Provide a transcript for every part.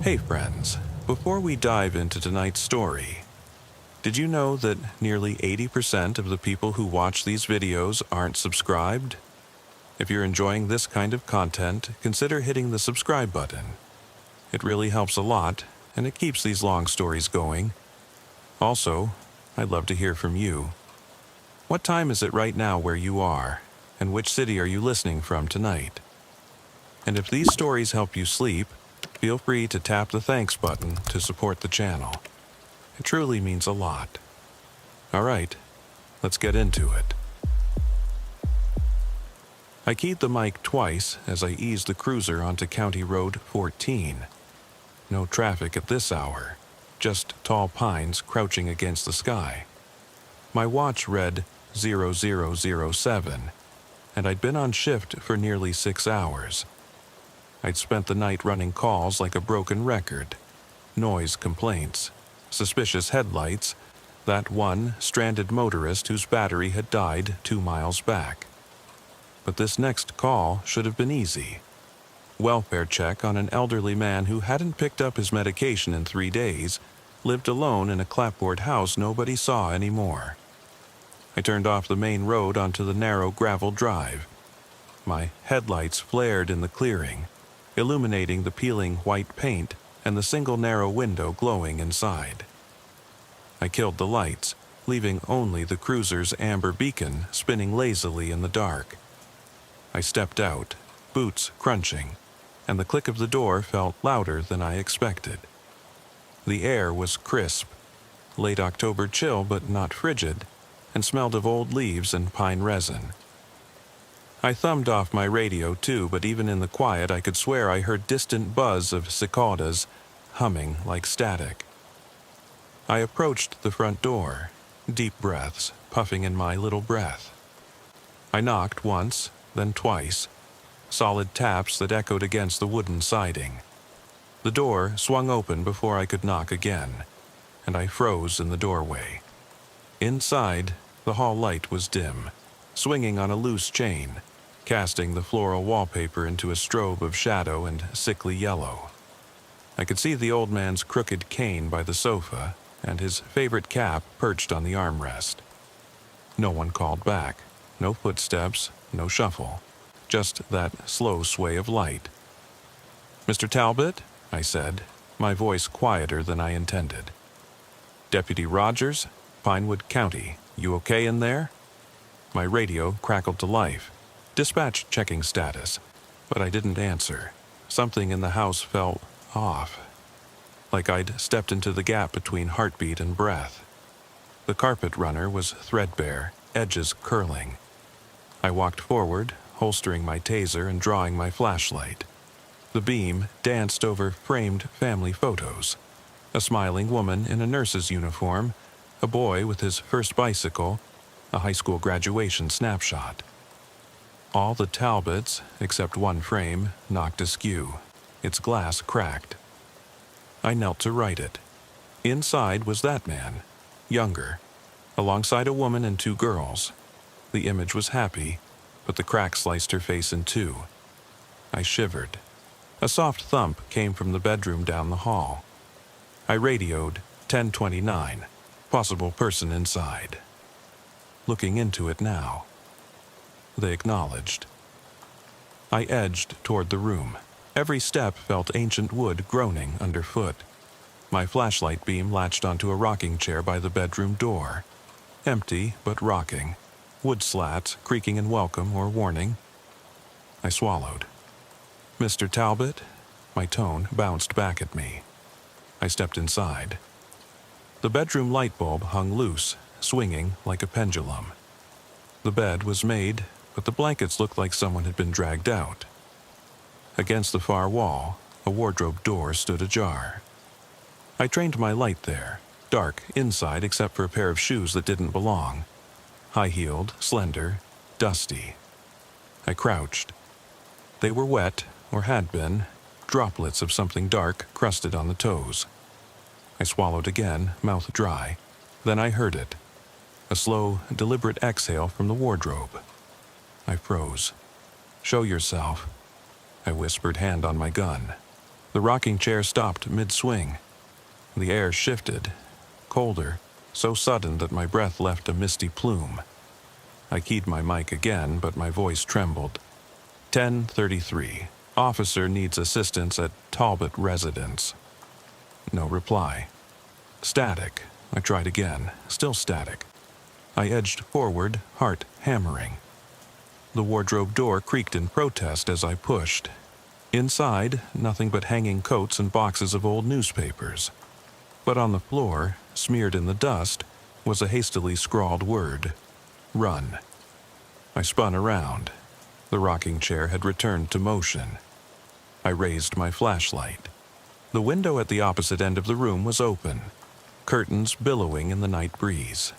Hey friends, before we dive into tonight's story, did you know that nearly 80% of the people who watch these videos aren't subscribed? If you're enjoying this kind of content, consider hitting the subscribe button. It really helps a lot, and it keeps these long stories going. Also, I'd love to hear from you. What time is it right now where you are, and which city are you listening from tonight? And if these stories help you sleep, feel free to tap the thanks button to support the channel. It truly means a lot. All right, let's get into it. I keyed the mic twice as I eased the cruiser onto County Road 14. No traffic at this hour, just tall pines crouching against the sky. My watch read 0007, and I'd been on shift for nearly 6 hours. I'd spent the night running calls like a broken record. Noise complaints, suspicious headlights, that one stranded motorist whose battery had died 2 miles back. But this next call should have been easy. Welfare check on an elderly man who hadn't picked up his medication in 3 days, lived alone in a clapboard house nobody saw anymore. I turned off the main road onto the narrow gravel drive. My headlights flared in the clearing, illuminating the peeling white paint and the single narrow window glowing inside. I killed the lights, leaving only the cruiser's amber beacon spinning lazily in the dark. I stepped out, boots crunching, and the click of the door felt louder than I expected. The air was crisp, late October chill but not frigid, and smelled of old leaves and pine resin. I thumbed off my radio too, but even in the quiet I could swear I heard distant buzz of cicadas, humming like static. I approached the front door, deep breaths puffing in my little breath. I knocked once, then twice, solid taps that echoed against the wooden siding. The door swung open before I could knock again, and I froze in the doorway. Inside, the hall light was dim, swinging on a loose chain, casting the floral wallpaper into a strobe of shadow and sickly yellow. I could see the old man's crooked cane by the sofa and his favorite cap perched on the armrest. No one called back, no footsteps, no shuffle, just that slow sway of light. "Mr. Talbot?" I said, my voice quieter than I intended. "Deputy Rogers, Pinewood County, you okay in there?" My radio crackled to life. Dispatch checking status, but I didn't answer. Something in the house felt off, like I'd stepped into the gap between heartbeat and breath. The carpet runner was threadbare, edges curling. I walked forward, holstering my taser and drawing my flashlight. The beam danced over framed family photos. A smiling woman in a nurse's uniform, a boy with his first bicycle, a high school graduation snapshot. All the Talbots, except one frame, knocked askew, its glass cracked. I knelt to write it. Inside was that man, younger, alongside a woman and 2 girls. The image was happy, but the crack sliced her face in 2. I shivered. A soft thump came from the bedroom down the hall. I radioed 1029, possible person inside. Looking into it now. They acknowledged. I edged toward the room. Every step felt ancient wood groaning underfoot. My flashlight beam latched onto a rocking chair by the bedroom door. Empty, but rocking. Wood slats creaking in welcome or warning. I swallowed. "Mr. Talbot?" My tone bounced back at me. I stepped inside. The bedroom light bulb hung loose, swinging like a pendulum. The bed was made, but the blankets looked like someone had been dragged out. Against the far wall, a wardrobe door stood ajar. I trained my light there, dark inside except for a pair of shoes that didn't belong. High-heeled, slender, dusty. I crouched. They were wet, or had been, droplets of something dark crusted on the toes. I swallowed again, mouth dry. Then I heard it. A slow, deliberate exhale from the wardrobe. I froze. "Show yourself," I whispered, hand on my gun. The The rocking chair stopped mid-swing. The air shifted, colder, so sudden that my breath left a misty plume. I keyed my mic again, but my voice trembled. 10:33. Officer needs assistance at Talbot residence. No reply. Static. I tried again. Still static. I edged forward, heart hammering. The wardrobe door creaked in protest as I pushed. Inside, nothing but hanging coats and boxes of old newspapers. But on the floor, smeared in the dust, was a hastily scrawled word. Run. I spun around. The rocking chair had returned to motion. I raised my flashlight. The window at the opposite end of the room was open, curtains billowing in the night breeze.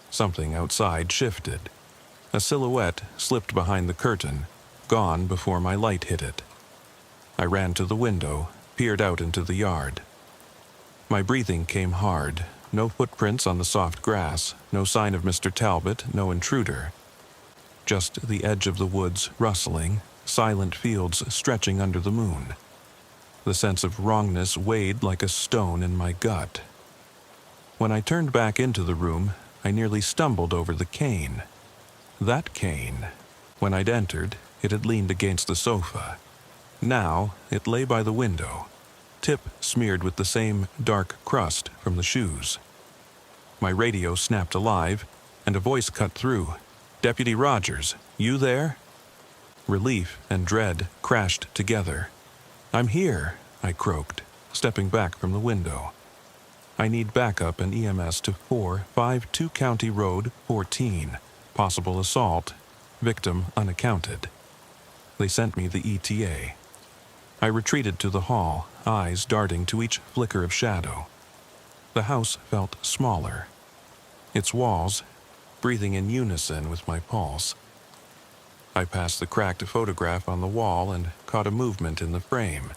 Something outside shifted. A silhouette slipped behind the curtain, gone before my light hit it. I ran to the window, peered out into the yard. My breathing came hard. No footprints on the soft grass, no sign of Mr. Talbot, no intruder. Just the edge of the woods rustling, silent fields stretching under the moon. The sense of wrongness weighed like a stone in my gut. When I turned back into the room, I nearly stumbled over the cane. That cane. When I'd entered, it had leaned against the sofa. Now, it lay by the window, tip smeared with the same dark crust from the shoes. My radio snapped alive, and a voice cut through. "Deputy Rogers, you there?" Relief and dread crashed together. "I'm here," I croaked, stepping back from the window. "I need backup and EMS to 452 County Road 14. Possible assault. Victim unaccounted." They sent me the ETA. I retreated to the hall, eyes darting to each flicker of shadow. The house felt smaller. Its walls, breathing in unison with my pulse. I passed the cracked photograph on the wall and caught a movement in the frame.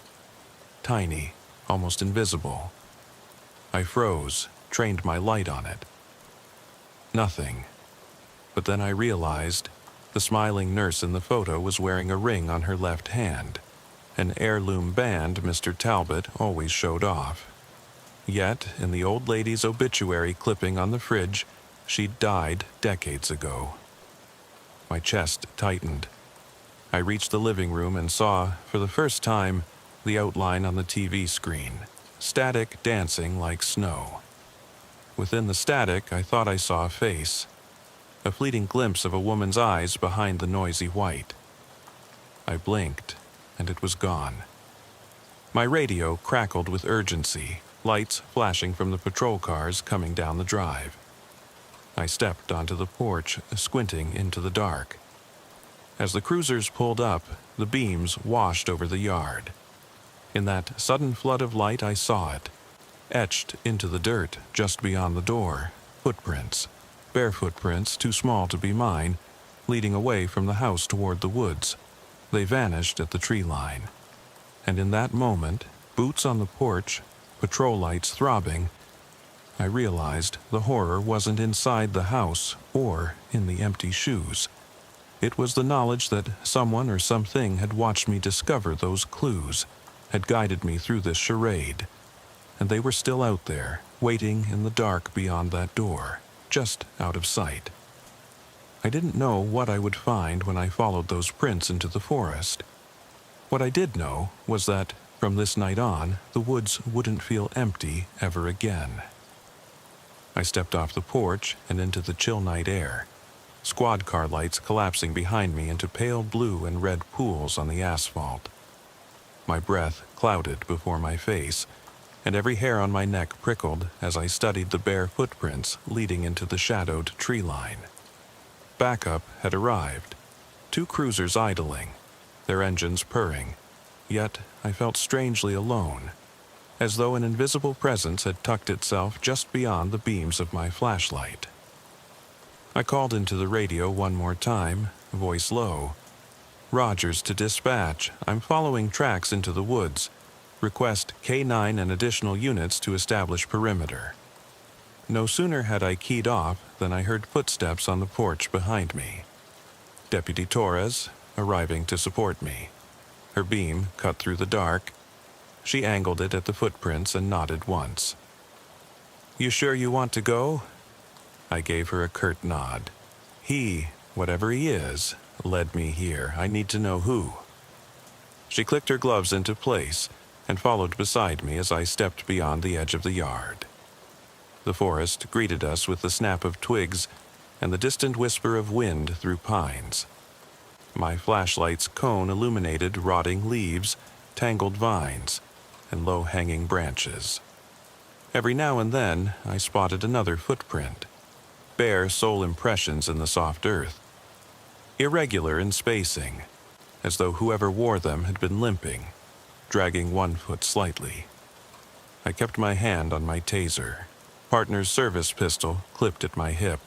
Tiny, almost invisible. I froze, trained my light on it. Nothing. But then I realized the smiling nurse in the photo was wearing a ring on her left hand, an heirloom band Mr. Talbot always showed off. Yet, in the old lady's obituary clipping on the fridge, she'd died decades ago. My chest tightened. I reached the living room and saw, for the first time, the outline on the TV screen, static dancing like snow. Within the static, I thought I saw a face, a fleeting glimpse of a woman's eyes behind the noisy white. I blinked, and it was gone. My radio crackled with urgency, lights flashing from the patrol cars coming down the drive. I stepped onto the porch, squinting into the dark. As the cruisers pulled up, the beams washed over the yard. In that sudden flood of light, I saw it. Etched into the dirt just beyond the door, footprints. Bare footprints, too small to be mine, leading away from the house toward the woods. They vanished at the tree line. And in that moment, boots on the porch, patrol lights throbbing, I realized the horror wasn't inside the house or in the empty shoes. It was the knowledge that someone or something had watched me discover those clues, had guided me through this charade. And they were still out there, waiting in the dark beyond that door, just out of sight. I didn't know what I would find when I followed those prints into the forest. What I did know was that, from this night on, the woods wouldn't feel empty ever again. I stepped off the porch and into the chill night air, squad car lights collapsing behind me into pale blue and red pools on the asphalt. My breath clouded before my face, and every hair on my neck prickled as I studied the bare footprints leading into the shadowed tree line. Backup had arrived, 2 cruisers idling, their engines purring, yet I felt strangely alone, as though an invisible presence had tucked itself just beyond the beams of my flashlight. I called into the radio one more time, voice low. "Rogers to dispatch. I'm following tracks into the woods. Request K9 and additional units to establish perimeter." No sooner had I keyed off than I heard footsteps on the porch behind me. Deputy Torres, arriving to support me. Her beam cut through the dark. She angled it at the footprints and nodded once. "You sure you want to go?" I gave her a curt nod. "He, whatever he is, led me here. I need to know who." She clicked her gloves into place and followed beside me as I stepped beyond the edge of the yard. The forest greeted us with the snap of twigs and the distant whisper of wind through pines. My flashlight's cone illuminated rotting leaves, tangled vines, and low-hanging branches. Every now and then, I spotted another footprint, bare sole impressions in the soft earth, irregular in spacing, as though whoever wore them had been limping, dragging one foot slightly. I kept my hand on my taser. Partner's service pistol clipped at my hip.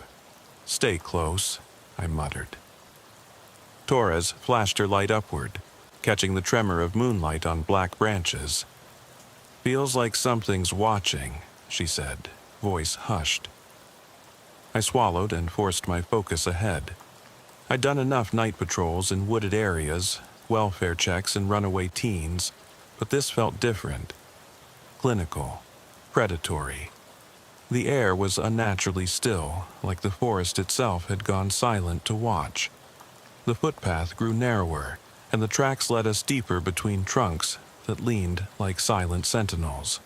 "Stay close," I muttered. Torres flashed her light upward, catching the tremor of moonlight on black branches. "Feels like something's watching," she said, voice hushed. I swallowed and forced my focus ahead. I'd done enough night patrols in wooded areas, welfare checks and runaway teens, but this felt different. Clinical, predatory. The air was unnaturally still, like the forest itself had gone silent to watch. The footpath grew narrower, and the tracks led us deeper between trunks that leaned like silent sentinels.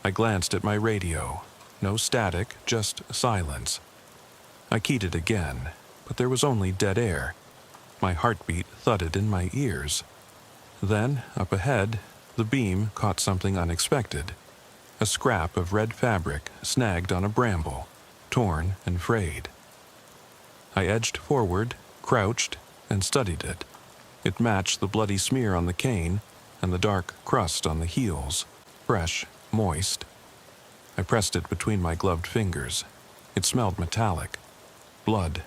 I glanced at my radio. No static, just silence. I keyed it again, but there was only dead air. My heartbeat thudded in my ears. Then, up ahead, the beam caught something unexpected. A scrap of red fabric snagged on a bramble, torn and frayed. I edged forward, crouched, and studied it. It matched the bloody smear on the cane and the dark crust on the heels, fresh, moist. I pressed it between my gloved fingers. It smelled metallic. Blood.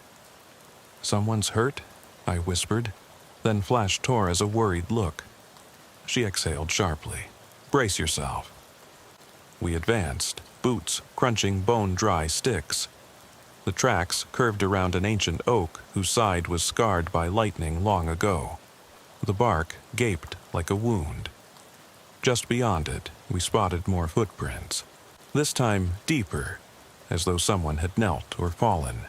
"Someone's hurt?" I whispered, then flashed Torres a worried look. She exhaled sharply. "Brace yourself." We advanced, boots crunching bone-dry sticks. The tracks curved around an ancient oak whose side was scarred by lightning long ago. The bark gaped like a wound. Just beyond it, we spotted more footprints, this time deeper, as though someone had knelt or fallen.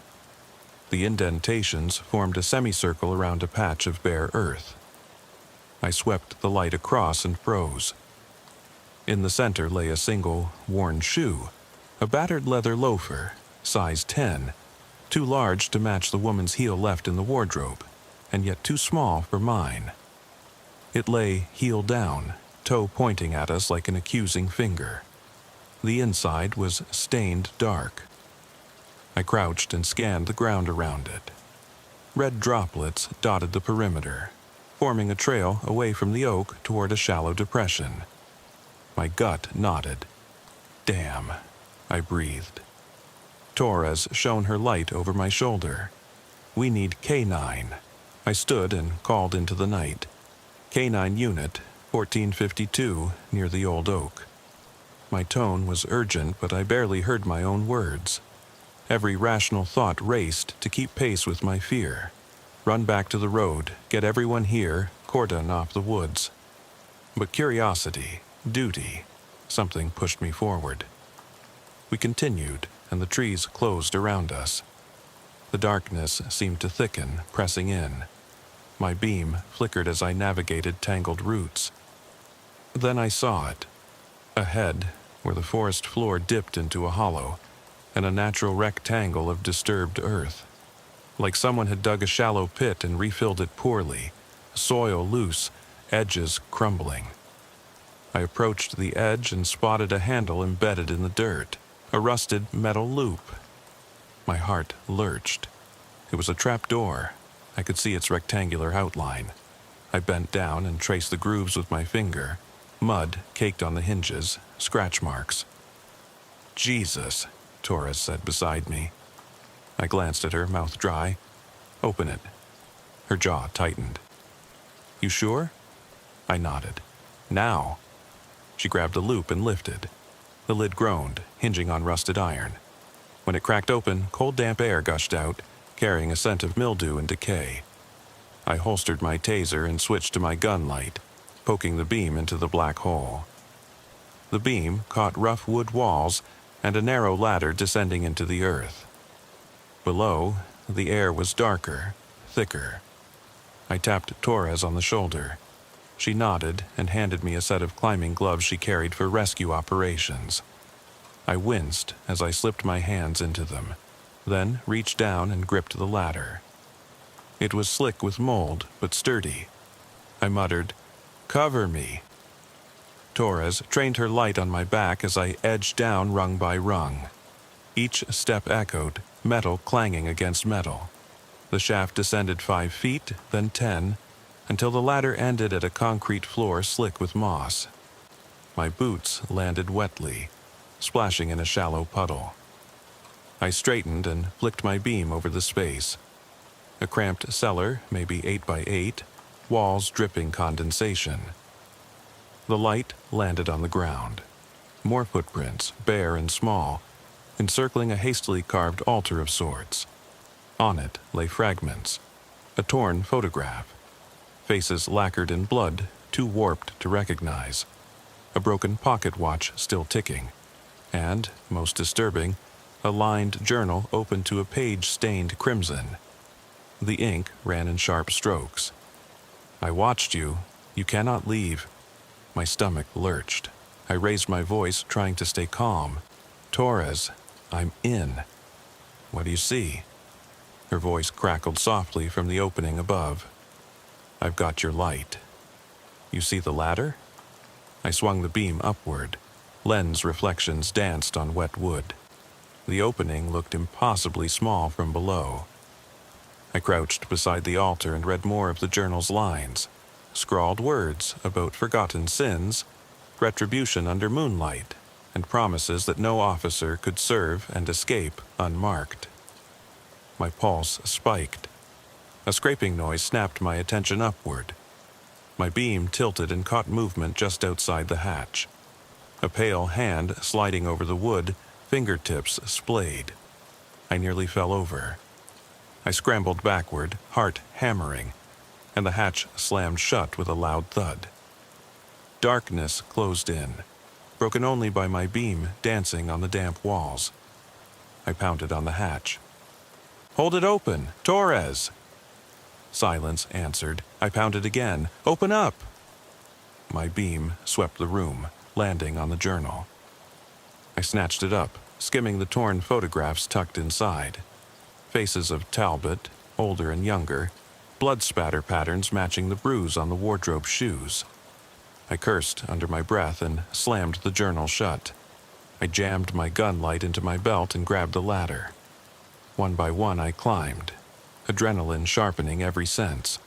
The indentations formed a semicircle around a patch of bare earth. I swept the light across and froze. In the center lay a single, worn shoe, a battered leather loafer, size 10, too large to match the woman's heel left in the wardrobe, and yet too small for mine. It lay heel down, toe pointing at us like an accusing finger. The inside was stained dark. I crouched and scanned the ground around it. Red droplets dotted the perimeter, forming a trail away from the oak toward a shallow depression. My gut nodded. "Damn," I breathed. Torres shone her light over my shoulder. "We need K9. I stood and called into the night. "K9 unit, 1452, near the old oak." My tone was urgent, but I barely heard my own words. Every rational thought raced to keep pace with my fear. Run back to the road, get everyone here, cordon off the woods. But curiosity, duty, something pushed me forward. We continued, and the trees closed around us. The darkness seemed to thicken, pressing in. My beam flickered as I navigated tangled roots. Then I saw it. Ahead, where the forest floor dipped into a hollow, and a natural rectangle of disturbed earth. Like someone had dug a shallow pit and refilled it poorly, soil loose, edges crumbling. I approached the edge and spotted a handle embedded in the dirt, a rusted metal loop. My heart lurched. It was a trap door. I could see its rectangular outline. I bent down and traced the grooves with my finger. Mud caked on the hinges, scratch marks. "Jesus," Torres said beside me. I glanced at her, mouth dry. "Open it." Her jaw tightened. "You sure?" I nodded. "Now." She grabbed the loop and lifted. The lid groaned, hinging on rusted iron. When it cracked open, cold damp air gushed out, carrying a scent of mildew and decay. I holstered my taser and switched to my gun light. poking the beam into the black hole. The beam caught rough wood walls and a narrow ladder descending into the earth. Below, the air was darker, thicker. I tapped Torres on the shoulder. She nodded and handed me a set of climbing gloves she carried for rescue operations. I winced as I slipped my hands into them, then reached down and gripped the ladder. It was slick with mold, but sturdy. I muttered, "Cover me." Torres trained her light on my back as I edged down rung by rung. Each step echoed, metal clanging against metal. The shaft descended 5 feet, then 10, until the ladder ended at a concrete floor slick with moss. My boots landed wetly, splashing in a shallow puddle. I straightened and flicked my beam over the space. A cramped cellar, maybe 8 by 8, walls dripping condensation. The light landed on the ground. More footprints, bare and small, encircling a hastily carved altar of sorts. On it lay fragments, a torn photograph, faces lacquered in blood, too warped to recognize, a broken pocket watch still ticking, and, most disturbing, a lined journal open to a page stained crimson. The ink ran in sharp strokes. "I watched you. You cannot leave." My stomach lurched. I raised my voice, trying to stay calm. "Torres, I'm in." "What do you see?" Her voice crackled softly from the opening above. "I've got your light." "You see the ladder?" I swung the beam upward. Lens reflections danced on wet wood. The opening looked impossibly small from below. I crouched beside the altar and read more of the journal's lines. Scrawled words about forgotten sins, retribution under moonlight, and promises that no officer could serve and escape unmarked. My pulse spiked. A scraping noise snapped my attention upward. My beam tilted and caught movement just outside the hatch. A pale hand sliding over the wood, fingertips splayed. I nearly fell over. I scrambled backward, heart hammering, and the hatch slammed shut with a loud thud. Darkness closed in, broken only by my beam dancing on the damp walls. I pounded on the hatch. "Hold it open! Torres!" Silence answered. I pounded again. "Open up!" My beam swept the room, landing on the journal. I snatched it up, skimming the torn photographs tucked inside. Faces of Talbot, older and younger, blood spatter patterns matching the bruise on the wardrobe shoes. I cursed under my breath and slammed the journal shut. I jammed my gun light into my belt and grabbed the ladder. One by one I climbed, adrenaline sharpening every sense.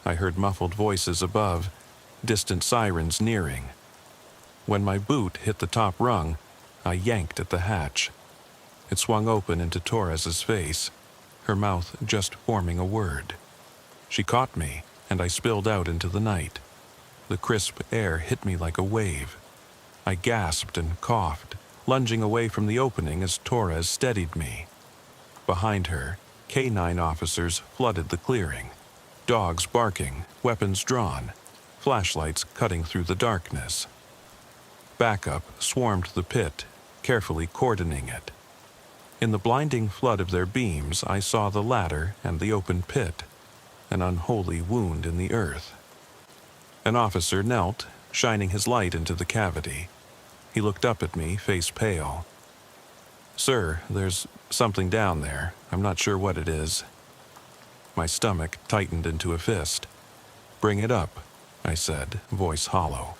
I heard muffled voices above, distant sirens nearing. When my boot hit the top rung, I yanked at the hatch. It swung open into Torres's face, her mouth just forming a word. She caught me, and I spilled out into the night. The crisp air hit me like a wave. I gasped and coughed, lunging away from the opening as Torres steadied me. Behind her, K-9 officers flooded the clearing, dogs barking, weapons drawn, flashlights cutting through the darkness. Backup swarmed the pit, carefully cordoning it. In the blinding flood of their beams, I saw the ladder and the open pit, an unholy wound in the earth. An officer knelt, shining his light into the cavity. He looked up at me, face pale. "Sir, there's something down there. I'm not sure what it is." My stomach tightened into a fist. "Bring it up," I said, voice hollow.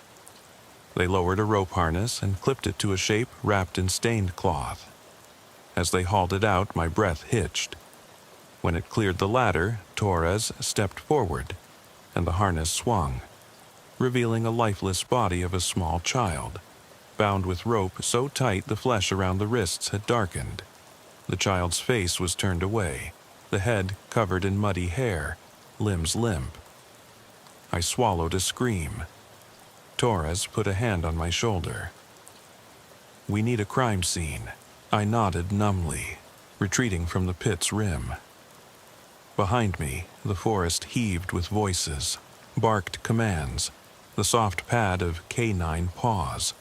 They lowered a rope harness and clipped it to a shape wrapped in stained cloth. As they hauled it out, my breath hitched. When it cleared the ladder, Torres stepped forward, and the harness swung, revealing a lifeless body of a small child, bound with rope so tight the flesh around the wrists had darkened. The child's face was turned away, the head covered in muddy hair, limbs limp. I swallowed a scream. Torres put a hand on my shoulder. "We need a crime scene." I nodded numbly, retreating from the pit's rim. Behind me, the forest heaved with voices, barked commands, the soft pad of canine paws.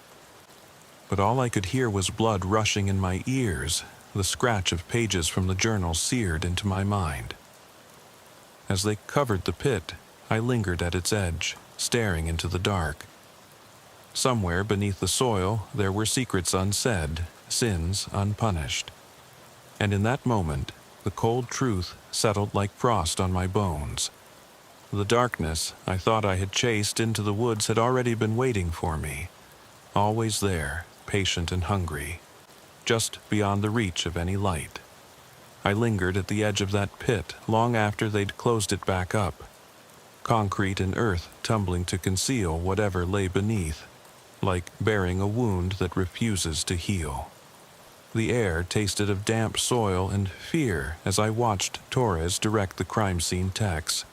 But all I could hear was blood rushing in my ears, the scratch of pages from the journal seared into my mind. As they covered the pit, I lingered at its edge, staring into the dark. Somewhere beneath the soil there were secrets unsaid, sins unpunished. And in that moment, the cold truth settled like frost on my bones. The darkness I thought I had chased into the woods had already been waiting for me, always there, patient and hungry, just beyond the reach of any light. I lingered at the edge of that pit long after they'd closed it back up, concrete and earth tumbling to conceal whatever lay beneath, like bearing a wound that refuses to heal. The air tasted of damp soil and fear as I watched Torres direct the crime scene techs.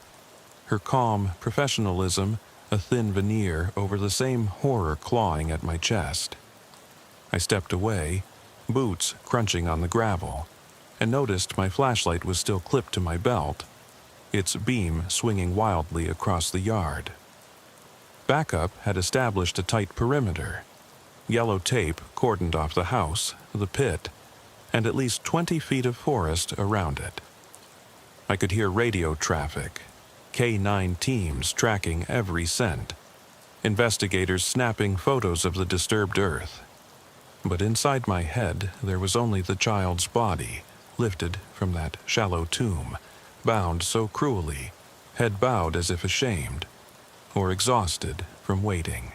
Her calm professionalism a thin veneer over the same horror clawing at my chest. I stepped away, boots crunching on the gravel, and noticed my flashlight was still clipped to my belt, its beam swinging wildly across the yard. Backup had established a tight perimeter. Yellow tape cordoned off the house, the pit, and at least 20 feet of forest around it. I could hear radio traffic, K9 teams tracking every scent, investigators snapping photos of the disturbed earth. But inside my head there was only the child's body, lifted from that shallow tomb, bound so cruelly, head bowed as if ashamed, or exhausted from waiting.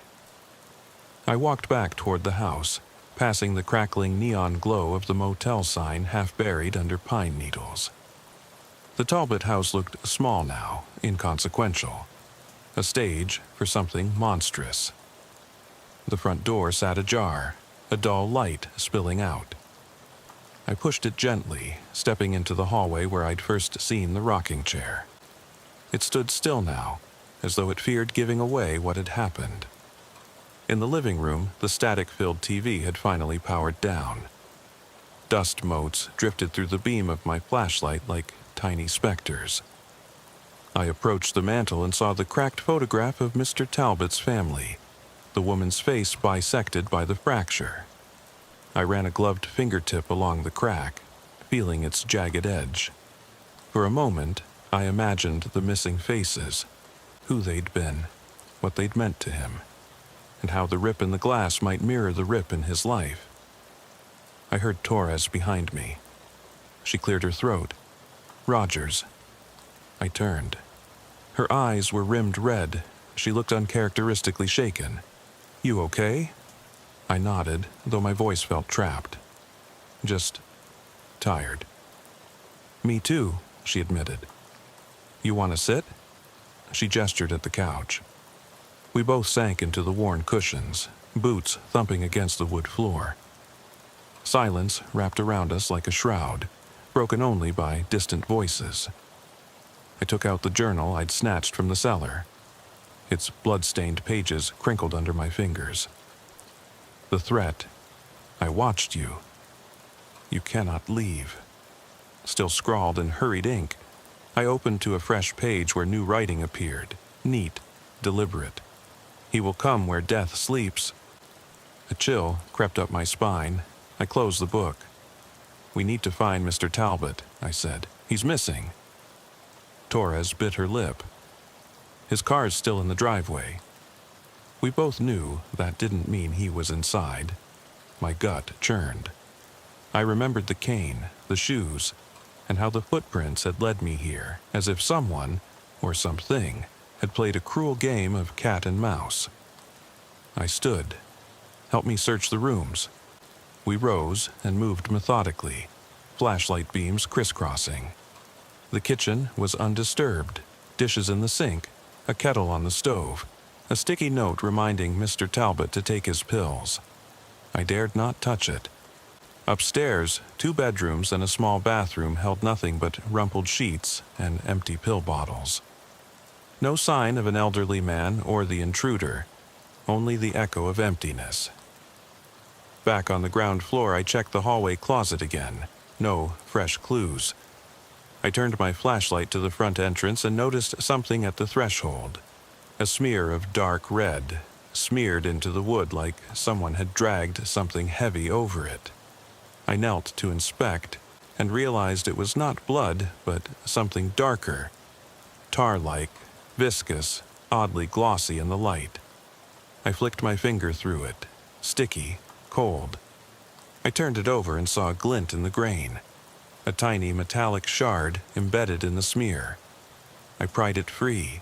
I walked back toward the house, passing the crackling neon glow of the motel sign half buried under pine needles. The Talbot house looked small now, inconsequential, a stage for something monstrous. The front door sat ajar, a dull light spilling out. I pushed it gently, stepping into the hallway where I'd first seen the rocking chair. It stood still now, as though it feared giving away what had happened. In the living room, the static-filled TV had finally powered down. Dust motes drifted through the beam of my flashlight like tiny specters. I approached the mantel and saw the cracked photograph of Mr. Talbot's family, the woman's face bisected by the fracture. I ran a gloved fingertip along the crack, feeling its jagged edge. For a moment, I imagined the missing faces, who they'd been, what they'd meant to him, and how the rip in the glass might mirror the rip in his life. I heard Torres behind me. She cleared her throat. Rogers. I turned. Her eyes were rimmed red. She looked uncharacteristically shaken. You okay? I nodded, though my voice felt trapped. Just tired. Me too, she admitted. You want to sit? She gestured at the couch. We both sank into the worn cushions, boots thumping against the wood floor. Silence wrapped around us like a shroud, broken only by distant voices. I took out the journal I'd snatched from the cellar. Its blood-stained pages crinkled under my fingers. The threat, I watched you. You cannot leave. Still scrawled in hurried ink, I opened to a fresh page where new writing appeared, neat, deliberate. He will come where death sleeps. A chill crept up my spine. I closed the book. We need to find Mr. Talbot, I said. He's missing. Torres bit her lip. His car's still in the driveway. We both knew that didn't mean he was inside. My gut churned. I remembered the cane, the shoes, and how the footprints had led me here, as if someone, or something, had played a cruel game of cat and mouse. I stood. Help me search the rooms. We rose and moved methodically, flashlight beams crisscrossing. The kitchen was undisturbed, dishes in the sink, a kettle on the stove, a sticky note reminding Mr. Talbot to take his pills. I dared not touch it. Upstairs, 2 bedrooms and a small bathroom held nothing but rumpled sheets and empty pill bottles. No sign of an elderly man or the intruder, only the echo of emptiness. Back on the ground floor, I checked the hallway closet again. No fresh clues. I turned my flashlight to the front entrance and noticed something at the threshold. A smear of dark red, smeared into the wood like someone had dragged something heavy over it. I knelt to inspect and realized it was not blood, but something darker, tar-like, viscous, oddly glossy in the light. I flicked my finger through it, sticky, cold. I turned it over and saw a glint in the grain, a tiny metallic shard embedded in the smear. I pried it free,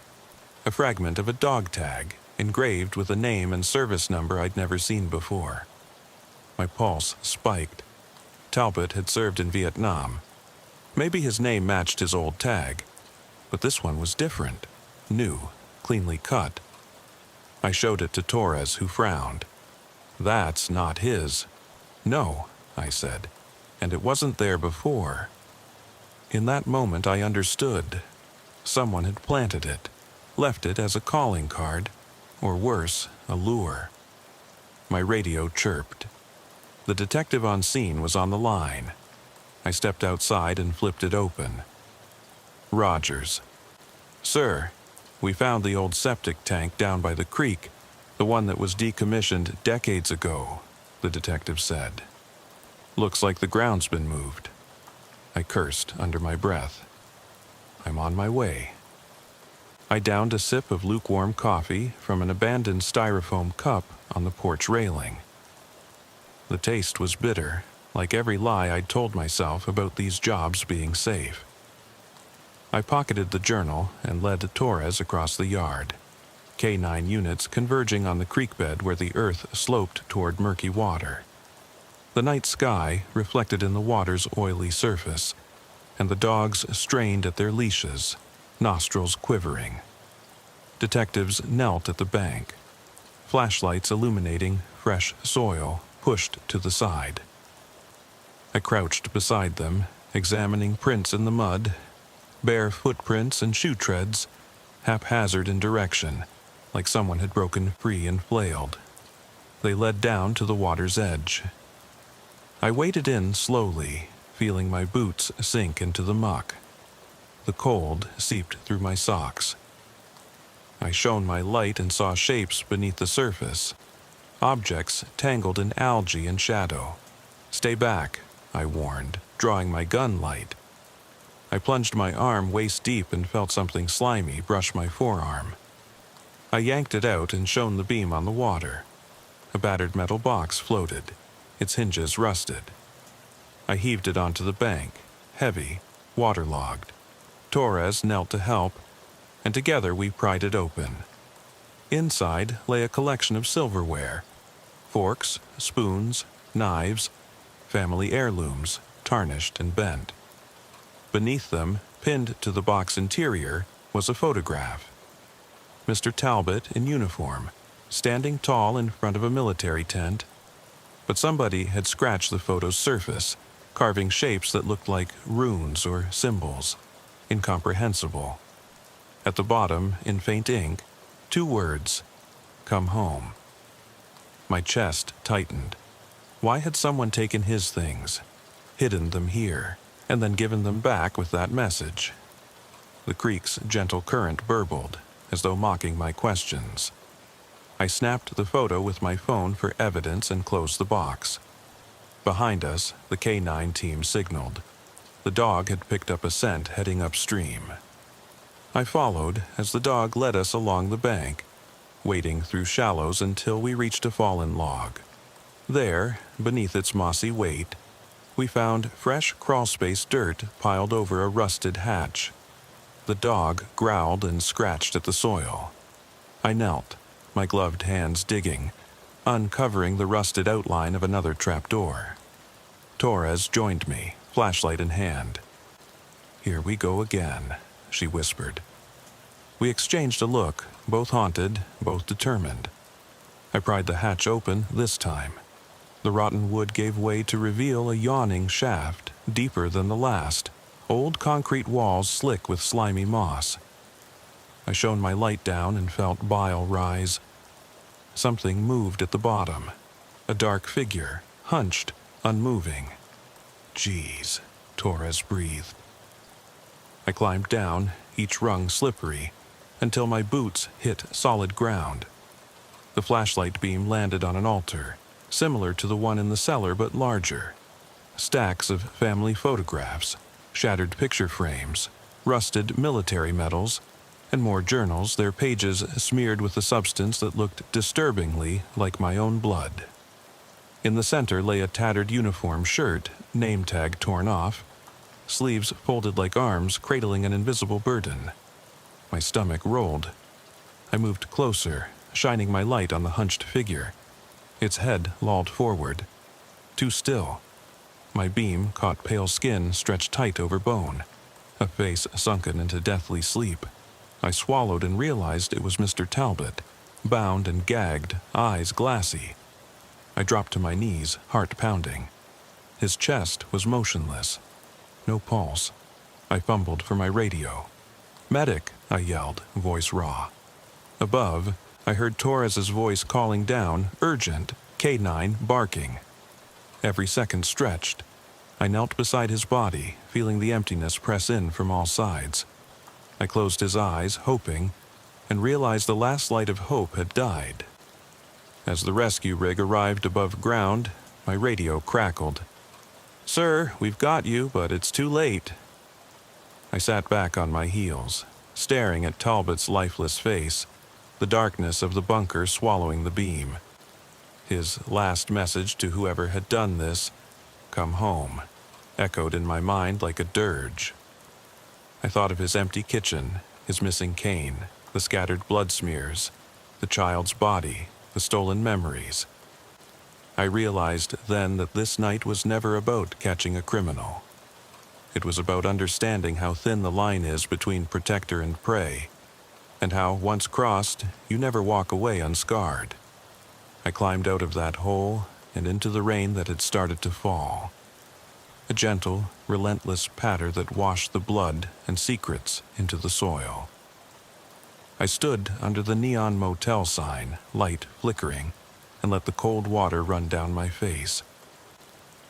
a fragment of a dog tag, engraved with a name and service number I'd never seen before. My pulse spiked. Talbot had served in Vietnam. Maybe his name matched his old tag, but this one was different, new, cleanly cut. I showed it to Torres, who frowned. "That's not his." "No," I said, "and it wasn't there before." In that moment I understood. Someone had planted it, left it as a calling card, or worse, a lure. My radio chirped. The detective on scene was on the line. I stepped outside and flipped it open. Rogers. "Sir, we found the old septic tank down by the creek, the one that was decommissioned decades ago," the detective said. "Looks like the ground's been moved." I cursed under my breath. I'm on my way. I downed a sip of lukewarm coffee from an abandoned styrofoam cup on the porch railing. The taste was bitter, like every lie I'd told myself about these jobs being safe. I pocketed the journal and led Torres across the yard, K9 units converging on the creek bed where the earth sloped toward murky water. The night sky reflected in the water's oily surface, and the dogs strained at their leashes, nostrils quivering. Detectives knelt at the bank, flashlights illuminating fresh soil pushed to the side. I crouched beside them, examining prints in the mud, bare footprints and shoe treads, haphazard in direction, like someone had broken free and flailed. They led down to the water's edge. I waded in slowly, feeling my boots sink into the muck. The cold seeped through my socks. I shone my light and saw shapes beneath the surface, objects tangled in algae and shadow. "Stay back," I warned, drawing my gun light. I plunged my arm waist-deep and felt something slimy brush my forearm. I yanked it out and shone the beam on the water. A battered metal box floated, its hinges rusted. I heaved it onto the bank, heavy, waterlogged. Torres knelt to help, and together we pried it open. Inside lay a collection of silverware, forks, spoons, knives, family heirlooms, tarnished and bent. Beneath them, pinned to the box interior, was a photograph. Mr. Talbot in uniform, standing tall in front of a military tent. But somebody had scratched the photo's surface, carving shapes that looked like runes or symbols, incomprehensible. At the bottom, in faint ink, 2 words, "Come home." My chest tightened. Why had someone taken his things, hidden them here, and then given them back with that message? The creek's gentle current burbled, as though mocking my questions. I snapped the photo with my phone for evidence and closed the box. Behind us, the K9 team signaled. The dog had picked up a scent heading upstream. I followed as the dog led us along the bank, wading through shallows until we reached a fallen log. There, beneath its mossy weight, we found fresh crawlspace dirt piled over a rusted hatch. The dog growled and scratched at the soil. I knelt, my gloved hands digging, uncovering the rusted outline of another trapdoor. Torres joined me, flashlight in hand. "Here we go again," she whispered. We exchanged a look, both haunted, both determined. I pried the hatch open this time. The rotten wood gave way to reveal a yawning shaft, deeper than the last, old concrete walls slick with slimy moss. I shone my light down and felt bile rise. Something moved at the bottom. A dark figure, hunched, unmoving. "Geez," Torres breathed. I climbed down, each rung slippery, until my boots hit solid ground. The flashlight beam landed on an altar, similar to the one in the cellar but larger. Stacks of family photographs, shattered picture frames, rusted military medals, and more journals, their pages smeared with a substance that looked disturbingly like my own blood. In the center lay a tattered uniform shirt, name tag torn off, sleeves folded like arms cradling an invisible burden. My stomach rolled. I moved closer, shining my light on the hunched figure. Its head lolled forward. Too still. My beam caught pale skin stretched tight over bone, a face sunken into deathly sleep. I swallowed and realized it was Mr. Talbot, bound and gagged, eyes glassy. I dropped to my knees, heart pounding. His chest was motionless. No pulse. I fumbled for my radio. "Medic!" I yelled, voice raw. Above, I heard Torres's voice calling down, urgent, K9 barking. Every second stretched. I knelt beside his body, feeling the emptiness press in from all sides. I closed his eyes, hoping, and realized the last light of hope had died. As the rescue rig arrived above ground, my radio crackled. "Sir, we've got you, but it's too late." I sat back on my heels, staring at Talbot's lifeless face, the darkness of the bunker swallowing the beam. His last message to whoever had done this, "Come home," echoed in my mind like a dirge. I thought of his empty kitchen, his missing cane, the scattered blood smears, the child's body, the stolen memories. I realized then that this night was never about catching a criminal. It was about understanding how thin the line is between protector and prey, and how, once crossed, you never walk away unscarred. I climbed out of that hole and into the rain that had started to fall. A gentle, relentless patter that washed the blood and secrets into the soil. I stood under the neon motel sign, light flickering, and let the cold water run down my face.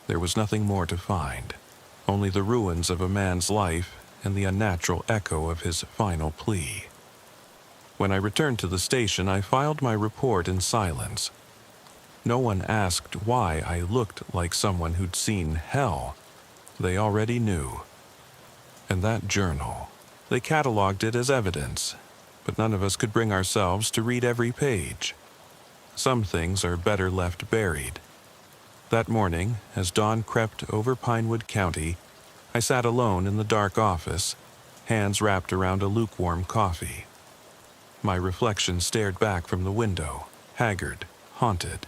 There was nothing more to find, only the ruins of a man's life and the unnatural echo of his final plea. When I returned to the station, I filed my report in silence. No one asked why I looked like someone who'd seen hell. They already knew. And that journal, they cataloged it as evidence, but none of us could bring ourselves to read every page. Some things are better left buried. That morning, as dawn crept over Pinewood County, I sat alone in the dark office, hands wrapped around a lukewarm coffee. My reflection stared back from the window, haggard, haunted.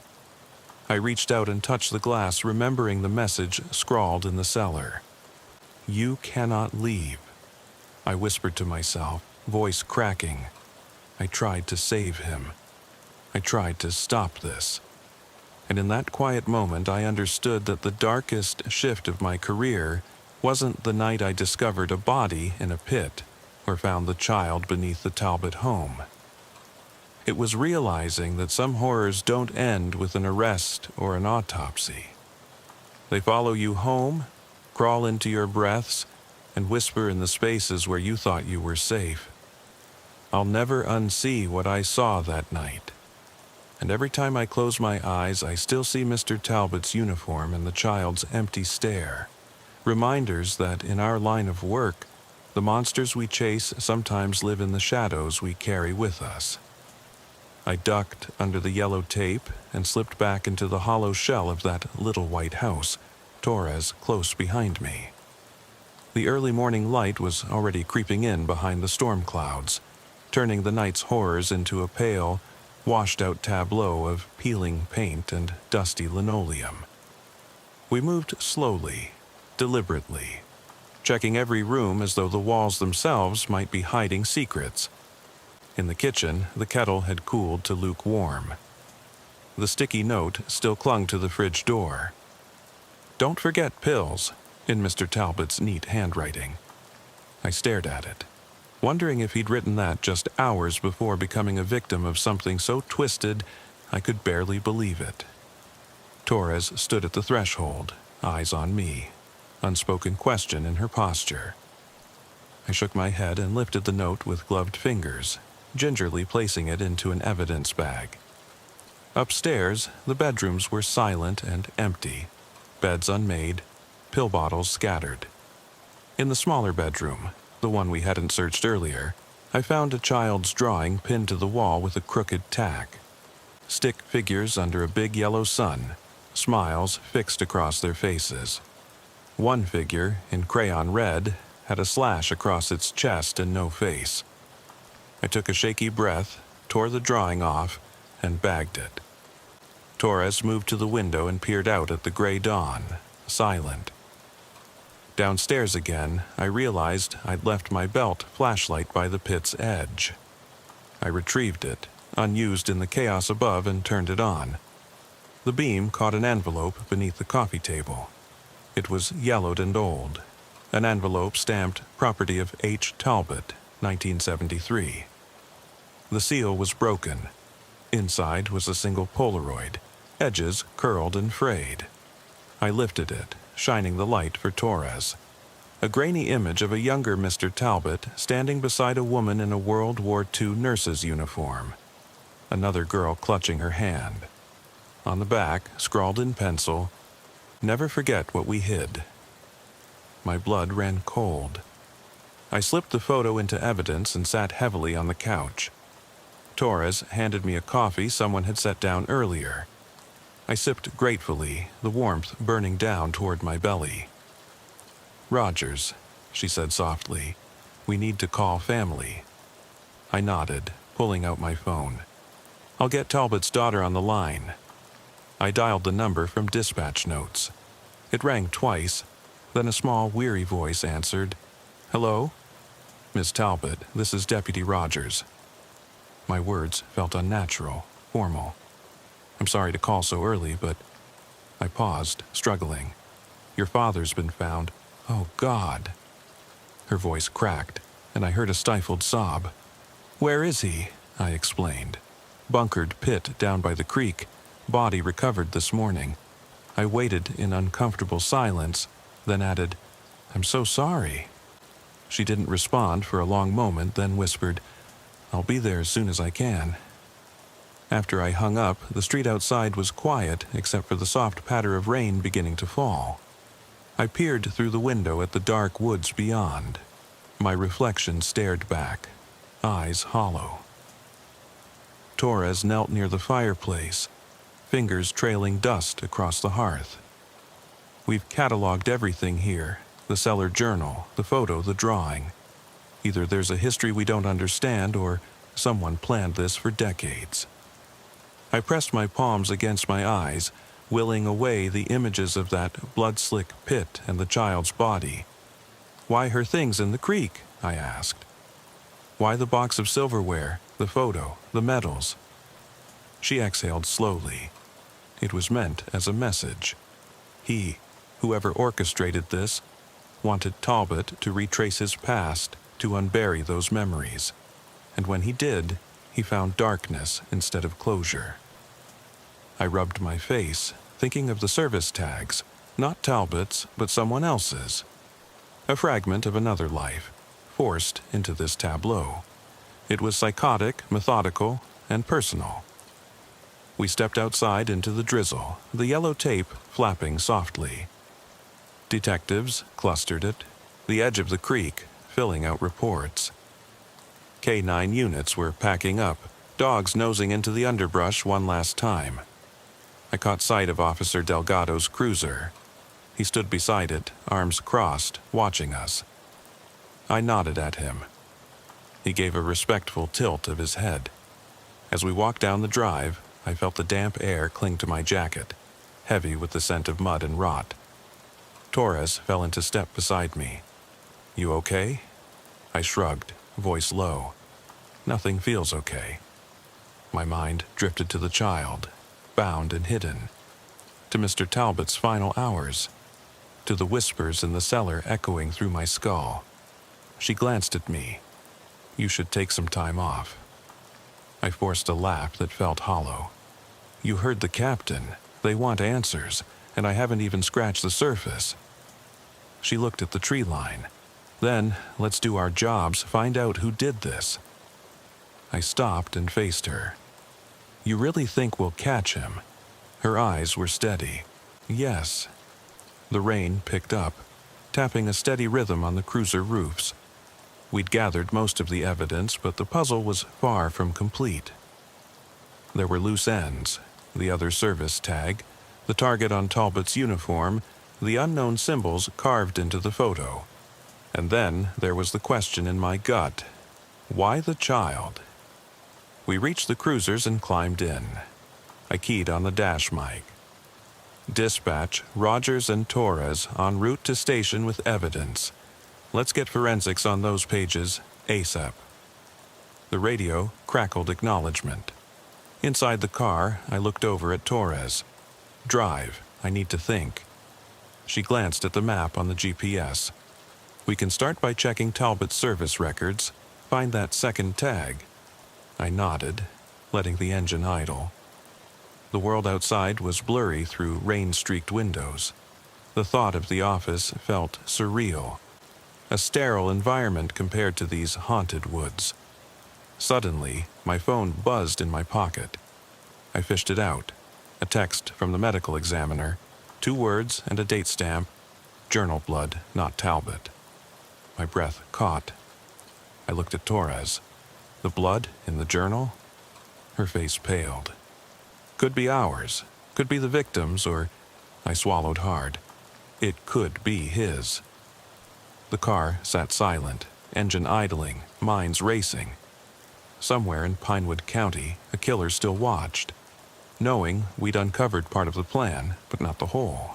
I reached out and touched the glass, remembering the message scrawled in the cellar. "You cannot leave," I whispered to myself, voice cracking. I tried to save him. I tried to stop this. And in that quiet moment, I understood that the darkest shift of my career wasn't the night I discovered a body in a pit or found the child beneath the Talbot home. It was realizing that some horrors don't end with an arrest or an autopsy. They follow you home, crawl into your breaths, and whisper in the spaces where you thought you were safe. I'll never unsee what I saw that night. And every time I close my eyes, I still see Mr. Talbot's uniform and the child's empty stare. Reminders that in our line of work, the monsters we chase sometimes live in the shadows we carry with us. I ducked under the yellow tape and slipped back into the hollow shell of that little white house, Torres close behind me. The early morning light was already creeping in behind the storm clouds, turning the night's horrors into a pale, washed-out tableau of peeling paint and dusty linoleum. We moved slowly, deliberately, checking every room as though the walls themselves might be hiding secrets. In the kitchen, the kettle had cooled to lukewarm. The sticky note still clung to the fridge door. "Don't forget pills," in Mr. Talbot's neat handwriting. I stared at it, wondering if he'd written that just hours before becoming a victim of something so twisted I could barely believe it. Torres stood at the threshold, eyes on me, unspoken question in her posture. I shook my head and lifted the note with gloved fingers, gingerly placing it into an evidence bag. Upstairs, the bedrooms were silent and empty, beds unmade, pill bottles scattered. In the smaller bedroom, the one we hadn't searched earlier, I found a child's drawing pinned to the wall with a crooked tack. Stick figures under a big yellow sun, smiles fixed across their faces. One figure, in crayon red, had a slash across its chest and no face. I took a shaky breath, tore the drawing off, and bagged it. Torres moved to the window and peered out at the gray dawn, silent. Downstairs again, I realized I'd left my belt flashlight by the pit's edge. I retrieved it, unused in the chaos above, and turned it on. The beam caught an envelope beneath the coffee table. It was yellowed and old, an envelope stamped property of H. Talbot, 1973. The seal was broken. Inside was a single Polaroid, edges curled and frayed. I lifted it, shining the light for Torres. A grainy image of a younger Mr. Talbot standing beside a woman in a World War II nurse's uniform. Another girl clutching her hand. On the back, scrawled in pencil, "Never forget what we hid." My blood ran cold. I slipped the photo into evidence and sat heavily on the couch. Torres handed me a coffee someone had set down earlier. I sipped gratefully, the warmth burning down toward my belly. "Rogers," she said softly, "we need to call family." I nodded, pulling out my phone. "I'll get Talbot's daughter on the line." I dialed the number from dispatch notes. It rang twice, then a small, weary voice answered. "Hello? Miss Talbot, this is Deputy Rogers." My words felt unnatural, formal. "I'm sorry to call so early, but..." I paused, struggling. "Your father's been found." "Oh, God." Her voice cracked, and I heard a stifled sob. "Where is he?" I explained. "Bunkered pit down by the creek. Body recovered this morning." I waited in uncomfortable silence, then added, "I'm so sorry." She didn't respond for a long moment, then whispered, "I'll be there as soon as I can." After I hung up, the street outside was quiet except for the soft patter of rain beginning to fall. I peered through the window at the dark woods beyond. My reflection stared back, eyes hollow. Torres knelt near the fireplace, fingers trailing dust across the hearth. "We've cataloged everything here, the cellar journal, the photo, the drawing. Either there's a history we don't understand, or someone planned this for decades." I pressed my palms against my eyes, willing away the images of that blood-slick pit and the child's body. "Why her things in the creek?" I asked. "Why the box of silverware, the photo, the medals?" She exhaled slowly. It was meant as a message. He, whoever orchestrated this, wanted Talbot to retrace his past, to unbury those memories. And when he did, he found darkness instead of closure. I rubbed my face, thinking of the service tags, not Talbot's, but someone else's. A fragment of another life, forced into this tableau. It was psychotic, methodical, and personal. We stepped outside into the drizzle, the yellow tape flapping softly. Detectives clustered it, the edge of the creek, filling out reports. K9 units were packing up, dogs nosing into the underbrush one last time. I caught sight of Officer Delgado's cruiser. He stood beside it, arms crossed, watching us. I nodded at him. He gave a respectful tilt of his head. As we walked down the drive, I felt the damp air cling to my jacket, heavy with the scent of mud and rot. Torres fell into step beside me. "You okay?" I shrugged, voice low. "Nothing feels okay." My mind drifted to the child, bound and hidden, to Mr. Talbot's final hours, to the whispers in the cellar echoing through my skull. She glanced at me. "You should take some time off." I forced a laugh that felt hollow. "You heard the captain. They want answers, and I haven't even scratched the surface." She looked at the tree line. "Then, let's do our jobs, find out who did this." I stopped and faced her. "You really think we'll catch him?" Her eyes were steady. "Yes." The rain picked up, tapping a steady rhythm on the cruiser roofs. We'd gathered most of the evidence, but the puzzle was far from complete. There were loose ends, the other service tag, the target on Talbot's uniform, the unknown symbols carved into the photo. And then there was the question in my gut: why the child? We reached the cruisers and climbed in. I keyed on the dash mic. "Dispatch, Rogers and Torres en route to station with evidence. Let's get forensics on those pages ASAP." The radio crackled acknowledgement. Inside the car, I looked over at Torres. "Drive, I need to think." She glanced at the map on the GPS. "We can start by checking Talbot's service records, find that second tag." I nodded, letting the engine idle. The world outside was blurry through rain-streaked windows. The thought of the office felt surreal. A sterile environment compared to these haunted woods. Suddenly, my phone buzzed in my pocket. I fished it out. A text from the medical examiner, 2 words and a date stamp: journal blood, not Talbot. My breath caught. I looked at Torres. The blood in the journal? Her face paled. Could be ours, could be the victim's, or... I swallowed hard. It could be his. The car sat silent, engine idling, minds racing. Somewhere in Pinewood County, a killer still watched, knowing we'd uncovered part of the plan, but not the whole.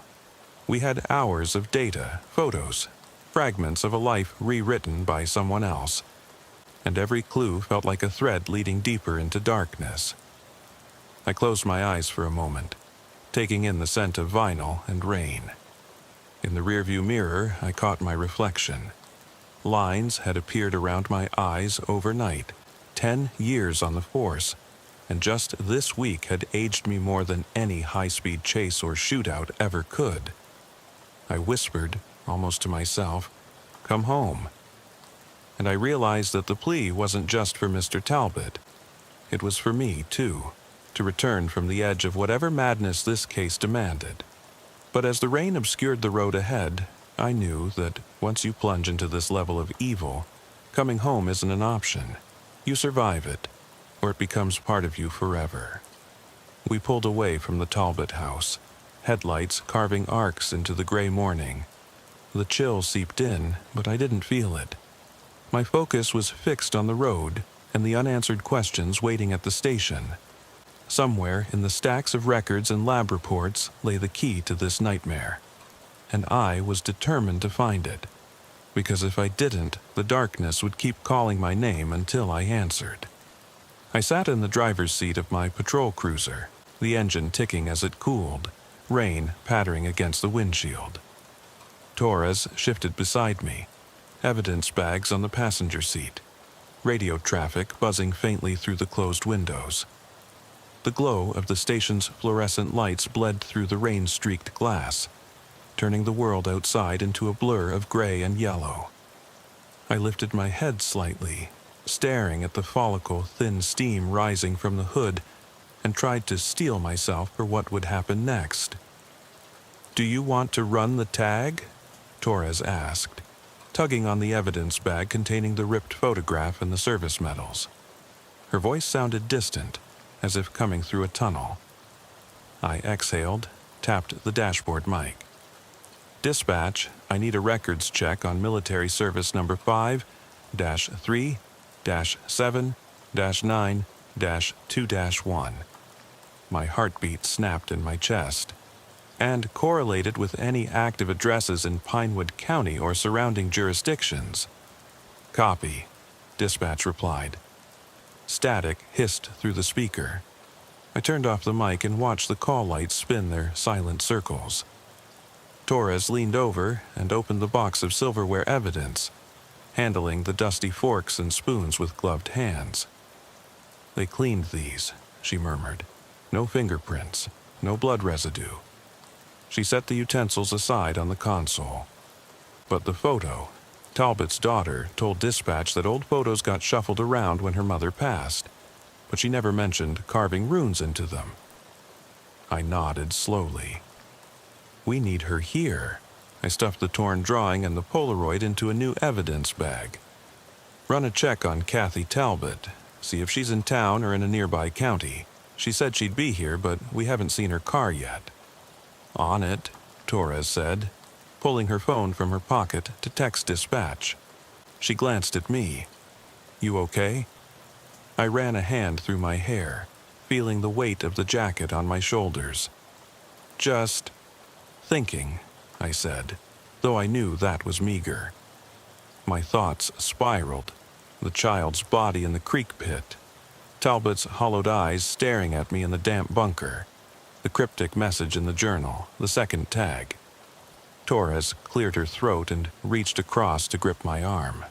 We had hours of data, photos, fragments of a life rewritten by someone else, and every clue felt like a thread leading deeper into darkness. I closed my eyes for a moment, taking in the scent of vinyl and rain. In the rearview mirror, I caught my reflection. Lines had appeared around my eyes overnight, 10 years on the force, and just this week had aged me more than any high-speed chase or shootout ever could. I whispered, almost to myself, "Come home." And I realized that the plea wasn't just for Mr. Talbot. It was for me, too, to return from the edge of whatever madness this case demanded. But as the rain obscured the road ahead, I knew that once you plunge into this level of evil, coming home isn't an option. You survive it, or it becomes part of you forever. We pulled away from the Talbot house, headlights carving arcs into the gray morning. The chill seeped in, but I didn't feel it. My focus was fixed on the road and the unanswered questions waiting at the station. Somewhere in the stacks of records and lab reports lay the key to this nightmare, and I was determined to find it, because if I didn't, the darkness would keep calling my name until I answered. I sat in the driver's seat of my patrol cruiser, the engine ticking as it cooled, rain pattering against the windshield. Torres shifted beside me, evidence bags on the passenger seat, radio traffic buzzing faintly through the closed windows. The glow of the station's fluorescent lights bled through the rain-streaked glass, turning the world outside into a blur of gray and yellow. I lifted my head slightly, staring at the follicle-thin steam rising from the hood, and tried to steel myself for what would happen next. "Do you want to run the tag?" Torres asked, tugging on the evidence bag containing the ripped photograph and the service medals. Her voice sounded distant, as if coming through a tunnel. I exhaled, tapped the dashboard mic. "Dispatch, I need a records check on military service number 5-3-7-9-2-1. My heartbeat snapped in my chest, and correlated with any active addresses in Pinewood County or surrounding jurisdictions. "Copy," dispatch replied. Static hissed through the speaker. I turned off the mic and watched the call lights spin their silent circles. Torres leaned over and opened the box of silverware evidence, handling the dusty forks and spoons with gloved hands. "They cleaned these," she murmured. "No fingerprints, no blood residue." She set the utensils aside on the console. But the photo, Talbot's daughter told dispatch that old photos got shuffled around when her mother passed, but she never mentioned carving runes into them. I nodded slowly. We need her here. I stuffed the torn drawing and the Polaroid into a new evidence bag. Run a check on Kathy Talbot. See if she's in town or in a nearby county. She said she'd be here, but we haven't seen her car yet. On it, Torres said, pulling her phone from her pocket to text dispatch. She glanced at me. You okay? I ran a hand through my hair, feeling the weight of the jacket on my shoulders. Just thinking, I said, though I knew that was meager. My thoughts spiraled, the child's body in the creek pit, Talbot's hollowed eyes staring at me in the damp bunker, the cryptic message in the journal, the second tag. Torres cleared her throat and reached across to grip my arm.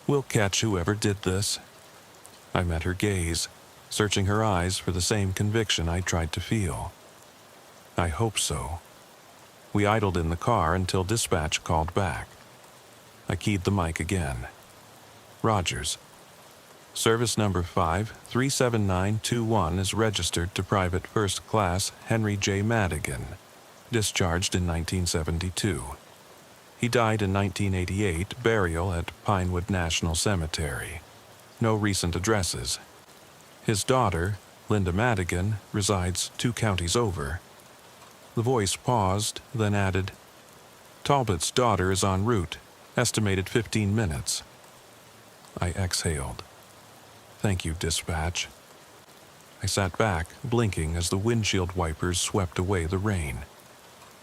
We'll catch whoever did this. I met her gaze, searching her eyes for the same conviction I tried to feel. I hope so. We idled in the car until dispatch called back. I keyed the mic again. Rogers. Service number 537921 is registered to Private First Class Henry J. Madigan, discharged in 1972. He died in 1988, burial at Pinewood National Cemetery. No recent addresses. His daughter, Linda Madigan, resides 2 counties over. The voice paused, then added, Talbot's daughter is en route, estimated 15 minutes. I exhaled. Thank you, dispatch. I sat back, blinking as the windshield wipers swept away the rain.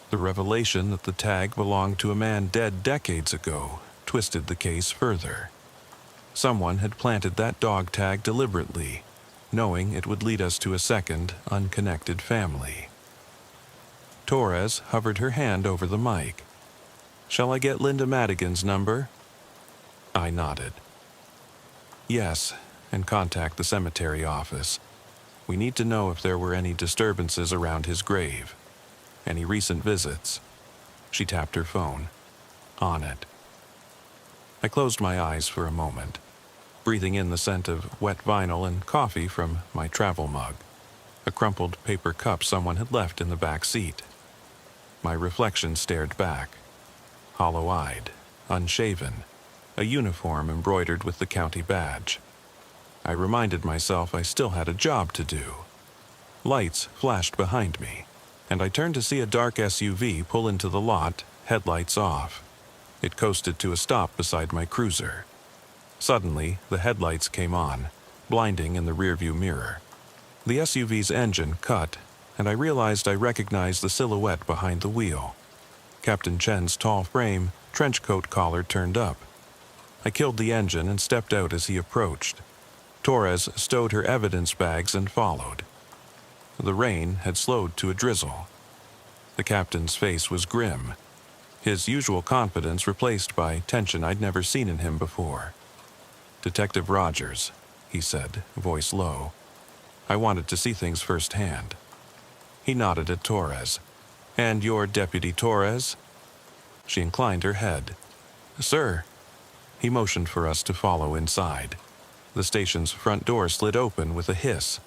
The revelation that the tag belonged to a man dead decades ago twisted the case further. Someone had planted that dog tag deliberately, knowing it would lead us to a second, unconnected family. Torres hovered her hand over the mic. Shall I get Linda Madigan's number? I nodded. Yes, and contact the cemetery office. We need to know if there were any disturbances around his grave. Any recent visits. She tapped her phone. On it. I closed my eyes for a moment, breathing in the scent of wet vinyl and coffee from my travel mug, a crumpled paper cup someone had left in the back seat. My reflection stared back, hollow-eyed, unshaven, a uniform embroidered with the county badge. I reminded myself I still had a job to do. Lights flashed behind me, and I turned to see a dark SUV pull into the lot, headlights off. It coasted to a stop beside my cruiser. Suddenly, the headlights came on, blinding in the rearview mirror. The SUV's engine cut, and I realized I recognized the silhouette behind the wheel. Captain Chen's tall frame, trench coat collar turned up. I killed the engine and stepped out as he approached. Torres stowed her evidence bags and followed. The rain had slowed to a drizzle. The captain's face was grim, his usual confidence replaced by tension I'd never seen in him before. Detective Rogers, he said, voice low. I wanted to see things firsthand. He nodded at Torres. And you're Deputy Torres? She inclined her head. Sir. He motioned for us to follow inside. The station's front door slid open with a hiss.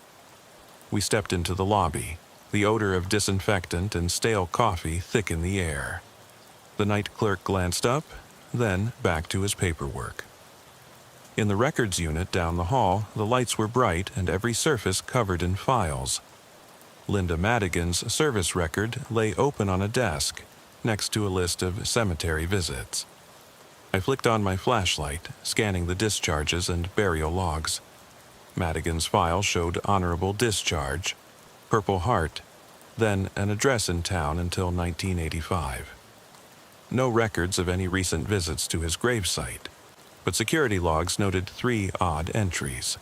We stepped into the lobby, the odor of disinfectant and stale coffee thick in the air. The night clerk glanced up, then back to his paperwork. In the records unit down the hall, the lights were bright and every surface covered in files. Linda Madigan's service record lay open on a desk, next to a list of cemetery visits. I flicked on my flashlight, scanning the discharges and burial logs. Madigan's file showed honorable discharge, Purple Heart, then an address in town until 1985. No records of any recent visits to his gravesite, but security logs noted 3 odd entries.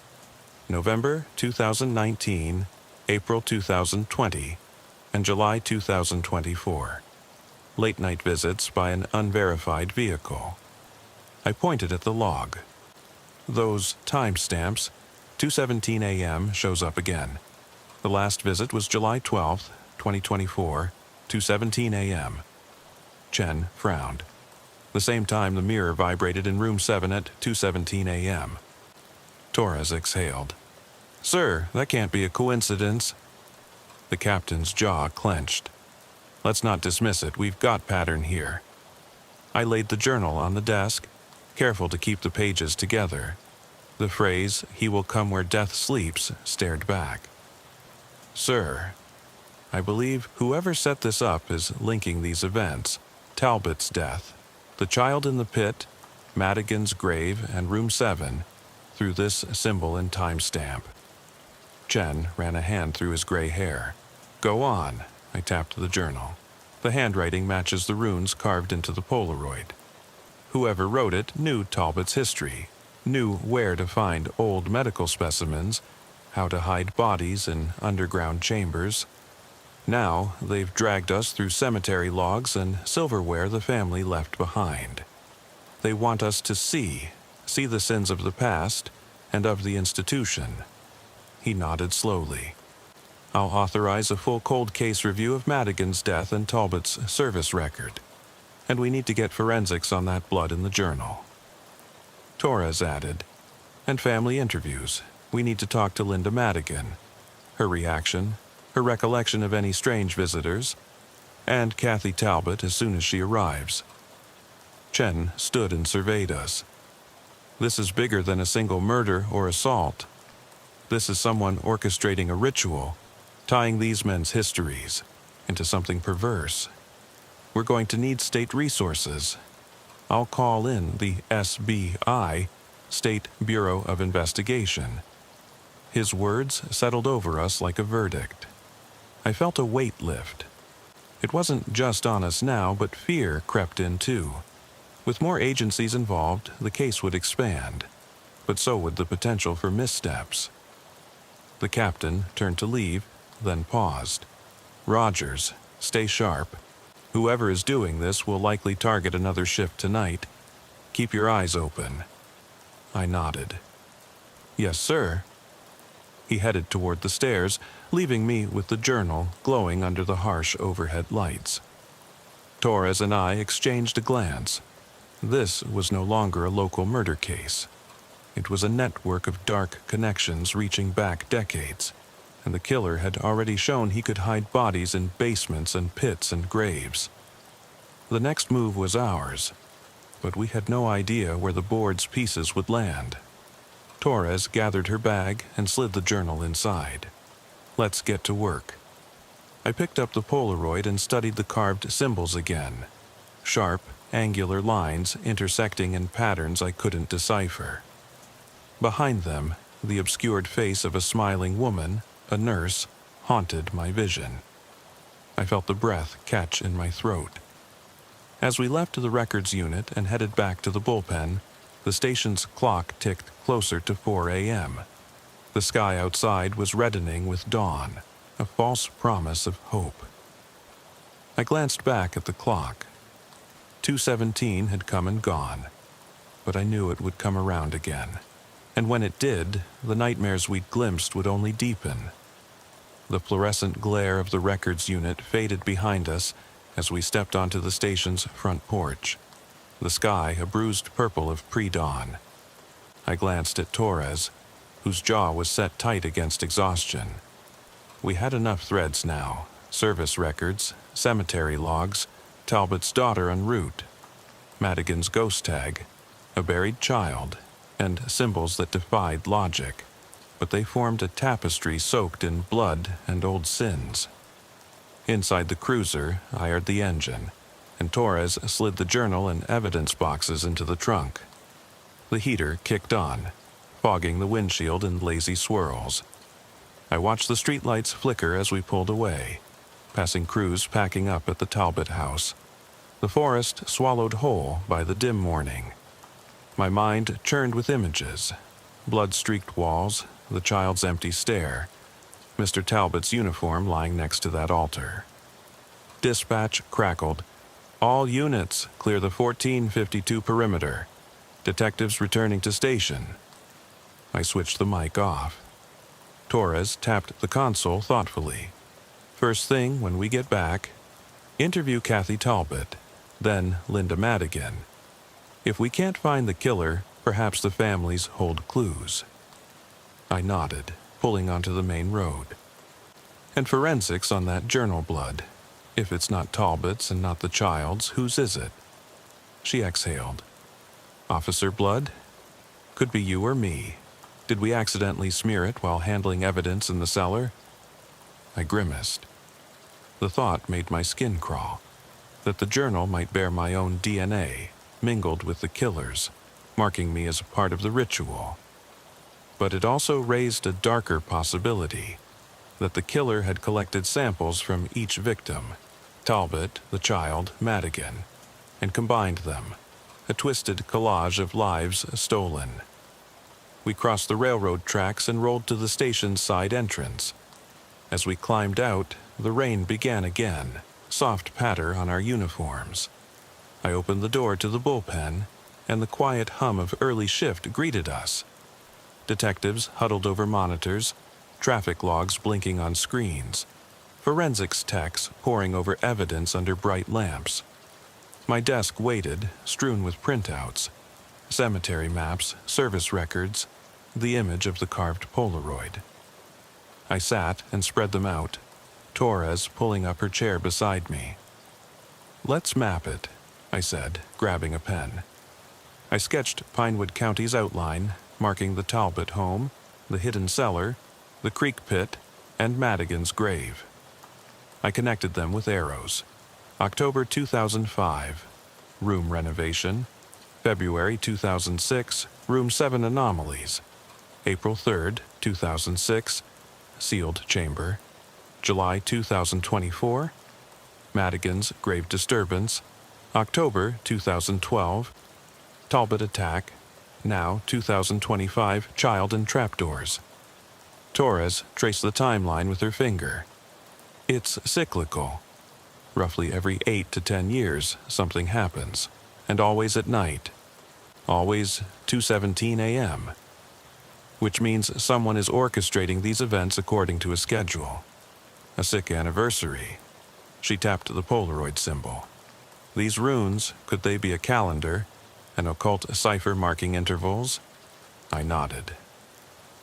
November 2019, April 2020, and July 2024. Late-night visits by an unverified vehicle. I pointed at the log. Those timestamps, 2:17 a.m. shows up again. The last visit was July 12, 2024, 2:17 a.m. Chen frowned. the same time the mirror vibrated in room 7 at 2:17 a.m. Torres exhaled. "Sir, that can't be a coincidence." The captain's jaw clenched. "Let's not dismiss it. We've got pattern here." I laid the journal on the desk, careful to keep the pages together. The phrase, "He will come where death sleeps," stared back. "Sir, I believe whoever set this up is linking these events, Talbot's death, the child in the pit, Madigan's grave, and room 7, through this symbol and timestamp." Chen ran a hand through his gray hair. "Go on." I tapped the journal. The handwriting matches the runes carved into the Polaroid. Whoever wrote it knew Talbot's history, knew where to find old medical specimens, how to hide bodies in underground chambers. Now they've dragged us through cemetery logs and silverware the family left behind. They want us to see the sins of the past and of the institution. He nodded slowly. "I'll authorize a full cold case review of Madigan's death and Talbot's service record. And we need to get forensics on that blood in the journal." Torres added, "And family interviews. We need to talk to Linda Madigan. Her reaction, her recollection of any strange visitors, and Kathy Talbot as soon as she arrives." Chen stood and surveyed us. "This is bigger than a single murder or assault. This is someone orchestrating a ritual, tying these men's histories into something perverse. We're going to need state resources. I'll call in the SBI, State Bureau of Investigation." His words settled over us like a verdict. I felt a weight lift. It wasn't just on us now, but fear crept in too. With more agencies involved, the case would expand, but so would the potential for missteps. The captain turned to leave, then paused. "Rogers, stay sharp. Whoever is doing this will likely target another shift tonight. Keep your eyes open." I nodded. "Yes, sir." He headed toward the stairs, leaving me with the journal glowing under the harsh overhead lights. Torres and I exchanged a glance. This was no longer a local murder case. It was a network of dark connections reaching back decades, and the killer had already shown he could hide bodies in basements and pits and graves. The next move was ours, but we had no idea where the board's pieces would land. Torres gathered her bag and slid the journal inside. "Let's get to work." I picked up the Polaroid and studied the carved symbols again. Sharp, angular lines intersecting in patterns I couldn't decipher. Behind them, the obscured face of a smiling woman, a nurse, haunted my vision. I felt the breath catch in my throat. As we left the records unit and headed back to the bullpen, the station's clock ticked closer to 4 a.m. The sky outside was reddening with dawn, a false promise of hope. I glanced back at the clock. 2:17 had come and gone, but I knew it would come around again. And when it did, the nightmares we'd glimpsed would only deepen. The fluorescent glare of the records unit faded behind us as we stepped onto the station's front porch, the sky a bruised purple of pre-dawn. I glanced at Torres, whose jaw was set tight against exhaustion. We had enough threads now: service records, cemetery logs, Talbot's daughter en route, Madigan's ghost tag, a buried child, and symbols that defied logic, but they formed a tapestry soaked in blood and old sins. Inside the cruiser, I aired the engine, and Torres slid the journal and evidence boxes into the trunk. The heater kicked on, fogging the windshield in lazy swirls. I watched the streetlights flicker as we pulled away, passing crews packing up at the Talbot house, the forest swallowed whole by the dim morning. My mind churned with images: blood-streaked walls, the child's empty stare, Mr. Talbot's uniform lying next to that altar. Dispatch crackled. "All units, clear the 1452 perimeter. Detectives returning to station." I switched the mic off. Torres tapped the console thoughtfully. "First thing when we get back, interview Kathy Talbot, then Linda Madigan, If we can't find the killer, perhaps the families hold clues. I nodded, pulling onto the main road. And forensics on that journal blood. If it's not Talbot's and not the child's, whose is it? She exhaled. Officer blood? Could be you or me. Did we accidentally smear it while handling evidence in the cellar? I grimaced. The thought made my skin crawl, that the journal might bear my own DNA, mingled with the killer's, marking me as a part of the ritual. But it also raised a darker possibility, that the killer had collected samples from each victim, Talbot, the child, Madigan, and combined them, a twisted collage of lives stolen. We crossed the railroad tracks and rolled to the station's side entrance. As we climbed out, the rain began again, soft patter on our uniforms. I opened the door to the bullpen, and the quiet hum of early shift greeted us. Detectives huddled over monitors, traffic logs blinking on screens, forensics techs poring over evidence under bright lamps. My desk waited, strewn with printouts, cemetery maps, service records, the image of the carved Polaroid. I sat and spread them out, Torres pulling up her chair beside me. "Let's map it," I said, grabbing a pen. I sketched Pinewood County's outline, marking the Talbot home, the hidden cellar, the creek pit, and Madigan's grave. I connected them with arrows. October 2005, room renovation. February 2006, room 7 anomalies. April 3rd, 2006, sealed chamber. July 2024, Madigan's grave disturbance. October 2012, Talbot attack. Now 2025, child and trapdoors. Torres traced the timeline with her finger. It's cyclical. Roughly every 8 to 10 years, something happens, and always at night. Always 2:17 a.m., which means someone is orchestrating these events according to a schedule. A sick anniversary. She tapped the Polaroid symbol. These runes, could they be a calendar, an occult cipher marking intervals? I nodded.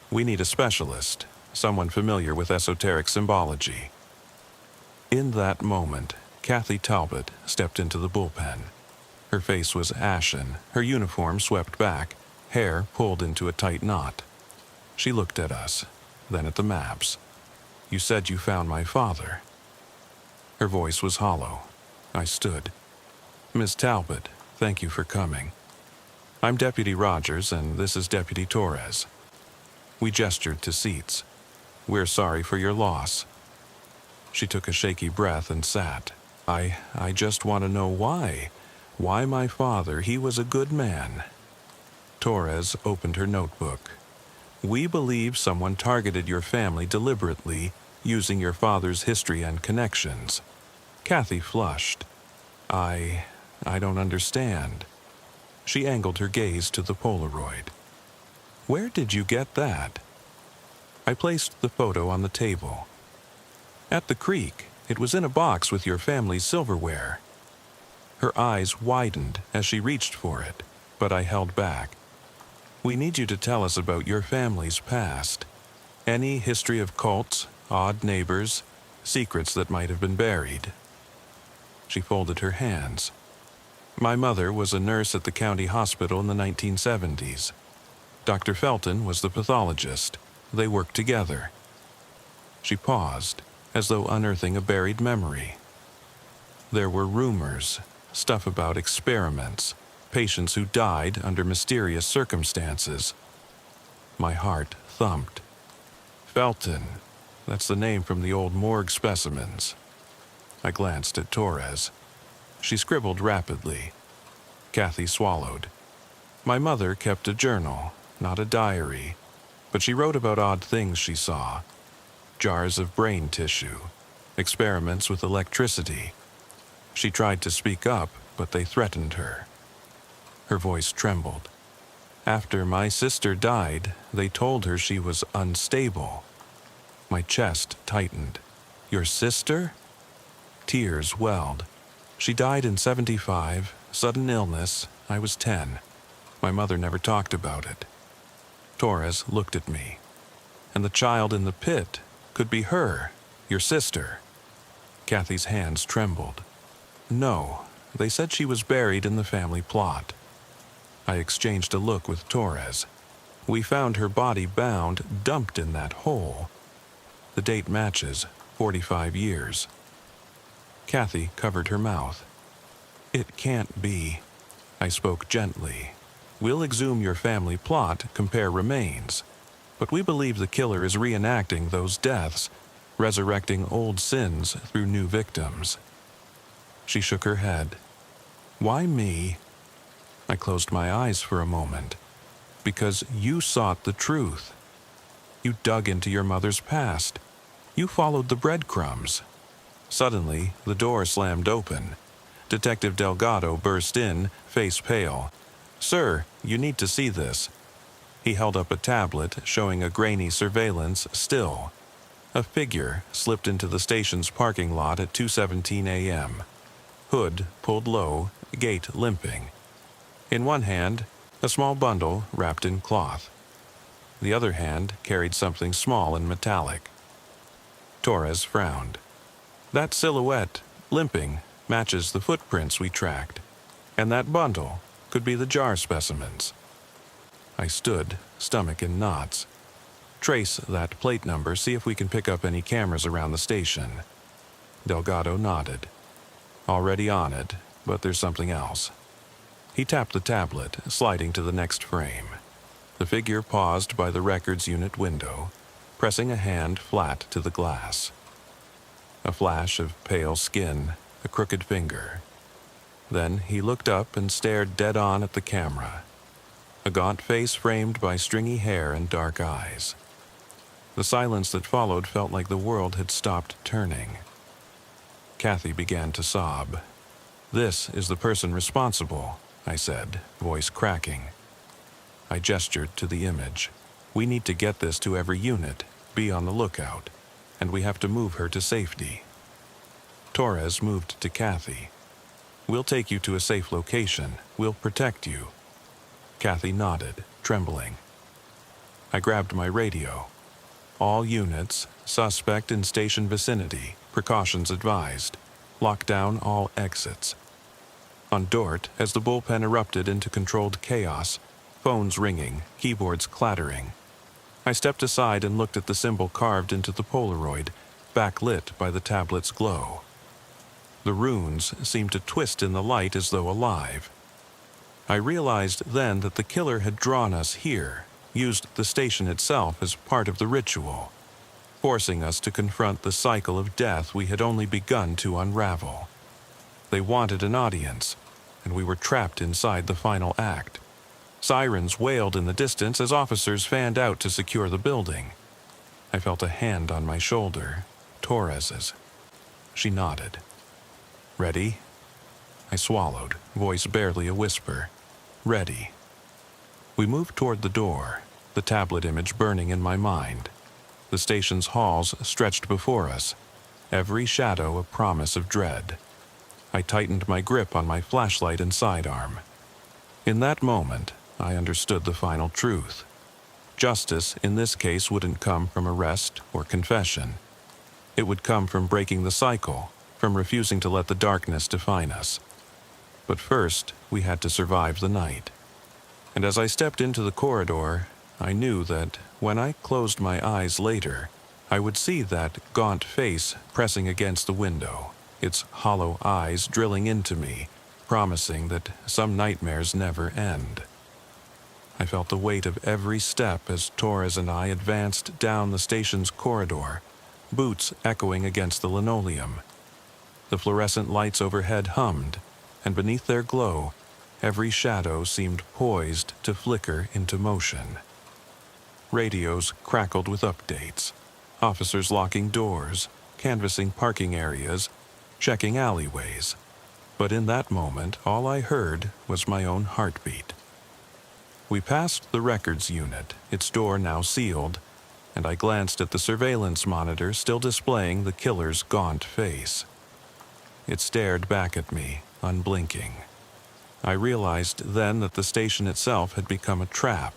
We need a specialist, someone familiar with esoteric symbology. In that moment, Kathy Talbot stepped into the bullpen. Her face was ashen, her uniform swept back, hair pulled into a tight knot. She looked at us, then at the maps. "You said you found my father." Her voice was hollow. I stood. "Miss Talbot, thank you for coming. I'm Deputy Rogers, and this is Deputy Torres." We gestured to seats. "We're sorry for your loss." She took a shaky breath and sat. I just want to know why. Why my father? He was a good man." Torres opened her notebook. "We believe someone targeted your family deliberately, using your father's history and connections." Kathy flushed. I don't understand." She angled her gaze to the Polaroid. "Where did you get that?" I placed the photo on the table. "At the creek. It was in a box with your family's silverware." Her eyes widened as she reached for it, but I held back. "We need you to tell us about your family's past. Any history of cults, odd neighbors, secrets that might have been buried." She folded her hands. "My mother was a nurse at the county hospital in the 1970s. Dr. Felton was the pathologist. They worked together." She paused, as though unearthing a buried memory. "There were rumors, stuff about experiments, patients who died under mysterious circumstances." My heart thumped. "Felton, that's the name from the old morgue specimens." I glanced at Torres. She scribbled rapidly. Kathy swallowed. "My mother kept a journal, not a diary, but she wrote about odd things she saw. Jars of brain tissue, experiments with electricity. She tried to speak up, but they threatened her." Her voice trembled. "After my sister died, they told her she was unstable." My chest tightened. "Your sister?" Tears welled. "She died in '75, sudden illness, I was 10. My mother never talked about it. Torres looked at me. And the child in the pit could be her, your sister. Kathy's hands trembled. No, they said she was buried in the family plot. I exchanged a look with Torres. We found her body bound, dumped in that hole. The date matches, 45 years. Kathy covered her mouth. It can't be. I spoke gently. We'll exhume your family plot, compare remains. But we believe the killer is reenacting those deaths, resurrecting old sins through new victims. She shook her head. Why me? I closed my eyes for a moment. Because you sought the truth. You dug into your mother's past. You followed the breadcrumbs. Suddenly, the door slammed open. Detective Delgado burst in, face pale. Sir, you need to see this. He held up a tablet showing a grainy surveillance still. A figure slipped into the station's parking lot at 2:17 a.m. Hood pulled low, gait limping. In one hand, a small bundle wrapped in cloth. The other hand carried something small and metallic. Torres frowned. That silhouette, limping, matches the footprints we tracked. And that bundle could be the jar specimens. I stood, stomach in knots. Trace that plate number, see if we can pick up any cameras around the station. Delgado nodded. Already on it, but there's something else. He tapped the tablet, sliding to the next frame. The figure paused by the records unit window, pressing a hand flat to the glass. A flash of pale skin, a crooked finger. Then he looked up and stared dead on at the camera. A gaunt face framed by stringy hair and dark eyes. The silence that followed felt like the world had stopped turning. Kathy began to sob. This is the person responsible, I said, voice cracking. I gestured to the image. We need to get this to every unit, be on the lookout, and we have to move her to safety. Torres moved to Kathy. We'll take you to a safe location. We'll protect you. Kathy nodded, trembling. I grabbed my radio. All units, suspect in station vicinity, precautions advised. Lock down all exits. On Dort, as the bullpen erupted into controlled chaos, phones ringing, keyboards clattering. I stepped aside and looked at the symbol carved into the Polaroid, backlit by the tablet's glow. The runes seemed to twist in the light as though alive. I realized then that the killer had drawn us here, used the station itself as part of the ritual, forcing us to confront the cycle of death we had only begun to unravel. They wanted an audience, and we were trapped inside the final act. Sirens wailed in the distance as officers fanned out to secure the building. I felt a hand on my shoulder, Torres's. She nodded. Ready? I swallowed, voice barely a whisper. Ready. We moved toward the door, the tablet image burning in my mind. The station's halls stretched before us, every shadow a promise of dread. I tightened my grip on my flashlight and sidearm. In that moment, I understood the final truth. Justice, in this case, wouldn't come from arrest or confession. It would come from breaking the cycle, from refusing to let the darkness define us. But first, we had to survive the night. And as I stepped into the corridor, I knew that when I closed my eyes later, I would see that gaunt face pressing against the window, its hollow eyes drilling into me, promising that some nightmares never end. I felt the weight of every step as Torres and I advanced down the station's corridor, boots echoing against the linoleum. The fluorescent lights overhead hummed, and beneath their glow, every shadow seemed poised to flicker into motion. Radios crackled with updates, officers locking doors, canvassing parking areas, checking alleyways. But in that moment, all I heard was my own heartbeat. We passed the records unit, its door now sealed, and I glanced at the surveillance monitor still displaying the killer's gaunt face. It stared back at me, unblinking. I realized then that the station itself had become a trap.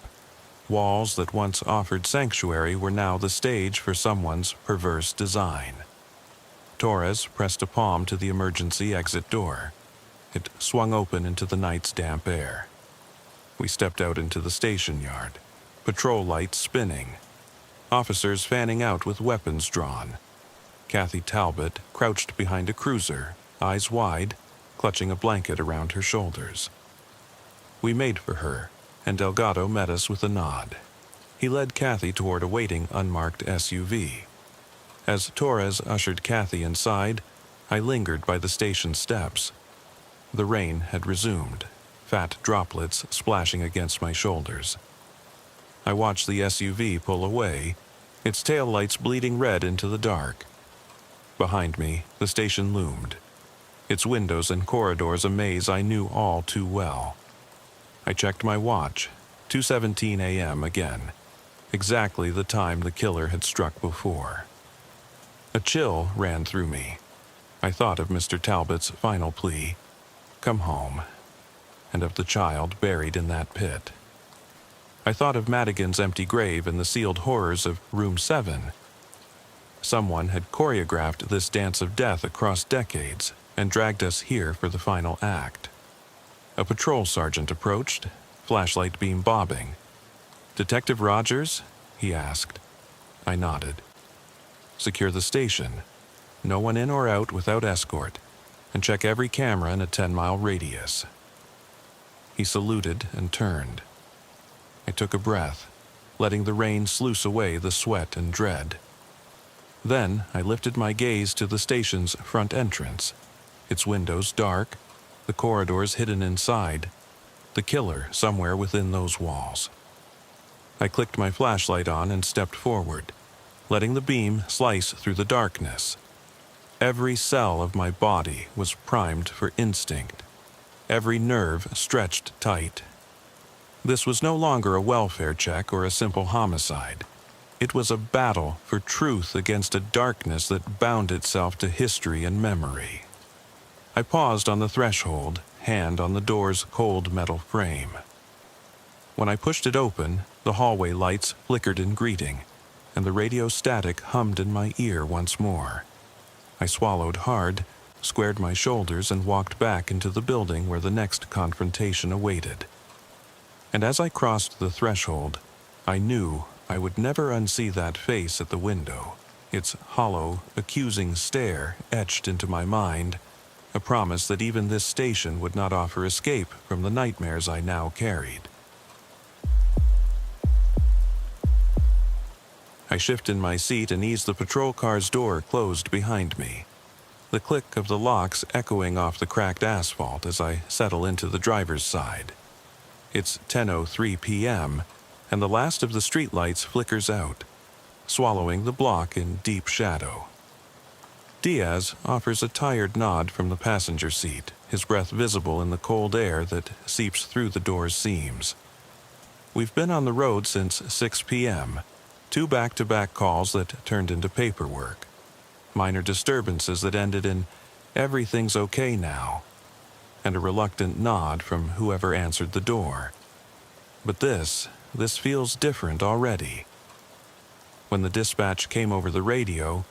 Walls that once offered sanctuary were now the stage for someone's perverse design. Torres pressed a palm to the emergency exit door. It swung open into the night's damp air. We stepped out into the station yard, patrol lights spinning, officers fanning out with weapons drawn. Kathy Talbot crouched behind a cruiser, eyes wide, clutching a blanket around her shoulders. We made for her, and Delgado met us with a nod. He led Kathy toward a waiting unmarked SUV. As Torres ushered Kathy inside, I lingered by the station steps. The rain had resumed, fat droplets splashing against my shoulders. I watched the SUV pull away, its taillights bleeding red into the dark. Behind me, the station loomed, its windows and corridors a maze I knew all too well. I checked my watch, 2:17 a.m. again, exactly the time the killer had struck before. A chill ran through me. I thought of Mr. Talbot's final plea, "Come home," and of the child buried in that pit. I thought of Madigan's empty grave and the sealed horrors of Room 7. Someone had choreographed this dance of death across decades and dragged us here for the final act. A patrol sergeant approached, flashlight beam bobbing. "Detective Rogers?" he asked. I nodded. "Secure the station. No one in or out without escort, and check every camera in a 10-mile radius." He saluted and turned. I took a breath, letting the rain sluice away the sweat and dread. Then I lifted my gaze to the station's front entrance, its windows dark, the corridors hidden inside, the killer somewhere within those walls. I clicked my flashlight on and stepped forward, letting the beam slice through the darkness. Every cell of my body was primed for instinct, every nerve stretched tight. This was no longer a welfare check or a simple homicide. It was a battle for truth against a darkness that bound itself to history and memory. I paused on the threshold, hand on the door's cold metal frame. When I pushed it open, the hallway lights flickered in greeting, and the radio static hummed in my ear once more. I swallowed hard, squared my shoulders, and walked back into the building where the next confrontation awaited. And as I crossed the threshold, I knew I would never unsee that face at the window, its hollow, accusing stare etched into my mind, a promise that even this station would not offer escape from the nightmares I now carried. I shifted my seat and eased the patrol car's door closed behind me, the click of the locks echoing off the cracked asphalt as I settle into the driver's side. It's 10:03 p.m., and the last of the streetlights flickers out, swallowing the block in deep shadow. Diaz offers a tired nod from the passenger seat, his breath visible in the cold air that seeps through the door's seams. We've been on the road since 6 p.m., 2 back-to-back calls that turned into paperwork, minor disturbances that ended in "everything's okay now," and a reluctant nod from whoever answered the door. But this feels different already. When the dispatch came over the radio,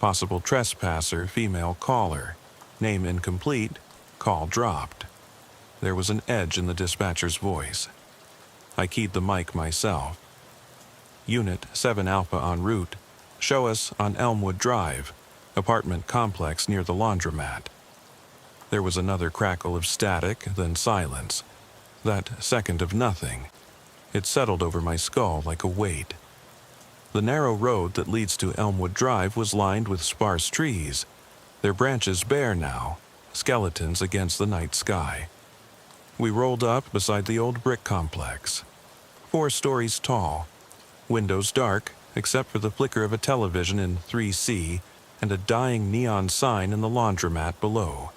possible trespasser, female caller, name incomplete, call dropped. There was an edge in the dispatcher's voice. I keyed the mic myself. Unit 7 Alpha en route. Show us on Elmwood Drive, apartment complex near the laundromat. There was another crackle of static, then silence. That second of nothing. It settled over my skull like a weight. The narrow road that leads to Elmwood Drive was lined with sparse trees, their branches bare now, skeletons against the night sky. We rolled up beside the old brick complex, 4 stories tall, windows dark except for the flicker of a television in 3C and a dying neon sign in the laundromat below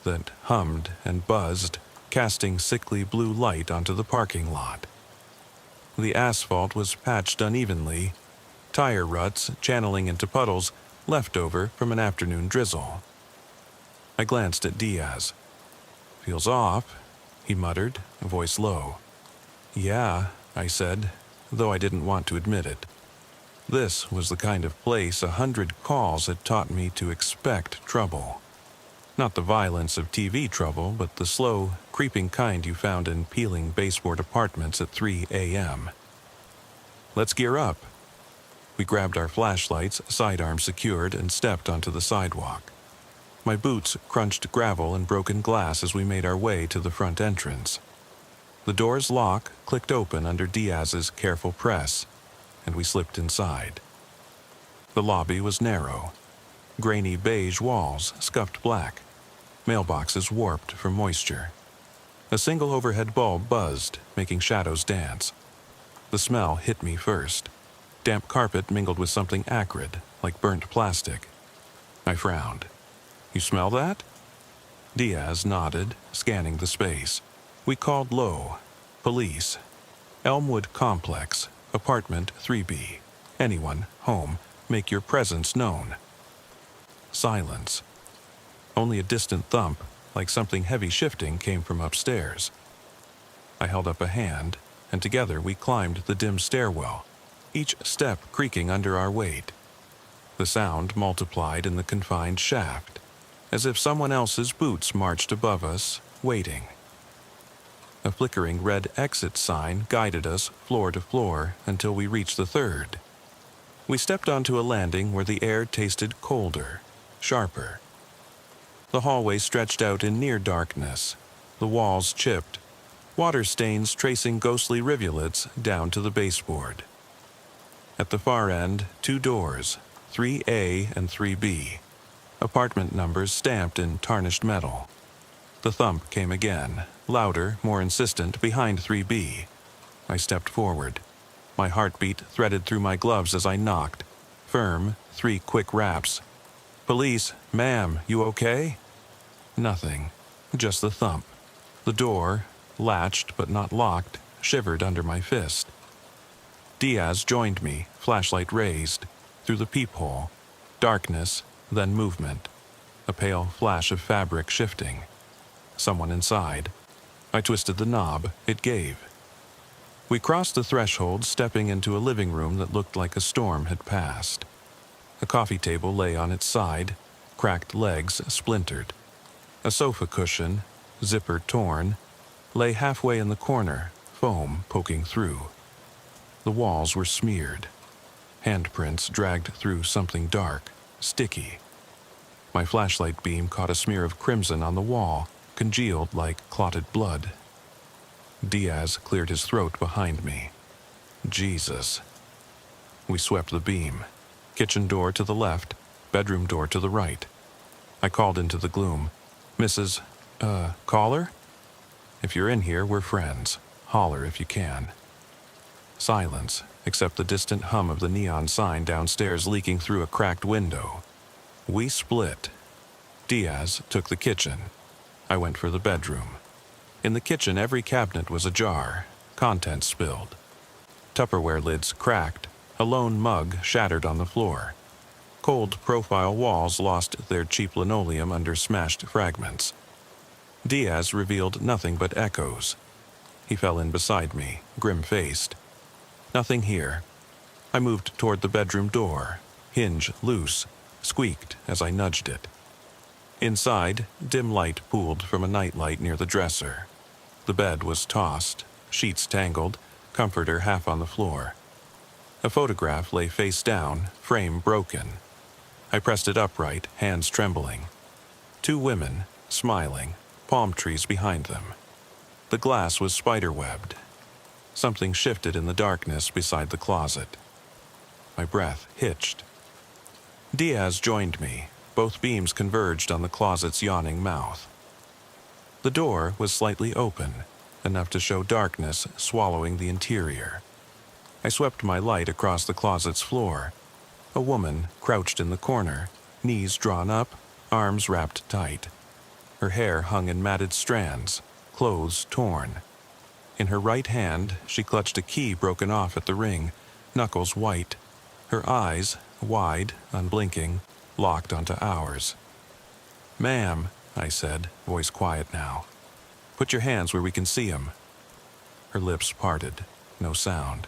that hummed and buzzed, casting sickly blue light onto the parking lot. The asphalt was patched unevenly, tire ruts channeling into puddles left over from an afternoon drizzle. I glanced at Diaz. "Feels off," he muttered, voice low. Yeah, I said, though I didn't want to admit it. This was the kind of place 100 calls had taught me to expect trouble. Not the violence of TV trouble, but the slow, creeping kind you found in peeling baseboard apartments at 3 a.m. Let's gear up. We grabbed our flashlights, sidearms secured, and stepped onto the sidewalk. My boots crunched gravel and broken glass as we made our way to the front entrance. The door's lock clicked open under Diaz's careful press, and we slipped inside. The lobby was narrow. Grainy beige walls, scuffed black. Mailboxes warped from moisture. A single overhead bulb buzzed, making shadows dance. The smell hit me first. Damp carpet mingled with something acrid, like burnt plastic. I frowned. You smell that? Diaz nodded, scanning the space. We called low. Police. Elmwood Complex, apartment 3B. Anyone, home, make your presence known. Silence. Only a distant thump, like something heavy shifting, came from upstairs. I held up a hand, and together we climbed the dim stairwell, each step creaking under our weight. The sound multiplied in the confined shaft, as if someone else's boots marched above us, waiting. A flickering red exit sign guided us floor to floor until we reached the third. We stepped onto a landing where the air tasted colder, sharper. The hallway stretched out in near darkness, the walls chipped, water stains tracing ghostly rivulets down to the baseboard. At the far end, 2 doors, 3A and 3B, apartment numbers stamped in tarnished metal. The thump came again, louder, more insistent, behind 3B. I stepped forward. My heartbeat threaded through my gloves as I knocked. Firm, 3 quick raps. Police, ma'am, you okay? Nothing, just the thump. The door, latched but not locked, shivered under my fist. Diaz joined me, flashlight raised, through the peephole. Darkness, then movement. A pale flash of fabric shifting. Someone inside. I twisted the knob. It gave. We crossed the threshold, stepping into a living room that looked like a storm had passed. A coffee table lay on its side, cracked legs splintered. A sofa cushion, zipper torn, lay halfway in the corner, foam poking through. The walls were smeared. Handprints dragged through something dark, sticky. My flashlight beam caught a smear of crimson on the wall, congealed like clotted blood. Diaz cleared his throat behind me. Jesus. We swept the beam. Kitchen door to the left, bedroom door to the right. I called into the gloom. Mrs. Caller? If you're in here, we're friends. Holler if you can. Silence, except the distant hum of the neon sign downstairs leaking through a cracked window. We split. Diaz took the kitchen. I went for the bedroom. In the kitchen, every cabinet was ajar, contents spilled. Tupperware lids cracked, a lone mug shattered on the floor. Cold profile walls lost their cheap linoleum under smashed fragments. Diaz revealed nothing but echoes. He fell in beside me, grim-faced. Nothing here. I moved toward the bedroom door. Hinge loose, squeaked as I nudged it. Inside, dim light pooled from a nightlight near the dresser. The bed was tossed, sheets tangled, comforter half on the floor. A photograph lay face down, frame broken. I pressed it upright, hands trembling. 2 women, smiling, palm trees behind them. The glass was spiderwebbed. Something shifted in the darkness beside the closet. My breath hitched. Diaz joined me. Both beams converged on the closet's yawning mouth. The door was slightly open, enough to show darkness swallowing the interior. I swept my light across the closet's floor. A woman crouched in the corner, knees drawn up, arms wrapped tight. Her hair hung in matted strands, clothes torn. In her right hand, she clutched a key broken off at the ring, knuckles white. Her eyes, wide, unblinking, locked onto ours. "Ma'am," I said, voice quiet now. Put your hands where we can see him." Her lips parted, no sound.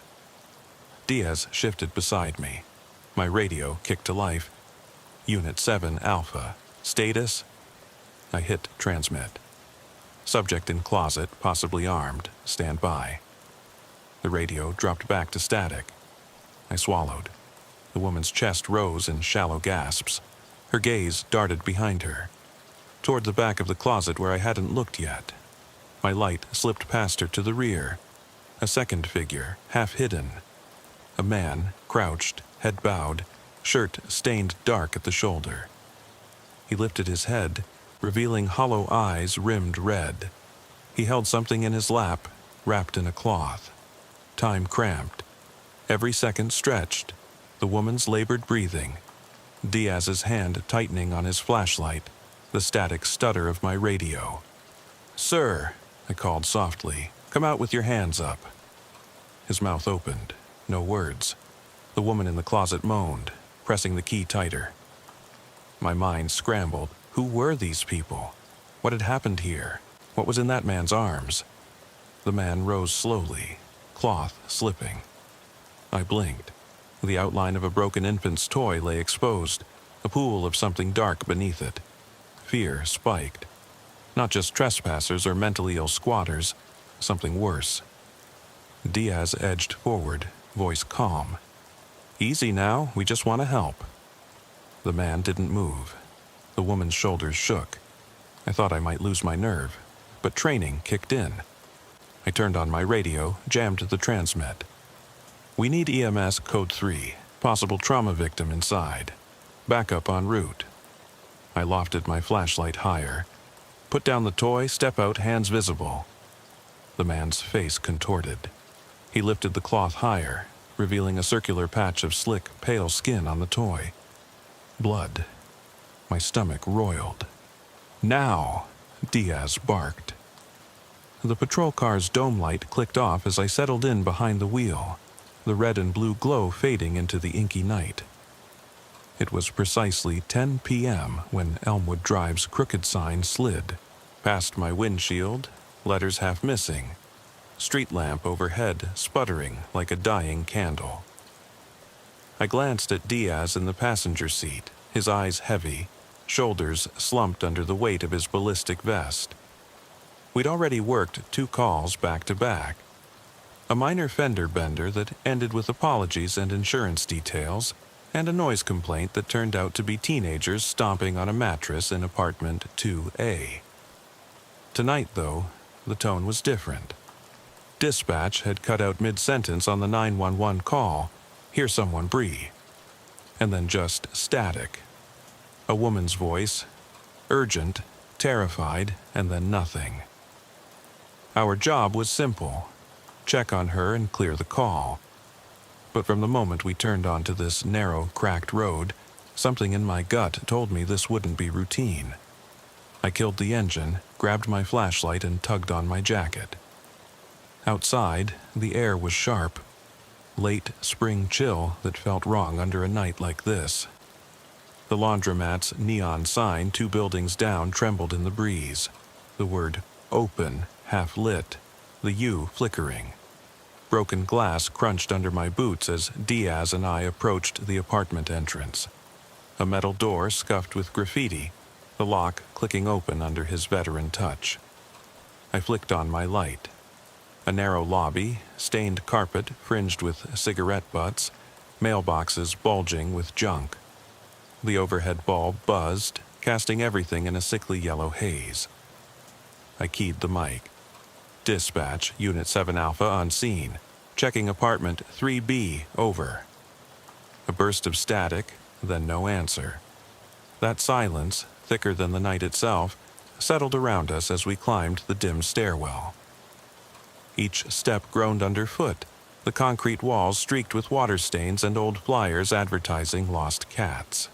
Diaz shifted beside me. My radio kicked to life. "Unit 7 Alpha. Status?" I hit transmit. "Subject in closet, possibly armed. Stand by." The radio dropped back to static. I swallowed. The woman's chest rose in shallow gasps. Her gaze darted behind her, toward the back of the closet where I hadn't looked yet. My light slipped past her to the rear. A second figure, half hidden. A man, crouched, head bowed, shirt stained dark at the shoulder. He lifted his head, revealing hollow eyes rimmed red. He held something in his lap, wrapped in a cloth. Time cramped. Every second stretched. The woman's labored breathing. Diaz's hand tightening on his flashlight. The static stutter of my radio. "Sir," I called softly, "come out with your hands up." His mouth opened. No words. The woman in the closet moaned, pressing the key tighter. My mind scrambled. Who were these people? What had happened here? What was in that man's arms? The man rose slowly, cloth slipping. I blinked. The outline of a broken infant's toy lay exposed, a pool of something dark beneath it. Fear spiked. Not just trespassers or mentally ill squatters, something worse. Diaz edged forward, voice calm. "Easy now, we just want to help." The man didn't move. The woman's shoulders shook. I thought I might lose my nerve, but training kicked in. I turned on my radio, jammed the transmit. "We need EMS code 3, possible trauma victim inside. Backup en route." I lofted my flashlight higher. "Put down the toy, step out, hands visible." The man's face contorted. He lifted the cloth higher, revealing a circular patch of slick, pale skin on the toy. Blood. My stomach roiled. "Now!" Diaz barked. The patrol car's dome light clicked off as I settled in behind the wheel, the red and blue glow fading into the inky night. It was precisely 10 p.m. when Elmwood Drive's crooked sign slid. Past my windshield, letters half missing. Street lamp overhead sputtering like a dying candle. I glanced at Diaz in the passenger seat, his eyes heavy, shoulders slumped under the weight of his ballistic vest. We'd already worked 2 calls back to back. A minor fender bender that ended with apologies and insurance details, and a noise complaint that turned out to be teenagers stomping on a mattress in apartment 2A. Tonight, though, the tone was different. Dispatch had cut out mid-sentence on the 911 call, "Hear someone breathe," and then just static. A woman's voice, urgent, terrified, and then nothing. Our job was simple: check on her and clear the call. But from the moment we turned onto this narrow, cracked road, something in my gut told me this wouldn't be routine. I killed the engine, grabbed my flashlight, and tugged on my jacket. Outside, the air was sharp. Late spring chill that felt wrong under a night like this. The laundromat's neon sign 2 buildings down trembled in the breeze. The word "open" half lit, the U flickering. Broken glass crunched under my boots as Diaz and I approached the apartment entrance. A metal door scuffed with graffiti, the lock clicking open under his veteran touch. I flicked on my light. A narrow lobby, stained carpet fringed with cigarette butts, mailboxes bulging with junk. The overhead bulb buzzed, casting everything in a sickly yellow haze. I keyed the mic. "Dispatch, Unit 7 Alpha on scene. Checking apartment 3B, over." A burst of static, then no answer. That silence, thicker than the night itself, settled around us as we climbed the dim stairwell. Each step groaned underfoot, the concrete walls streaked with water stains and old flyers advertising lost cats.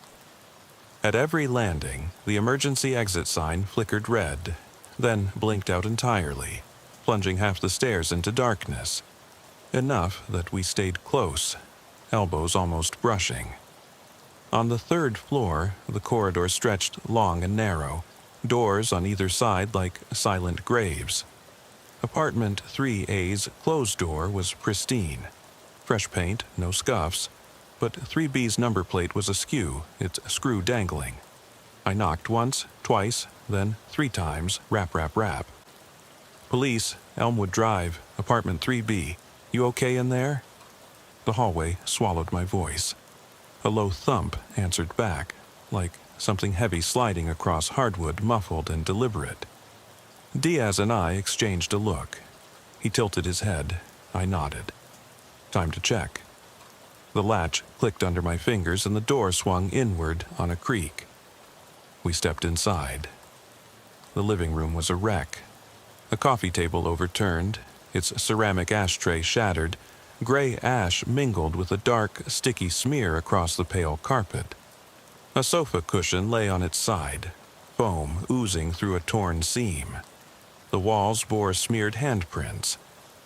At every landing, the emergency exit sign flickered red, then blinked out entirely, plunging half the stairs into darkness. Enough that we stayed close, elbows almost brushing. On the 3rd floor, the corridor stretched long and narrow, doors on either side like silent graves. Apartment 3A's closed door was pristine. Fresh paint, no scuffs, but 3B's number plate was askew, its screw dangling. I knocked once, twice, then 3 times, rap, rap, rap. Police, Elmwood Drive, apartment 3B. You okay in there? The hallway swallowed my voice. A low thump answered back, like something heavy sliding across hardwood, muffled and deliberate. Diaz and I exchanged a look. He tilted his head. I nodded. Time to check. The latch clicked under my fingers and the door swung inward on a creak. We stepped inside. The living room was a wreck. A coffee table overturned, its ceramic ashtray shattered, gray ash mingled with a dark, sticky smear across the pale carpet. A sofa cushion lay on its side, foam oozing through a torn seam. The walls bore smeared handprints,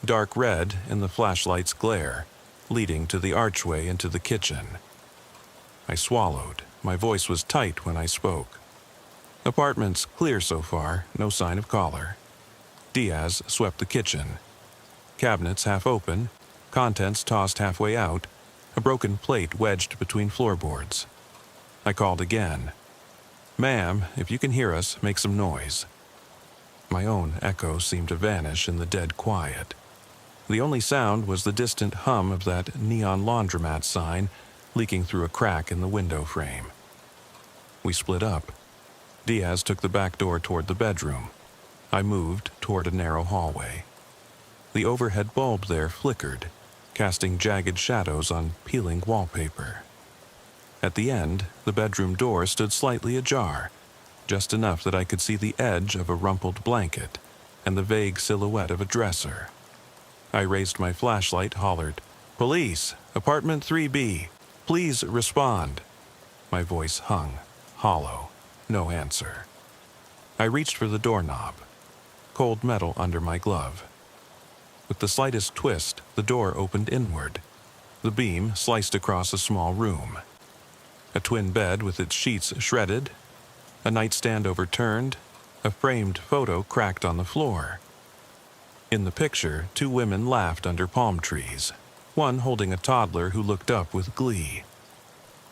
dark red in the flashlight's glare, leading to the archway into the kitchen. I swallowed. My voice was tight when I spoke. Apartment's clear so far, no sign of caller. Diaz swept the kitchen. Cabinets half open, contents tossed halfway out, a broken plate wedged between floorboards. I called again. "Ma'am, if you can hear us, make some noise." My own echo seemed to vanish in the dead quiet. The only sound was the distant hum of that neon laundromat sign leaking through a crack in the window frame. We split up. Diaz took the back door toward the bedroom. I moved toward a narrow hallway. The overhead bulb there flickered, casting jagged shadows on peeling wallpaper. At the end, the bedroom door stood slightly ajar, just enough that I could see the edge of a rumpled blanket and the vague silhouette of a dresser. I raised my flashlight, hollered, "Police, apartment 3B, please respond." My voice hung, hollow, no answer. I reached for the doorknob, cold metal under my glove. With the slightest twist, the door opened inward. The beam sliced across a small room. A twin bed with its sheets shredded, a nightstand overturned, a framed photo cracked on the floor. In the picture, 2 women laughed under palm trees, one holding a toddler who looked up with glee.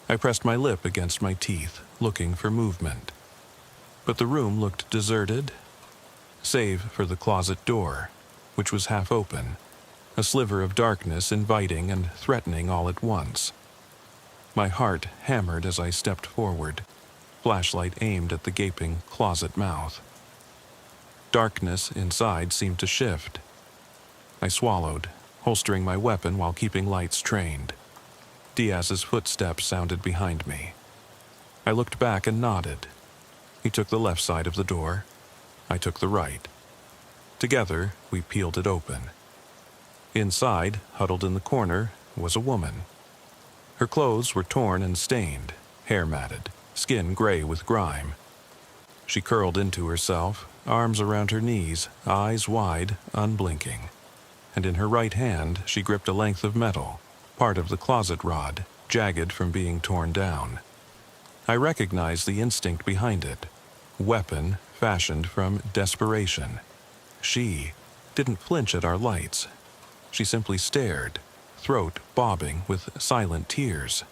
I pressed my lip against my teeth, looking for movement. But the room looked deserted, save for the closet door, which was half open, a sliver of darkness inviting and threatening all at once. My heart hammered as I stepped forward, flashlight aimed at the gaping closet mouth. Darkness inside seemed to shift. I swallowed, holstering my weapon while keeping lights trained. Diaz's footsteps sounded behind me. I looked back and nodded. He took the left side of the door. I took the right. Together, we peeled it open. Inside, huddled in the corner, was a woman. Her clothes were torn and stained, hair matted, skin gray with grime. She curled into herself, arms around her knees, eyes wide, unblinking. And in her right hand, she gripped a length of metal, part of the closet rod, jagged from being torn down. I recognized the instinct behind it. Weapon fashioned from desperation. She didn't flinch at our lights. She simply stared, throat bobbing with silent tears.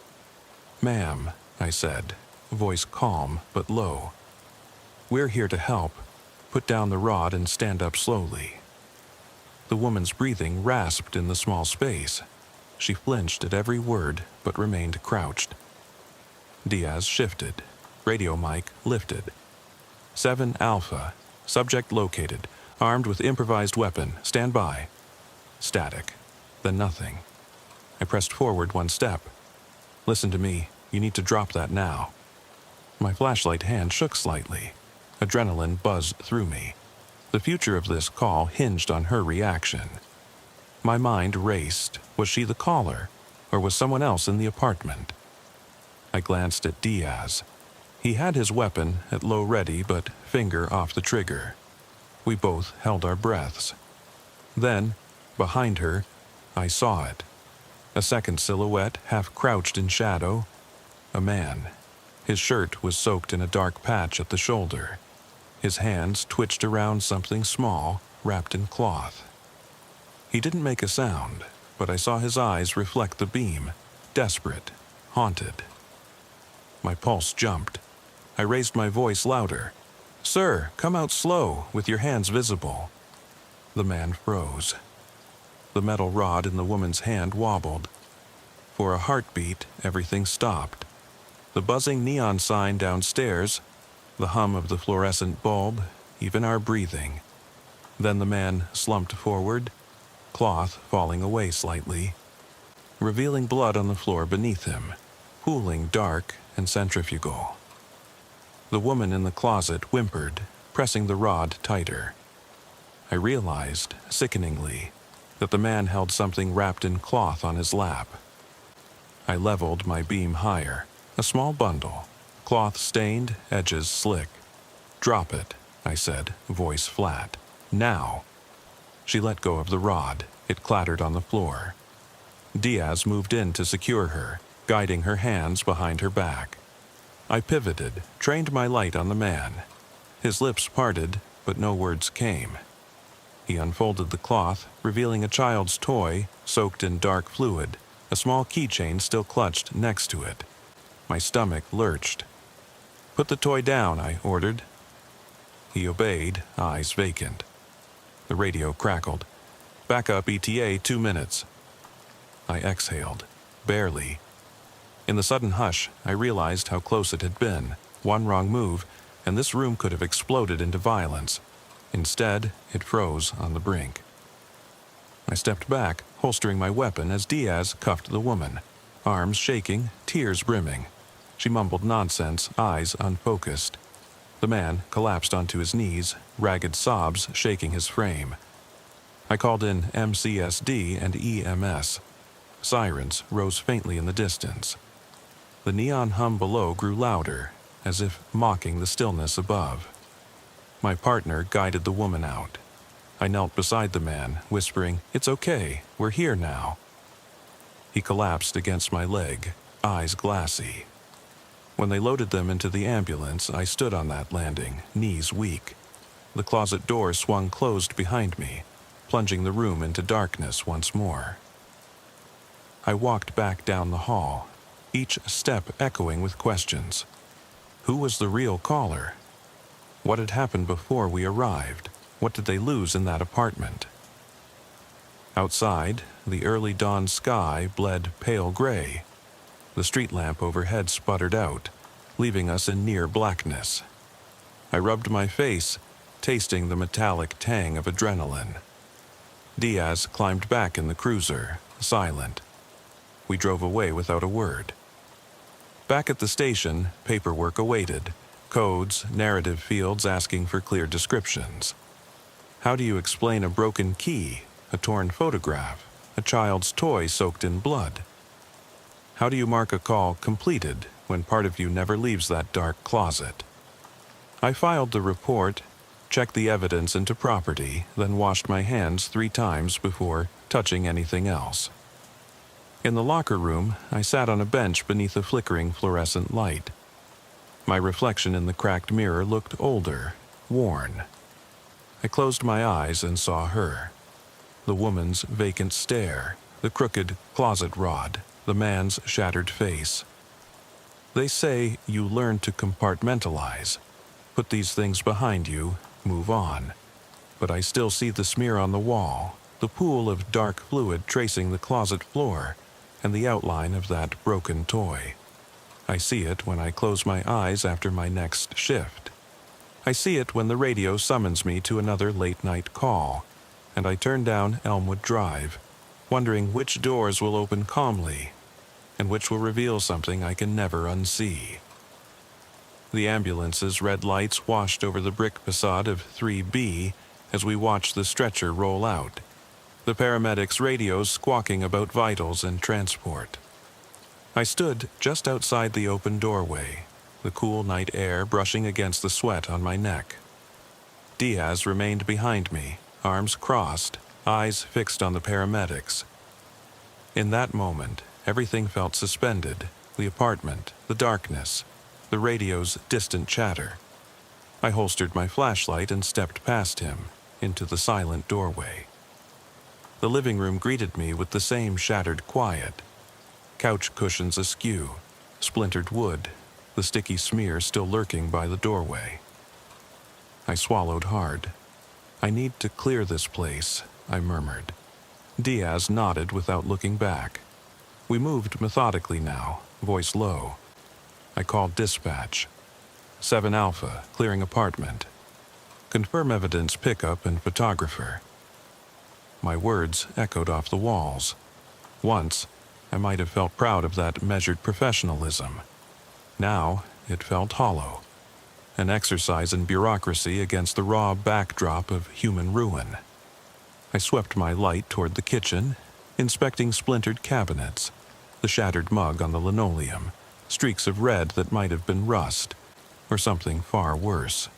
"Ma'am," I said, voice calm but low. "We're here to help. Put down the rod and stand up slowly." The woman's breathing rasped in the small space. She flinched at every word but remained crouched. Diaz shifted. Radio mic lifted. 7 Alpha. Subject located. Armed with improvised weapon. Stand by. Static. Then nothing. I pressed forward 1 step. "Listen to me. You need to drop that now." My flashlight hand shook slightly. Adrenaline buzzed through me. The future of this call hinged on her reaction. My mind raced. Was she the caller, or was someone else in the apartment? I glanced at Diaz. He had his weapon at low ready, but finger off the trigger. We both held our breaths. Then, behind her, I saw it. A second silhouette, half crouched in shadow. A man. His shirt was soaked in a dark patch at the shoulder. His hands twitched around something small, wrapped in cloth. He didn't make a sound, but I saw his eyes reflect the beam, desperate, haunted. My pulse jumped. I raised my voice louder. "Sir, come out slow, with your hands visible." The man froze. The metal rod in the woman's hand wobbled. For a heartbeat, everything stopped. The buzzing neon sign downstairs, the hum of the fluorescent bulb, even our breathing. Then the man slumped forward, cloth falling away slightly, revealing blood on the floor beneath him, pooling dark and centrifugal. The woman in the closet whimpered, pressing the rod tighter. I realized, sickeningly, that the man held something wrapped in cloth on his lap. I leveled my beam higher, a small bundle, cloth stained, edges slick. "Drop it," I said, voice flat. "Now." She let go of the rod. It clattered on the floor. Diaz moved in to secure her, guiding her hands behind her back. I pivoted, trained my light on the man. His lips parted, but no words came. He unfolded the cloth, revealing a child's toy soaked in dark fluid, a small keychain still clutched next to it. My stomach lurched. "Put the toy down," I ordered. He obeyed, eyes vacant. The radio crackled. "Backup ETA 2 minutes." I exhaled, barely. In the sudden hush, I realized how close it had been. One wrong move, and this room could have exploded into violence. Instead, it froze on the brink. I stepped back, holstering my weapon as Diaz cuffed the woman, arms shaking, tears brimming. She mumbled nonsense, eyes unfocused. The man collapsed onto his knees, ragged sobs shaking his frame. I called in MCSD and EMS. Sirens rose faintly in the distance. The neon hum below grew louder, as if mocking the stillness above. My partner guided the woman out. I knelt beside the man, whispering, "It's okay, we're here now." He collapsed against my leg, eyes glassy. When they loaded them into the ambulance, I stood on that landing, knees weak. The closet door swung closed behind me, plunging the room into darkness once more. I walked back down the hall, each step echoing with questions. Who was the real caller? What had happened before we arrived? What did they lose in that apartment? Outside, the early dawn sky bled pale gray. The street lamp overhead sputtered out, leaving us in near blackness. I rubbed my face, tasting the metallic tang of adrenaline. Diaz climbed back in the cruiser, silent. We drove away without a word. Back at the station, paperwork awaited, codes, narrative fields asking for clear descriptions. How do you explain a broken key, a torn photograph, a child's toy soaked in blood? How do you mark a call completed when part of you never leaves that dark closet? I filed the report, checked the evidence into property, then washed my hands 3 times before touching anything else. In the locker room, I sat on a bench beneath a flickering fluorescent light. My reflection in the cracked mirror looked older, worn. I closed my eyes and saw her. The woman's vacant stare, the crooked closet rod, the man's shattered face. They say you learn to compartmentalize, put these things behind you, move on. But I still see the smear on the wall, the pool of dark fluid tracing the closet floor, and the outline of that broken toy. I see it when I close my eyes after my next shift. I see it when the radio summons me to another late-night call, and I turn down Elmwood Drive, wondering which doors will open calmly, and which will reveal something I can never unsee. The ambulance's red lights washed over the brick facade of 3B as we watched the stretcher roll out, the paramedics' radios squawking about vitals and transport. I stood just outside the open doorway, the cool night air brushing against the sweat on my neck. Diaz remained behind me, arms crossed, eyes fixed on the paramedics. In that moment, everything felt suspended, the apartment, the darkness, the radio's distant chatter. I holstered my flashlight and stepped past him, into the silent doorway. The living room greeted me with the same shattered quiet. Couch cushions askew, splintered wood, the sticky smear still lurking by the doorway. I swallowed hard. "I need to clear this place," I murmured. Diaz nodded without looking back. We moved methodically now, voice low. I called dispatch. 7 Alpha, clearing apartment. Confirm evidence pickup and photographer. My words echoed off the walls. Once, I might have felt proud of that measured professionalism. Now, it felt hollow. An exercise in bureaucracy against the raw backdrop of human ruin. I swept my light toward the kitchen, inspecting splintered cabinets, the shattered mug on the linoleum, streaks of red that might have been rust, or something far worse.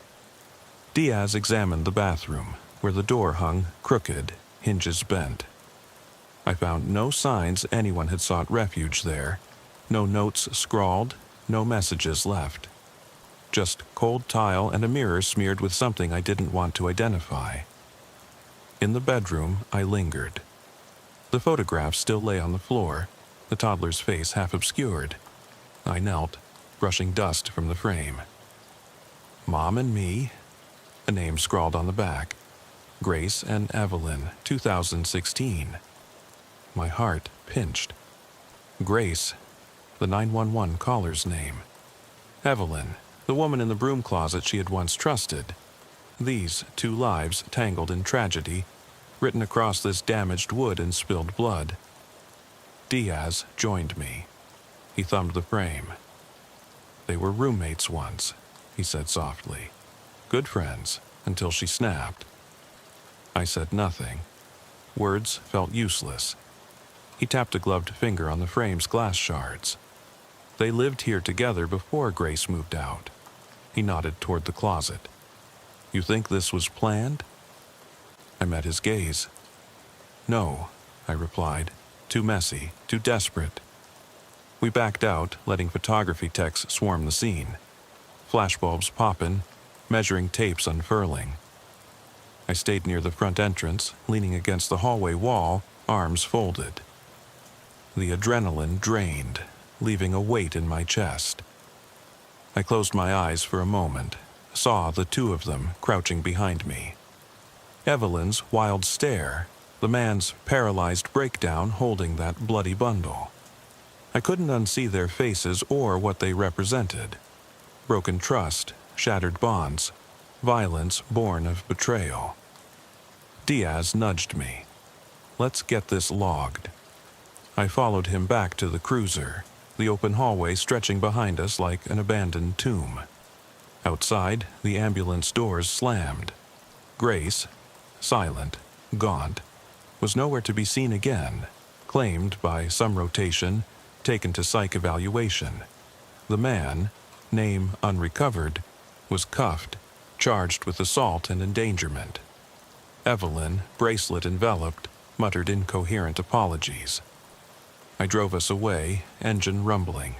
Diaz examined the bathroom, where the door hung crooked, hinges bent. I found no signs anyone had sought refuge there, no notes scrawled, no messages left. Just cold tile and a mirror smeared with something I didn't want to identify. In the bedroom, I lingered. The photograph still lay on the floor, the toddler's face half obscured. I knelt, brushing dust from the frame. Mom and me, a name scrawled on the back. Grace and Evelyn, 2016. My heart pinched. Grace, the 911 caller's name. Evelyn, the woman in the broom closet she had once trusted. These 2 lives tangled in tragedy, written across this damaged wood and spilled blood. Diaz joined me. He thumbed the frame. "They were roommates once," he said softly. "Good friends, until she snapped." I said nothing. Words felt useless. He tapped a gloved finger on the frame's glass shards. "They lived here together before Grace moved out." He nodded toward the closet. "You think this was planned?" I met his gaze. "No," I replied. "Too messy, too desperate." We backed out, letting photography techs swarm the scene. Flashbulbs poppin', measuring tapes unfurling. I stayed near the front entrance, leaning against the hallway wall, arms folded. The adrenaline drained, leaving a weight in my chest. I closed my eyes for a moment, saw the 2 of them crouching behind me. Evelyn's wild stare, the man's paralyzed breakdown holding that bloody bundle. I couldn't unsee their faces or what they represented. Broken trust, shattered bonds, violence born of betrayal. Diaz nudged me. "Let's get this logged." I followed him back to the cruiser, the open hallway stretching behind us like an abandoned tomb. Outside, the ambulance doors slammed. Grace, silent, gaunt, was nowhere to be seen again, claimed by some rotation, taken to psych evaluation. The man, name unrecovered, was cuffed, charged with assault and endangerment. Evelyn, bracelet enveloped, muttered incoherent apologies. I drove us away, engine rumbling.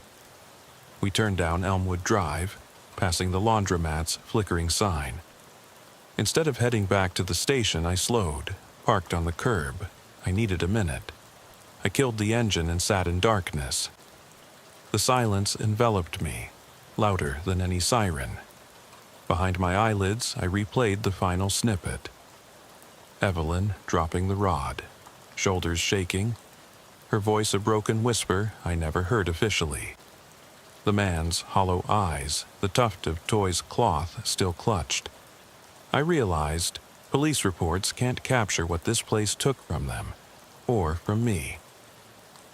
We turned down Elmwood Drive, passing the laundromat's flickering sign. Instead of heading back to the station, I slowed, parked on the curb. I needed a minute. I killed the engine and sat in darkness. The silence enveloped me, louder than any siren. Behind my eyelids, I replayed the final snippet. Evelyn dropping the rod, shoulders shaking, her voice a broken whisper I never heard officially. The man's hollow eyes, the tuft of toy's cloth still clutched. I realized police reports can't capture what this place took from them, or from me.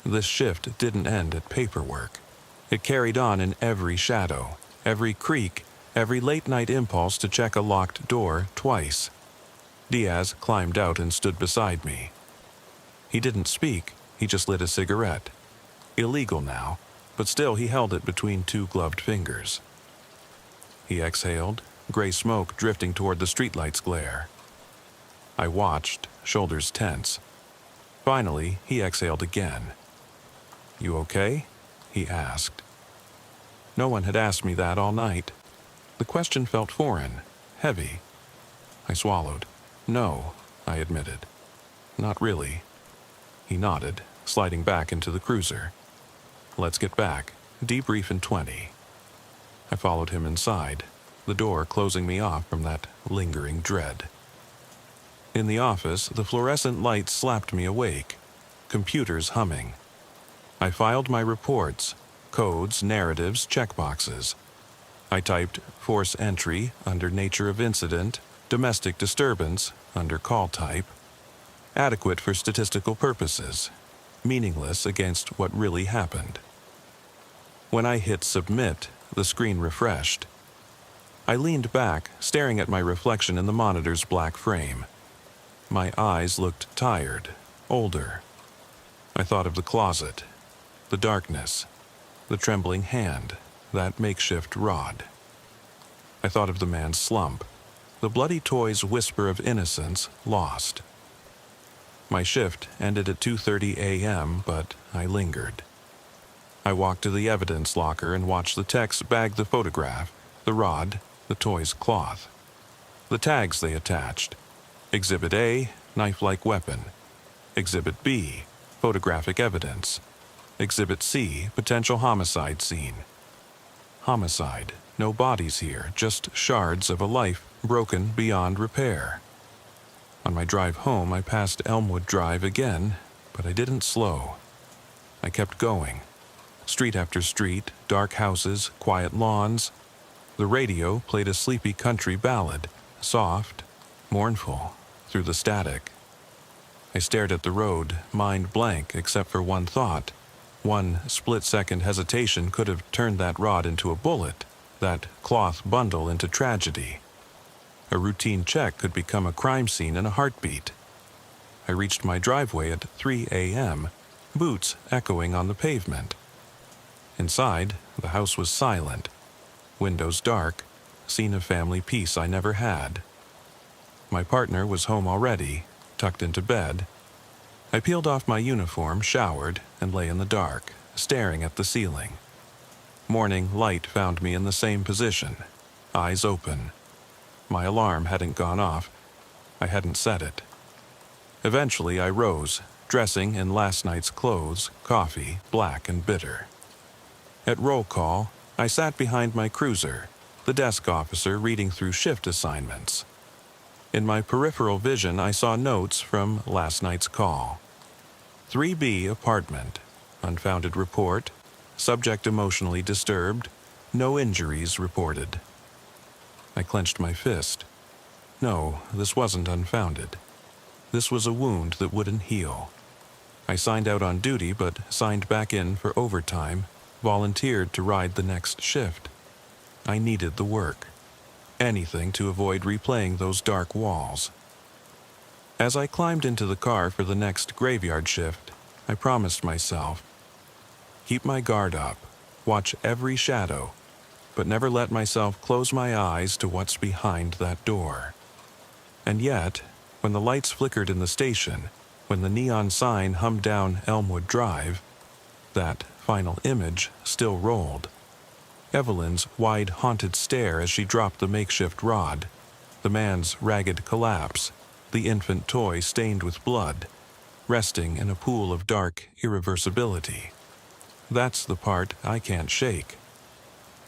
This shift didn't end at paperwork. It carried on in every shadow, every creak, every late-night impulse to check a locked door twice. Diaz climbed out and stood beside me. He didn't speak, he just lit a cigarette. Illegal now, but still he held it between 2 gloved fingers. He exhaled, gray smoke drifting toward the streetlight's glare. I watched, shoulders tense. Finally, he exhaled again. "You okay?" he asked. No one had asked me that all night. The question felt foreign, heavy. I swallowed. "No," I admitted. "Not really." He nodded, sliding back into the cruiser. "Let's get back. Debrief in 20. I followed him inside, the door closing me off from that lingering dread. In the office, the fluorescent lights slapped me awake, computers humming. I filed my reports, codes, narratives, checkboxes. I typed force entry under nature of incident, domestic disturbance under call type, adequate for statistical purposes, meaningless against what really happened. When I hit submit, the screen refreshed. I leaned back, staring at my reflection in the monitor's black frame. My eyes looked tired, older. I thought of the closet, the darkness, the trembling hand, that makeshift rod. I thought of the man's slump, the bloody toy's whisper of innocence lost. My shift ended at 2:30 a.m., but I lingered. I walked to the evidence locker and watched the techs bag the photograph, the rod, the toy's cloth. The tags they attached. Exhibit A, knife-like weapon. Exhibit B, photographic evidence. Exhibit C, potential homicide scene. Homicide. No bodies here, just shards of a life broken beyond repair. On my drive home, I passed Elmwood Drive again, but I didn't slow. I kept going. Street after street, dark houses, quiet lawns. The radio played a sleepy country ballad, soft, mournful, through the static. I stared at the road, mind blank except for one thought. One split-second hesitation could have turned that rod into a bullet, that cloth bundle into tragedy. A routine check could become a crime scene in a heartbeat. I reached my driveway at 3 a.m., boots echoing on the pavement. Inside, the house was silent, windows dark, scene of family peace I never had. My partner was home already, tucked into bed. I peeled off my uniform, showered, and lay in the dark, staring at the ceiling. Morning light found me in the same position, eyes open. My alarm hadn't gone off. I hadn't set it. Eventually, I rose, dressing in last night's clothes, coffee, black and bitter. At roll call, I sat behind my cruiser, the desk officer reading through shift assignments. In my peripheral vision, I saw notes from last night's call. 3B apartment, unfounded report, subject emotionally disturbed, no injuries reported. I clenched my fist. No, this wasn't unfounded. This was a wound that wouldn't heal. I signed out on duty, but signed back in for overtime, volunteered to ride the next shift. I needed the work. Anything to avoid replaying those dark walls. As I climbed into the car for the next graveyard shift, I promised myself, keep my guard up, watch every shadow, but never let myself close my eyes to what's behind that door. And yet, when the lights flickered in the station, when the neon sign hummed down Elmwood Drive, that final image still rolled. Evelyn's wide, haunted stare as she dropped the makeshift rod, the man's ragged collapse, the infant toy stained with blood, resting in a pool of dark irreversibility. That's the part I can't shake.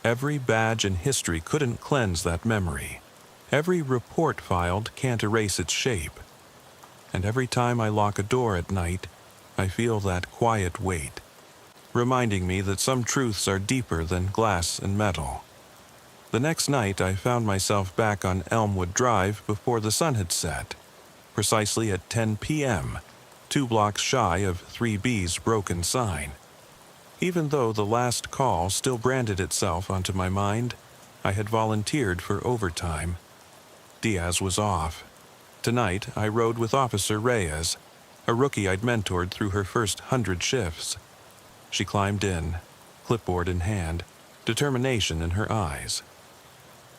Every badge in history couldn't cleanse that memory. Every report filed can't erase its shape. And every time I lock a door at night, I feel that quiet weight, reminding me that some truths are deeper than glass and metal. The next night, I found myself back on Elmwood Drive before the sun had set, precisely at 10 p.m., 2 blocks shy of 3B's broken sign. Even though the last call still branded itself onto my mind, I had volunteered for overtime. Diaz was off. Tonight, I rode with Officer Reyes, a rookie I'd mentored through her first 100 shifts. She climbed in, clipboard in hand, determination in her eyes.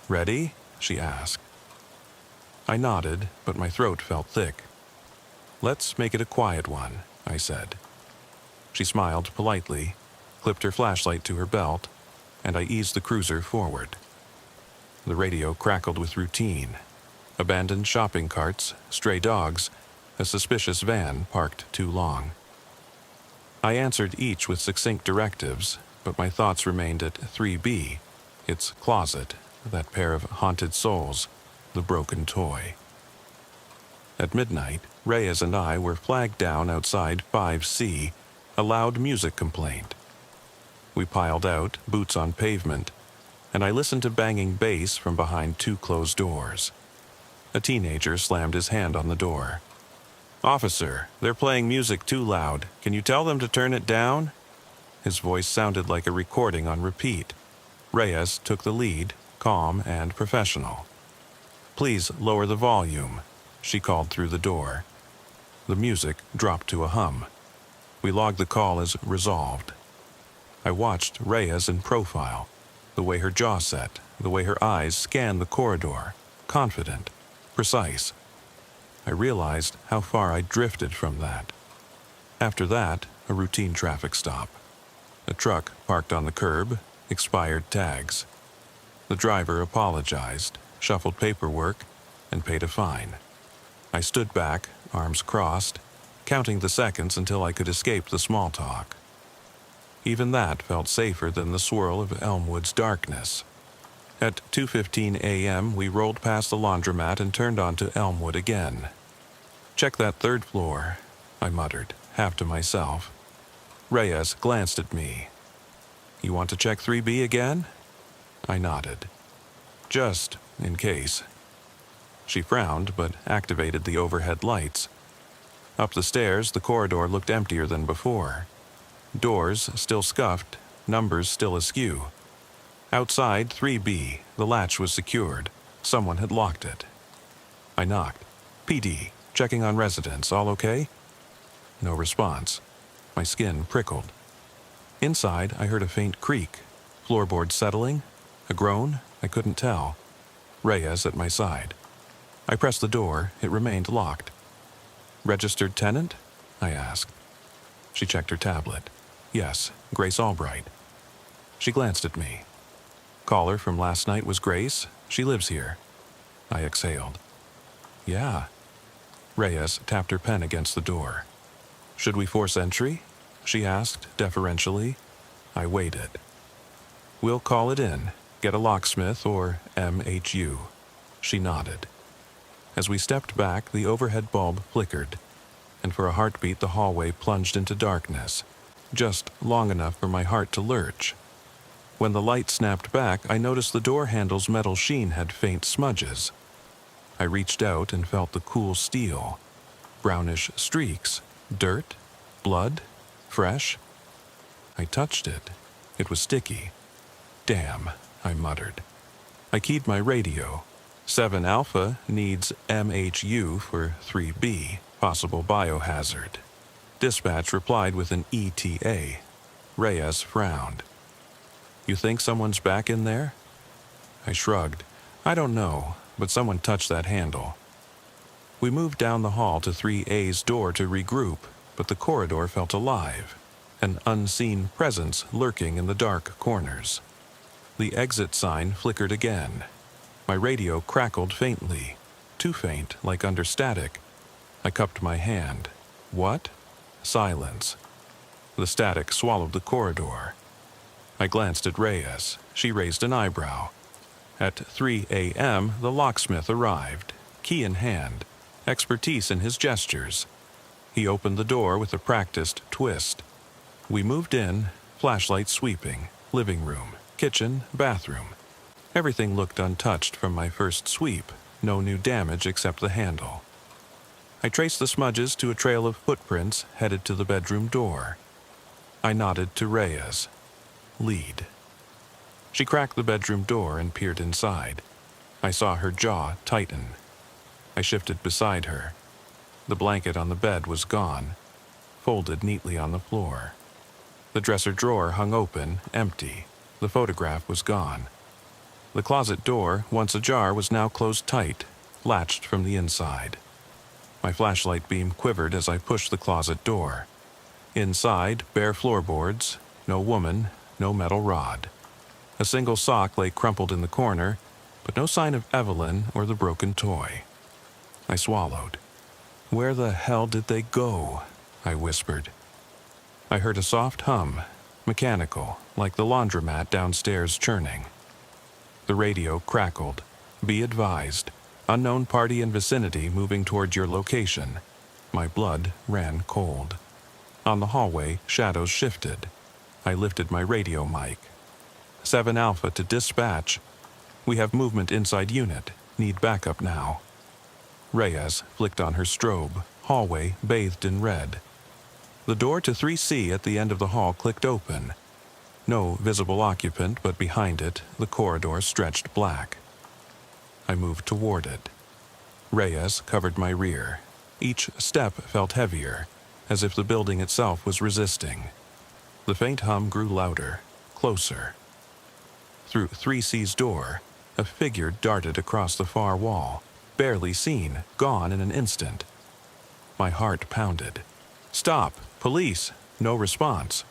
"Ready?" she asked. I nodded, but my throat felt thick. "Let's make it a quiet one," I said. She smiled politely, clipped her flashlight to her belt, and I eased the cruiser forward. The radio crackled with routine. Abandoned shopping carts, stray dogs, a suspicious van parked too long. I answered each with succinct directives, but my thoughts remained at 3B, its closet, that pair of haunted souls, the broken toy. At midnight, Reyes and I were flagged down outside 5C, a loud music complaint. We piled out, boots on pavement, and I listened to banging bass from behind 2 closed doors. A teenager slammed his hand on the door. "Officer, they're playing music too loud. Can you tell them to turn it down?" His voice sounded like a recording on repeat. Reyes took the lead, calm and professional. "Please lower the volume," she called through the door. The music dropped to a hum. We logged the call as resolved. I watched Reyes in profile, the way her jaw set, the way her eyes scanned the corridor, confident, precise. I realized how far I'd drifted from that. After that, a routine traffic stop. A truck parked on the curb, expired tags. The driver apologized, shuffled paperwork, and paid a fine. I stood back, arms crossed, counting the seconds until I could escape the small talk. Even that felt safer than the swirl of Elmwood's darkness. At 2:15 a.m., we rolled past the laundromat and turned onto Elmwood again. "Check that 3rd floor," I muttered, half to myself. Reyes glanced at me. "You want to check 3B again?" I nodded. "Just in case." She frowned, but activated the overhead lights. Up the stairs, the corridor looked emptier than before. Doors still scuffed, numbers still askew. Outside 3B, the latch was secured. Someone had locked it. I knocked. "PD, checking on residents, all okay?" No response. My skin prickled. Inside, I heard a faint creak. Floorboard settling? A groan? I couldn't tell. Reyes at my side. I pressed the door. It remained locked. "Registered tenant?" I asked. She checked her tablet. "Yes, Grace Albright." She glanced at me. "Caller from last night was Grace? She lives here." I exhaled. "Yeah." Reyes tapped her pen against the door. "Should we force entry?" she asked deferentially. I waited. "We'll call it in. Get a locksmith or MHU." She nodded. As we stepped back, the overhead bulb flickered, and for a heartbeat the hallway plunged into darkness, just long enough for my heart to lurch. When the light snapped back, I noticed the door handle's metal sheen had faint smudges. I reached out and felt the cool steel. Brownish streaks. Dirt? Blood? Fresh? I touched it. It was sticky. "Damn," I muttered. I keyed my radio. 7 Alpha needs MHU for 3B, possible biohazard. Dispatch replied with an ETA. Reyes frowned. "You think someone's back in there?" I shrugged. "I don't know, but someone touched that handle." We moved down the hall to 3A's door to regroup, but the corridor felt alive, an unseen presence lurking in the dark corners. The exit sign flickered again. My radio crackled faintly, too faint, like under static. I cupped my hand. What? Silence. The static swallowed the corridor. I glanced at Reyes. She raised an eyebrow. At 3 a.m., the locksmith arrived, key in hand, expertise in his gestures. He opened the door with a practiced twist. We moved in, flashlight sweeping, living room, kitchen, bathroom. Everything looked untouched from my first sweep, no new damage except the handle. I traced the smudges to a trail of footprints headed to the bedroom door. I nodded to Reyes. Lead. She cracked the bedroom door and peered inside. I saw her jaw tighten. I shifted beside her. The blanket on the bed was gone, folded neatly on the floor. The dresser drawer hung open, empty. The photograph was gone. The closet door, once ajar, was now closed tight, latched from the inside. My flashlight beam quivered as I pushed the closet door. Inside, bare floorboards, no woman, no metal rod. A single sock lay crumpled in the corner, but no sign of Evelyn or the broken toy. I swallowed. Where the hell did they go? I whispered. I heard a soft hum, mechanical, like the laundromat downstairs churning. The radio crackled. Be advised, unknown party in vicinity moving toward your location. My blood ran cold. On the hallway, shadows shifted. I lifted my radio mic. 7 Alpha to dispatch. We have movement inside unit. Need backup now. Reyes flicked on her strobe. Hallway bathed in red. The door to 3C at the end of the hall clicked open. No visible occupant, but behind it, the corridor stretched black. I moved toward it. Reyes covered my rear. Each step felt heavier, as if the building itself was resisting. The faint hum grew louder, closer. Through 3C's door, a figure darted across the far wall, barely seen, gone in an instant. My heart pounded. Stop! Police! No response.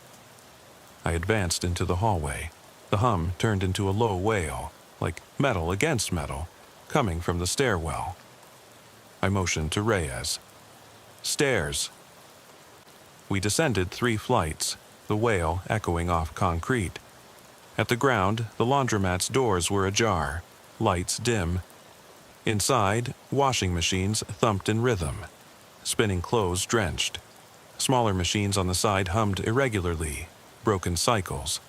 I advanced into the hallway. The hum turned into a low wail, like metal against metal, coming from the stairwell. I motioned to Reyes. Stairs. We descended 3 flights, the wail echoing off concrete. At the ground, the laundromat's doors were ajar, lights dim. Inside, washing machines thumped in rhythm, spinning clothes drenched. Smaller machines on the side hummed irregularly, broken cycles.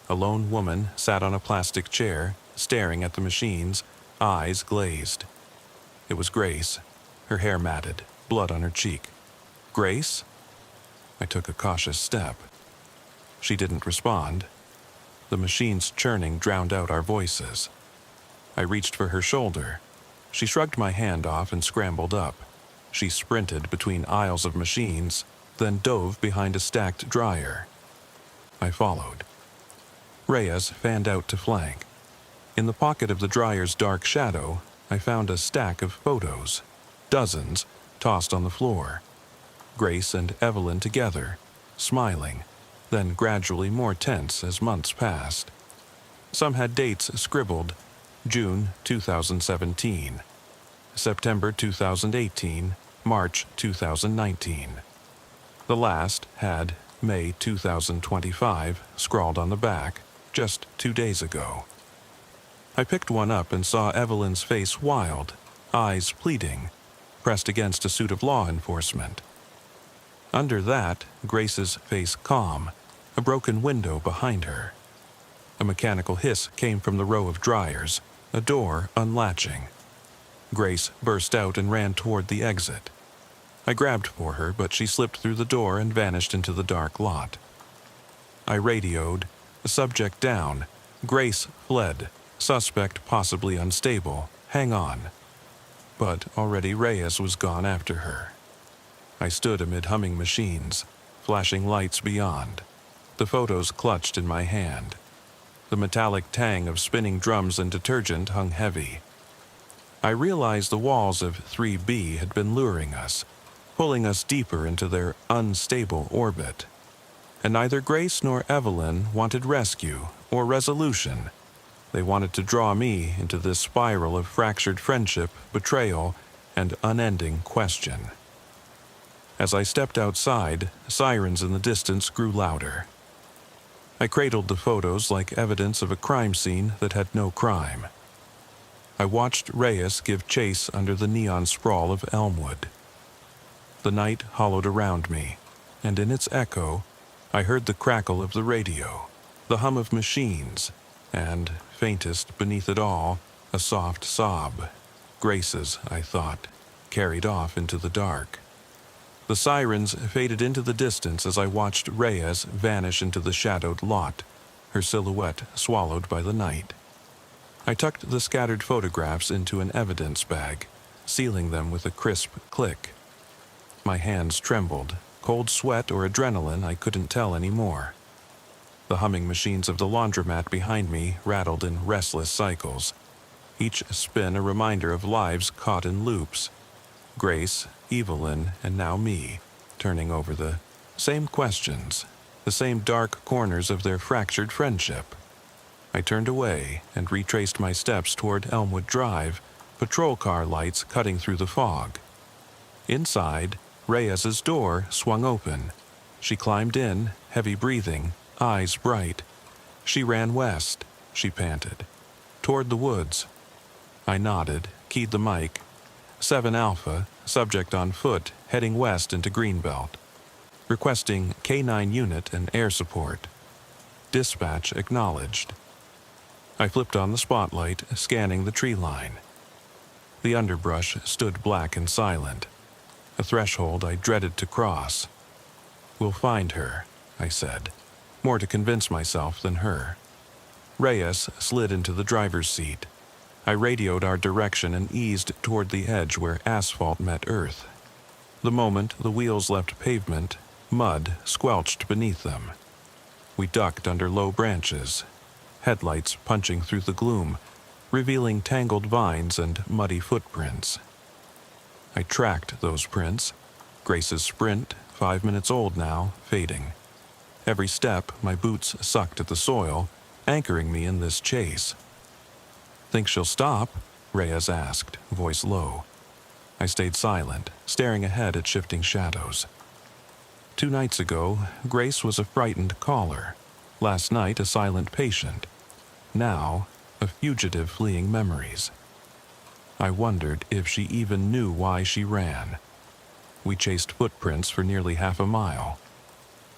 A lone woman sat on a plastic chair, staring at the machines, eyes glazed. It was Grace, her hair matted, blood on her cheek. Grace? I took a cautious step. She didn't respond. The machine's churning drowned out our voices. I reached for her shoulder. She shrugged my hand off and scrambled up. She sprinted between aisles of machines, then dove behind a stacked dryer. I followed. Reyes fanned out to flank. In the pocket of the dryer's dark shadow, I found a stack of photos, dozens, tossed on the floor. Grace and Evelyn together, smiling, then gradually more tense as months passed. Some had dates scribbled: June 2017, September 2018, March 2019. The last had May 2025 scrawled on the back, just 2 days ago. I picked one up and saw Evelyn's face wild, eyes pleading, pressed against a suit of law enforcement. Under that, Grace's face calm, a broken window behind her. A mechanical hiss came from the row of dryers, a door unlatching. Grace burst out and ran toward the exit. I grabbed for her, but she slipped through the door and vanished into the dark lot. I radioed, subject down. Grace fled, suspect possibly unstable, hang on. But already Reyes was gone after her. I stood amid humming machines, flashing lights beyond. The photos clutched in my hand. The metallic tang of spinning drums and detergent hung heavy. I realized the walls of 3B had been luring us, pulling us deeper into their unstable orbit. And neither Grace nor Evelyn wanted rescue or resolution. They wanted to draw me into this spiral of fractured friendship, betrayal, and unending question. As I stepped outside, sirens in the distance grew louder. I cradled the photos like evidence of a crime scene that had no crime. I watched Reyes give chase under the neon sprawl of Elmwood. The night hollowed around me, and in its echo, I heard the crackle of the radio, the hum of machines, and, faintest beneath it all, a soft sob. Grace's, I thought, carried off into the dark. The sirens faded into the distance as I watched Reyes vanish into the shadowed lot, her silhouette swallowed by the night. I tucked the scattered photographs into an evidence bag, sealing them with a crisp click. My hands trembled, cold sweat or adrenaline, I couldn't tell anymore. The humming machines of the laundromat behind me rattled in restless cycles, each spin a reminder of lives caught in loops. Grace, Evelyn, and now me, turning over the same questions, the same dark corners of their fractured friendship. I turned away and retraced my steps toward Elmwood Drive, patrol car lights cutting through the fog. Inside, Reyes's door swung open. She climbed in, heavy breathing, eyes bright. She ran west, she panted, toward the woods. I nodded, keyed the mic. 7 Alpha, subject on foot, heading west into Greenbelt. Requesting K9 unit and air support. Dispatch acknowledged. I flipped on the spotlight, scanning the tree line. The underbrush stood black and silent, a threshold I dreaded to cross. We'll find her, I said, more to convince myself than her. Reyes slid into the driver's seat. I radioed our direction and eased toward the edge where asphalt met earth. The moment the wheels left pavement, mud squelched beneath them. We ducked under low branches, headlights punching through the gloom, revealing tangled vines and muddy footprints. I tracked those prints, Grace's sprint, 5 minutes old now, fading. Every step, my boots sucked at the soil, anchoring me in this chase. Think she'll stop? Reyes asked, voice low. I stayed silent, staring ahead at shifting shadows. 2 nights ago, Grace was a frightened caller. Last night, a silent patient. Now, a fugitive fleeing memories. I wondered if she even knew why she ran. We chased footprints for nearly half a mile.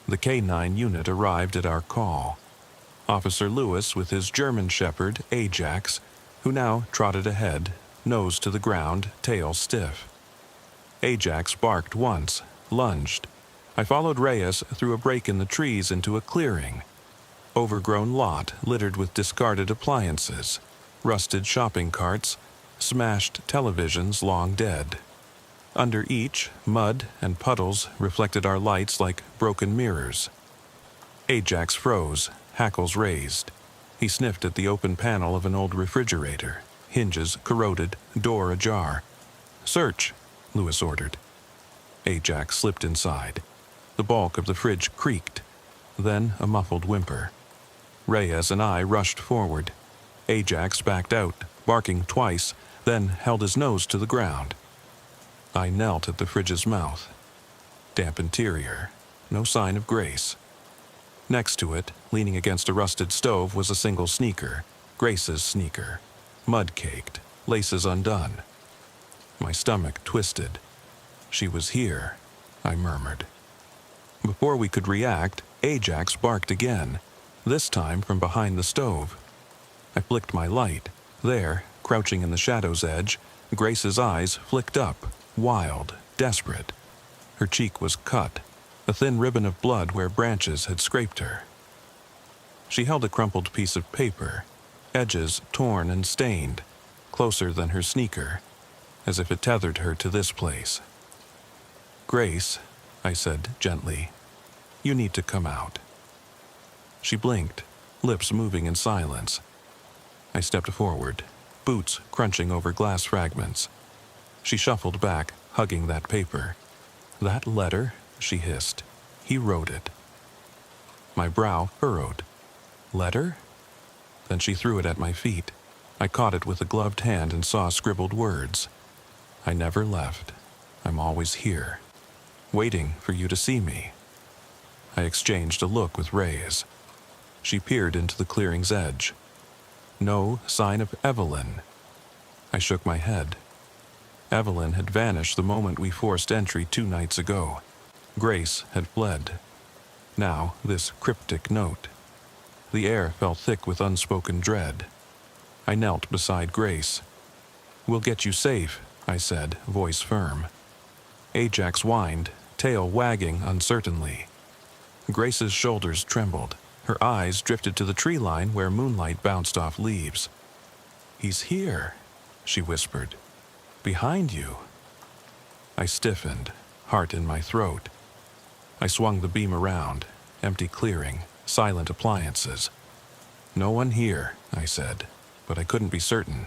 The K9 unit arrived at our call. Officer Lewis with his German shepherd, Ajax, who now trotted ahead, nose to the ground, tail stiff. Ajax barked once, lunged. I followed Reyes through a break in the trees into a clearing. Overgrown lot littered with discarded appliances, rusted shopping carts, smashed televisions long dead. Under each, mud and puddles reflected our lights like broken mirrors. Ajax froze, hackles raised. He sniffed at the open panel of an old refrigerator, hinges corroded, door ajar. "Search," Lewis ordered. Ajax slipped inside. The bulk of the fridge creaked, then a muffled whimper. Reyes and I rushed forward. Ajax backed out, barking twice, then held his nose to the ground. I knelt at the fridge's mouth. Damp interior, no sign of Grace. Next to it, leaning against a rusted stove, was a single sneaker, Grace's sneaker, mud-caked, laces undone. My stomach twisted. She was here, I murmured. Before we could react, Ajax barked again, this time from behind the stove. I flicked my light. There, crouching in the shadow's edge, Grace's eyes flicked up, wild, desperate. Her cheek was cut, a thin ribbon of blood where branches had scraped her. She held a crumpled piece of paper, edges torn and stained, closer than her sneaker, as if it tethered her to this place. "Grace," I said gently, "you need to come out." She blinked, lips moving in silence. I stepped forward, boots crunching over glass fragments. She shuffled back, hugging that paper. "That letter?" she hissed. "He wrote it." My brow furrowed. "Letter?" Then she threw it at my feet. I caught it with a gloved hand and saw scribbled words. "I never left. I'm always here, waiting for you to see me." I exchanged a look with Reyes. She peered into the clearing's edge. No sign of Evelyn. I shook my head. Evelyn had vanished the moment we forced entry 2 nights ago. Grace had fled. Now, this cryptic note. The air felt thick with unspoken dread. I knelt beside Grace. "We'll get you safe," I said, voice firm. Ajax whined, tail wagging uncertainly. Grace's shoulders trembled. Her eyes drifted to the tree line where moonlight bounced off leaves. "He's here," she whispered. "Behind you." I stiffened, heart in my throat. I swung the beam around, empty clearing, silent appliances. "No one here," I said, but I couldn't be certain.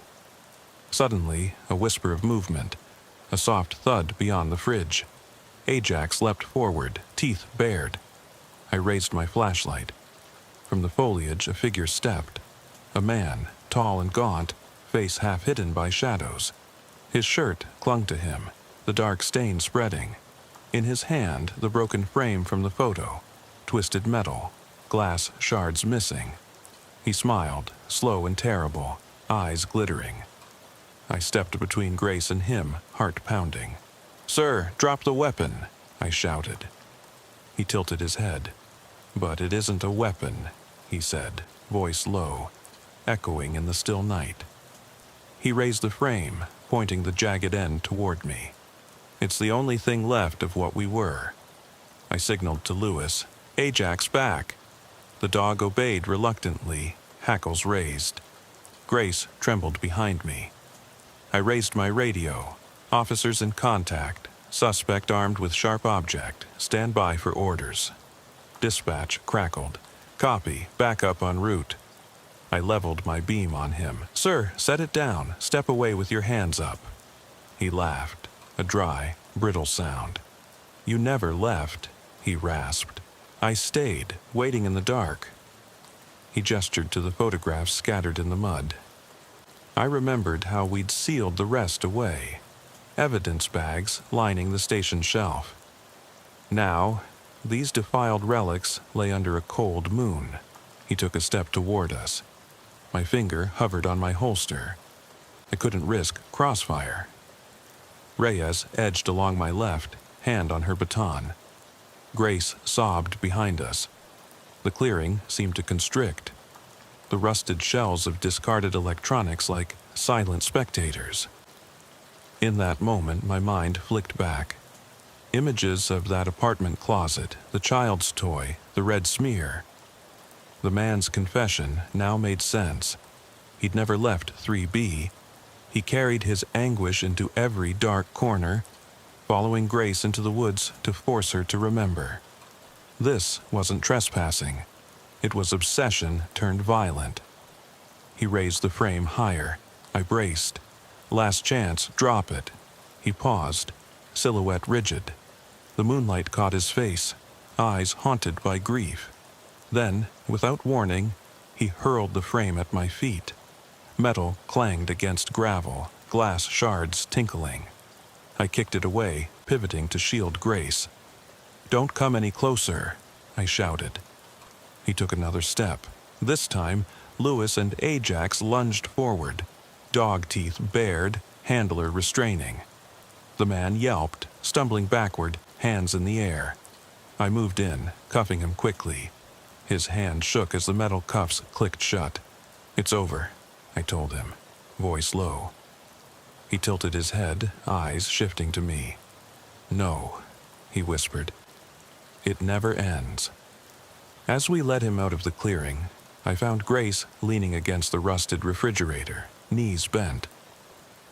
Suddenly, a whisper of movement, a soft thud beyond the fridge. Ajax leapt forward, teeth bared. I raised my flashlight. From the foliage, a figure stepped. A man, tall and gaunt, face half hidden by shadows. His shirt clung to him, the dark stain spreading. In his hand, the broken frame from the photo, twisted metal, glass shards missing. He smiled, slow and terrible, eyes glittering. I stepped between Grace and him, heart pounding. "Sir, drop the weapon," I shouted. He tilted his head. "But it isn't a weapon," he said, voice low, echoing in the still night. He raised the frame, pointing the jagged end toward me. "It's the only thing left of what we were." I signaled to Lewis, "Ajax back." The dog obeyed reluctantly, hackles raised. Grace trembled behind me. I raised my radio. "Officers in contact. Suspect armed with sharp object. Stand by for orders." Dispatch crackled. "Copy. Backup en route." I leveled my beam on him. "Sir, set it down. Step away with your hands up." He laughed, a dry, brittle sound. "You never left," he rasped. "I stayed, waiting in the dark." He gestured to the photographs scattered in the mud. I remembered how we'd sealed the rest away, evidence bags lining the station shelf. Now, these defiled relics lay under a cold moon. He took a step toward us. My finger hovered on my holster. I couldn't risk crossfire. Reyes edged along my left, hand on her baton. Grace sobbed behind us. The clearing seemed to constrict. The rusted shells of discarded electronics like silent spectators. In that moment, my mind flicked back. Images of that apartment closet, the child's toy, the red smear. The man's confession now made sense. He'd never left 3B. He carried his anguish into every dark corner, following Grace into the woods to force her to remember. This wasn't trespassing. It was obsession turned violent. He raised the frame higher. I braced. "Last chance, drop it." He paused, silhouette rigid. The moonlight caught his face, eyes haunted by grief. Then, without warning, he hurled the frame at my feet. Metal clanged against gravel, glass shards tinkling. I kicked it away, pivoting to shield Grace. "Don't come any closer," I shouted. He took another step. This time, Lewis and Ajax lunged forward, dog teeth bared, handler restraining. The man yelped, stumbling backward, hands in the air. I moved in, cuffing him quickly. His hand shook as the metal cuffs clicked shut. "It's over," I told him, voice low. He tilted his head, eyes shifting to me. "No," he whispered. "It never ends." As we led him out of the clearing, I found Grace leaning against the rusted refrigerator, knees bent.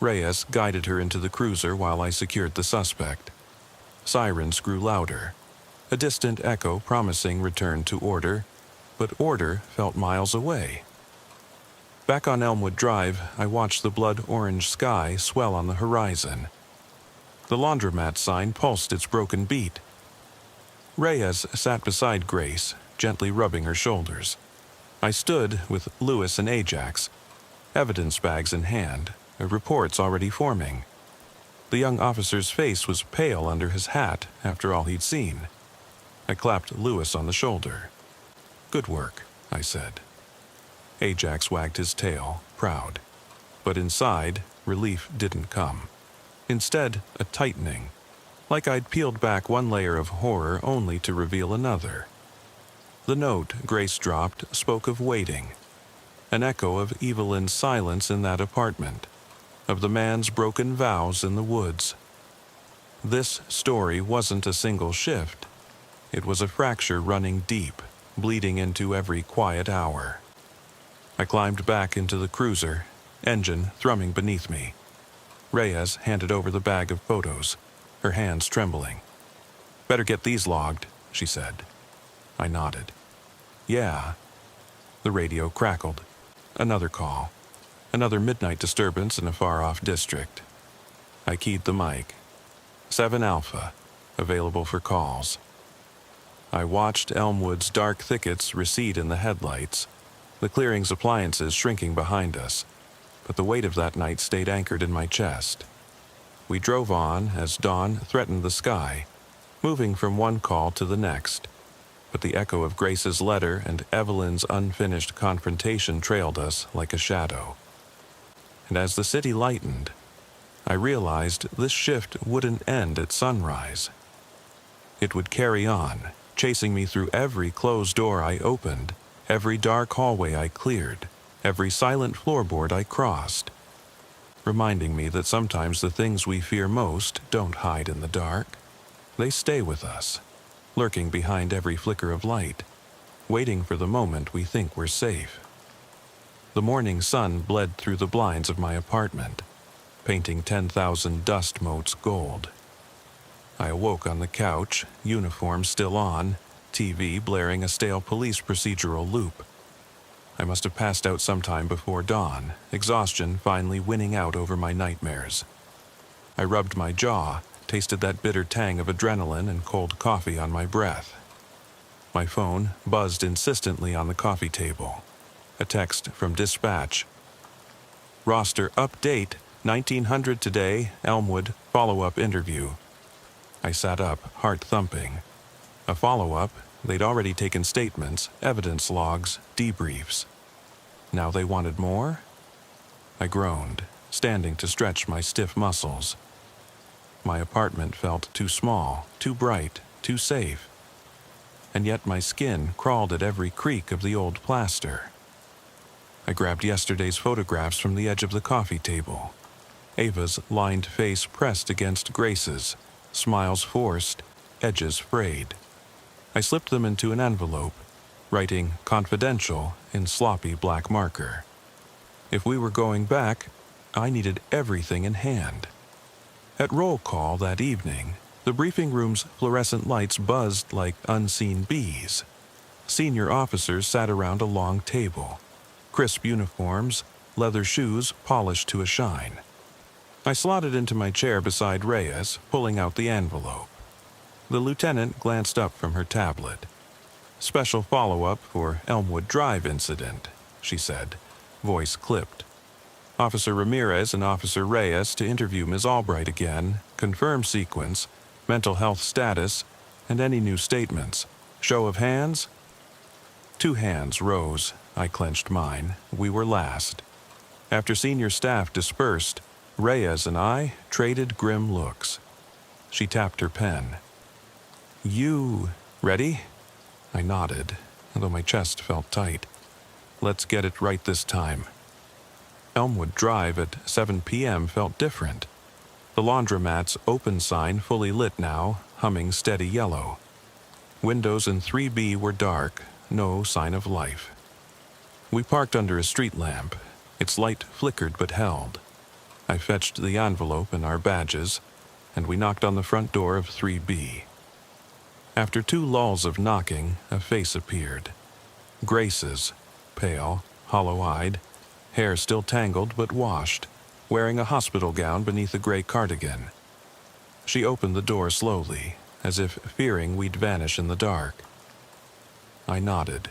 Reyes guided her into the cruiser while I secured the suspect. Sirens grew louder, a distant echo promising return to order, but order felt miles away. Back on Elmwood Drive, I watched the blood-orange sky swell on the horizon. The laundromat sign pulsed its broken beat. Reyes sat beside Grace, gently rubbing her shoulders. I stood with Lewis and Ajax, evidence bags in hand, reports already forming. The young officer's face was pale under his hat after all he'd seen. I clapped Lewis on the shoulder. "Good work," I said. Ajax wagged his tail, proud. But inside, relief didn't come. Instead, a tightening, like I'd peeled back one layer of horror only to reveal another. The note Grace dropped spoke of waiting, an echo of Evelyn's silence in that apartment, of the man's broken vows in the woods. This story wasn't a single shift. It was a fracture running deep, bleeding into every quiet hour. I climbed back into the cruiser, engine thrumming beneath me. Reyes handed over the bag of photos, her hands trembling. "Better get these logged," she said. I nodded. "Yeah." The radio crackled. Another call. Another midnight disturbance in a far-off district. I keyed the mic. 7 Alpha, available for calls. I watched Elmwood's dark thickets recede in the headlights. the clearing's appliances shrinking behind us, but the weight of that night stayed anchored in my chest. We drove on as dawn threatened the sky, moving from one call to the next, but the echo of Grace's letter and Evelyn's unfinished confrontation trailed us like a shadow. And as the city lightened, I realized this shift wouldn't end at sunrise. It would carry on, chasing me through every closed door I opened, every dark hallway I cleared, every silent floorboard I crossed, reminding me that sometimes the things we fear most don't hide in the dark. They stay with us, lurking behind every flicker of light, waiting for the moment we think we're safe. The morning sun bled through the blinds of my apartment, painting 10,000 dust motes gold. I awoke on the couch, uniform still on, TV blaring a stale police procedural loop. I must have passed out sometime before dawn, exhaustion finally winning out over my nightmares. I rubbed my jaw, tasted that bitter tang of adrenaline and cold coffee on my breath. My phone buzzed insistently on the coffee table. A text from dispatch. Roster update, 1900 today, Elmwood, follow-up interview. I sat up, heart thumping. A follow-up, they'd already taken statements, evidence logs, debriefs. Now they wanted more? I groaned, standing to stretch my stiff muscles. My apartment felt too small, too bright, too safe. And yet my skin crawled at every creak of the old plaster. I grabbed yesterday's photographs from the edge of the coffee table. Ava's lined face pressed against Grace's, smiles forced, edges frayed. I slipped them into an envelope, writing confidential in sloppy black marker. If we were going back, I needed everything in hand. At roll call that evening, the briefing room's fluorescent lights buzzed like unseen bees. Senior officers sat around a long table. Crisp uniforms, leather shoes polished to a shine. I slotted into my chair beside Reyes, pulling out the envelope. The lieutenant glanced up from her tablet. Special follow-up for Elmwood Drive incident, she said, voice clipped. Officer Ramirez and Officer Reyes to interview Ms. Albright again, confirm sequence, mental health status, and any new statements. Show of hands? 2 hands rose. I clenched mine. We were last. After senior staff dispersed, Reyes and I traded grim looks. She tapped her pen. You ready? I nodded, though my chest felt tight. Let's get it right this time. Elmwood Drive at 7 p.m. felt different. The laundromat's open sign fully lit now, humming steady yellow. Windows in 3B were dark, no sign of life. We parked under a street lamp. Its light flickered but held. I fetched the envelope and our badges, and we knocked on the front door of 3B. After 2 lulls of knocking, a face appeared. Grace's, pale, hollow-eyed, hair still tangled but washed, wearing a hospital gown beneath a gray cardigan. She opened the door slowly, as if fearing we'd vanish in the dark. I nodded.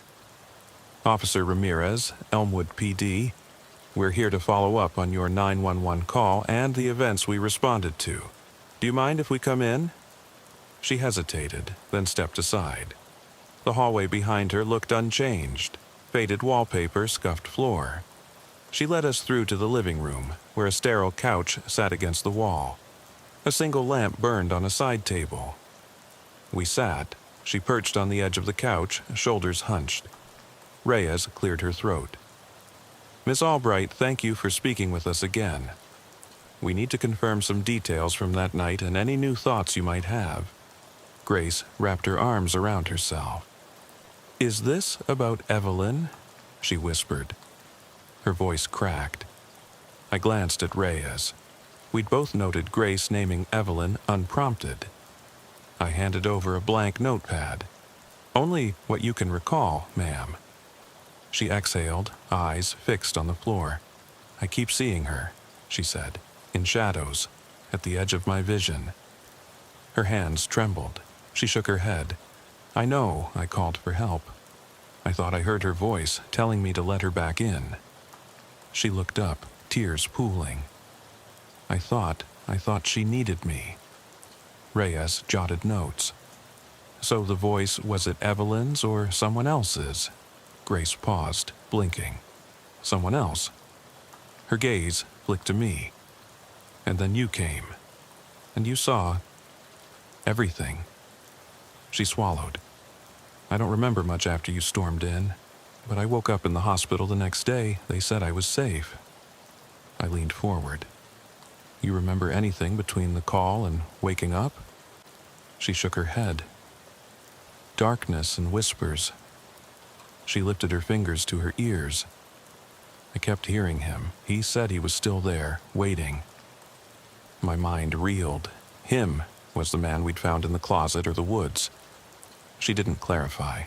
Officer Ramirez, Elmwood PD, we're here to follow up on your 911 call and the events we responded to. Do you mind if we come in? She hesitated, then stepped aside. The hallway behind her looked unchanged, faded wallpaper, scuffed floor. She led us through to the living room, where a sterile couch sat against the wall. A single lamp burned on a side table. We sat. She perched on the edge of the couch, shoulders hunched. Reyes cleared her throat. Miss Albright, thank you for speaking with us again. We need to confirm some details from that night and any new thoughts you might have. Grace wrapped her arms around herself. Is this about Evelyn? She whispered. Her voice cracked. I glanced at Reyes. We'd both noted Grace naming Evelyn unprompted. I handed over a blank notepad. Only what you can recall, ma'am. She exhaled, eyes fixed on the floor. I keep seeing her, she said, in shadows, at the edge of my vision. Her hands trembled. She shook her head. I know, I called for help. I thought I heard her voice telling me to let her back in. She looked up, tears pooling. I thought she needed me. Reyes jotted notes. So the voice, was it Evelyn's or someone else's? Grace paused, blinking. Someone else. Her gaze flicked to me. And then you came. And you saw everything. She swallowed. I don't remember much after you stormed in, but I woke up in the hospital the next day. They said I was safe. I leaned forward. You remember anything between the call and waking up? She shook her head. Darkness and whispers. She lifted her fingers to her ears. I kept hearing him. He said he was still there, waiting. My mind reeled. Him was the man we'd found in the closet or the woods. She didn't clarify.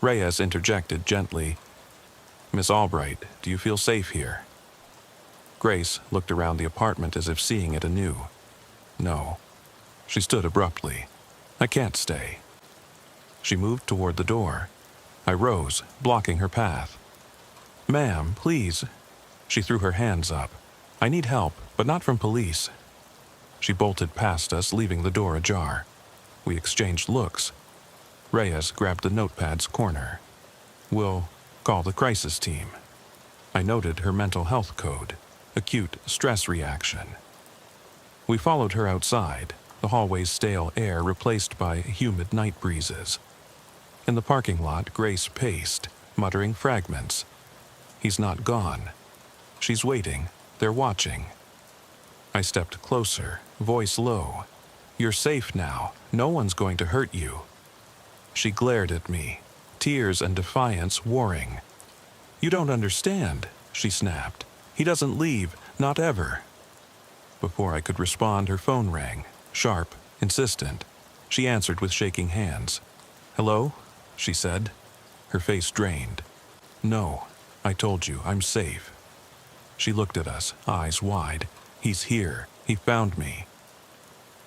Reyes interjected gently. Miss Albright, do you feel safe here? Grace looked around the apartment as if seeing it anew. No. She stood abruptly. I can't stay. She moved toward the door. I rose, blocking her path. Ma'am, please. She threw her hands up. I need help, but not from police. She bolted past us, leaving the door ajar. We exchanged looks. Reyes grabbed the notepad's corner. We'll call the crisis team. I noted her mental health code. Acute stress reaction. We followed her outside, the hallway's stale air replaced by humid night breezes. In the parking lot, Grace paced, muttering fragments. He's not gone. She's waiting. They're watching. I stepped closer, voice low. You're safe now. No one's going to hurt you. She glared at me, tears and defiance warring. You don't understand, she snapped. He doesn't leave, not ever. Before I could respond, her phone rang, sharp, insistent. She answered with shaking hands. Hello? She said. Her face drained. No, I told you, I'm safe. She looked at us, eyes wide. He's here. He found me.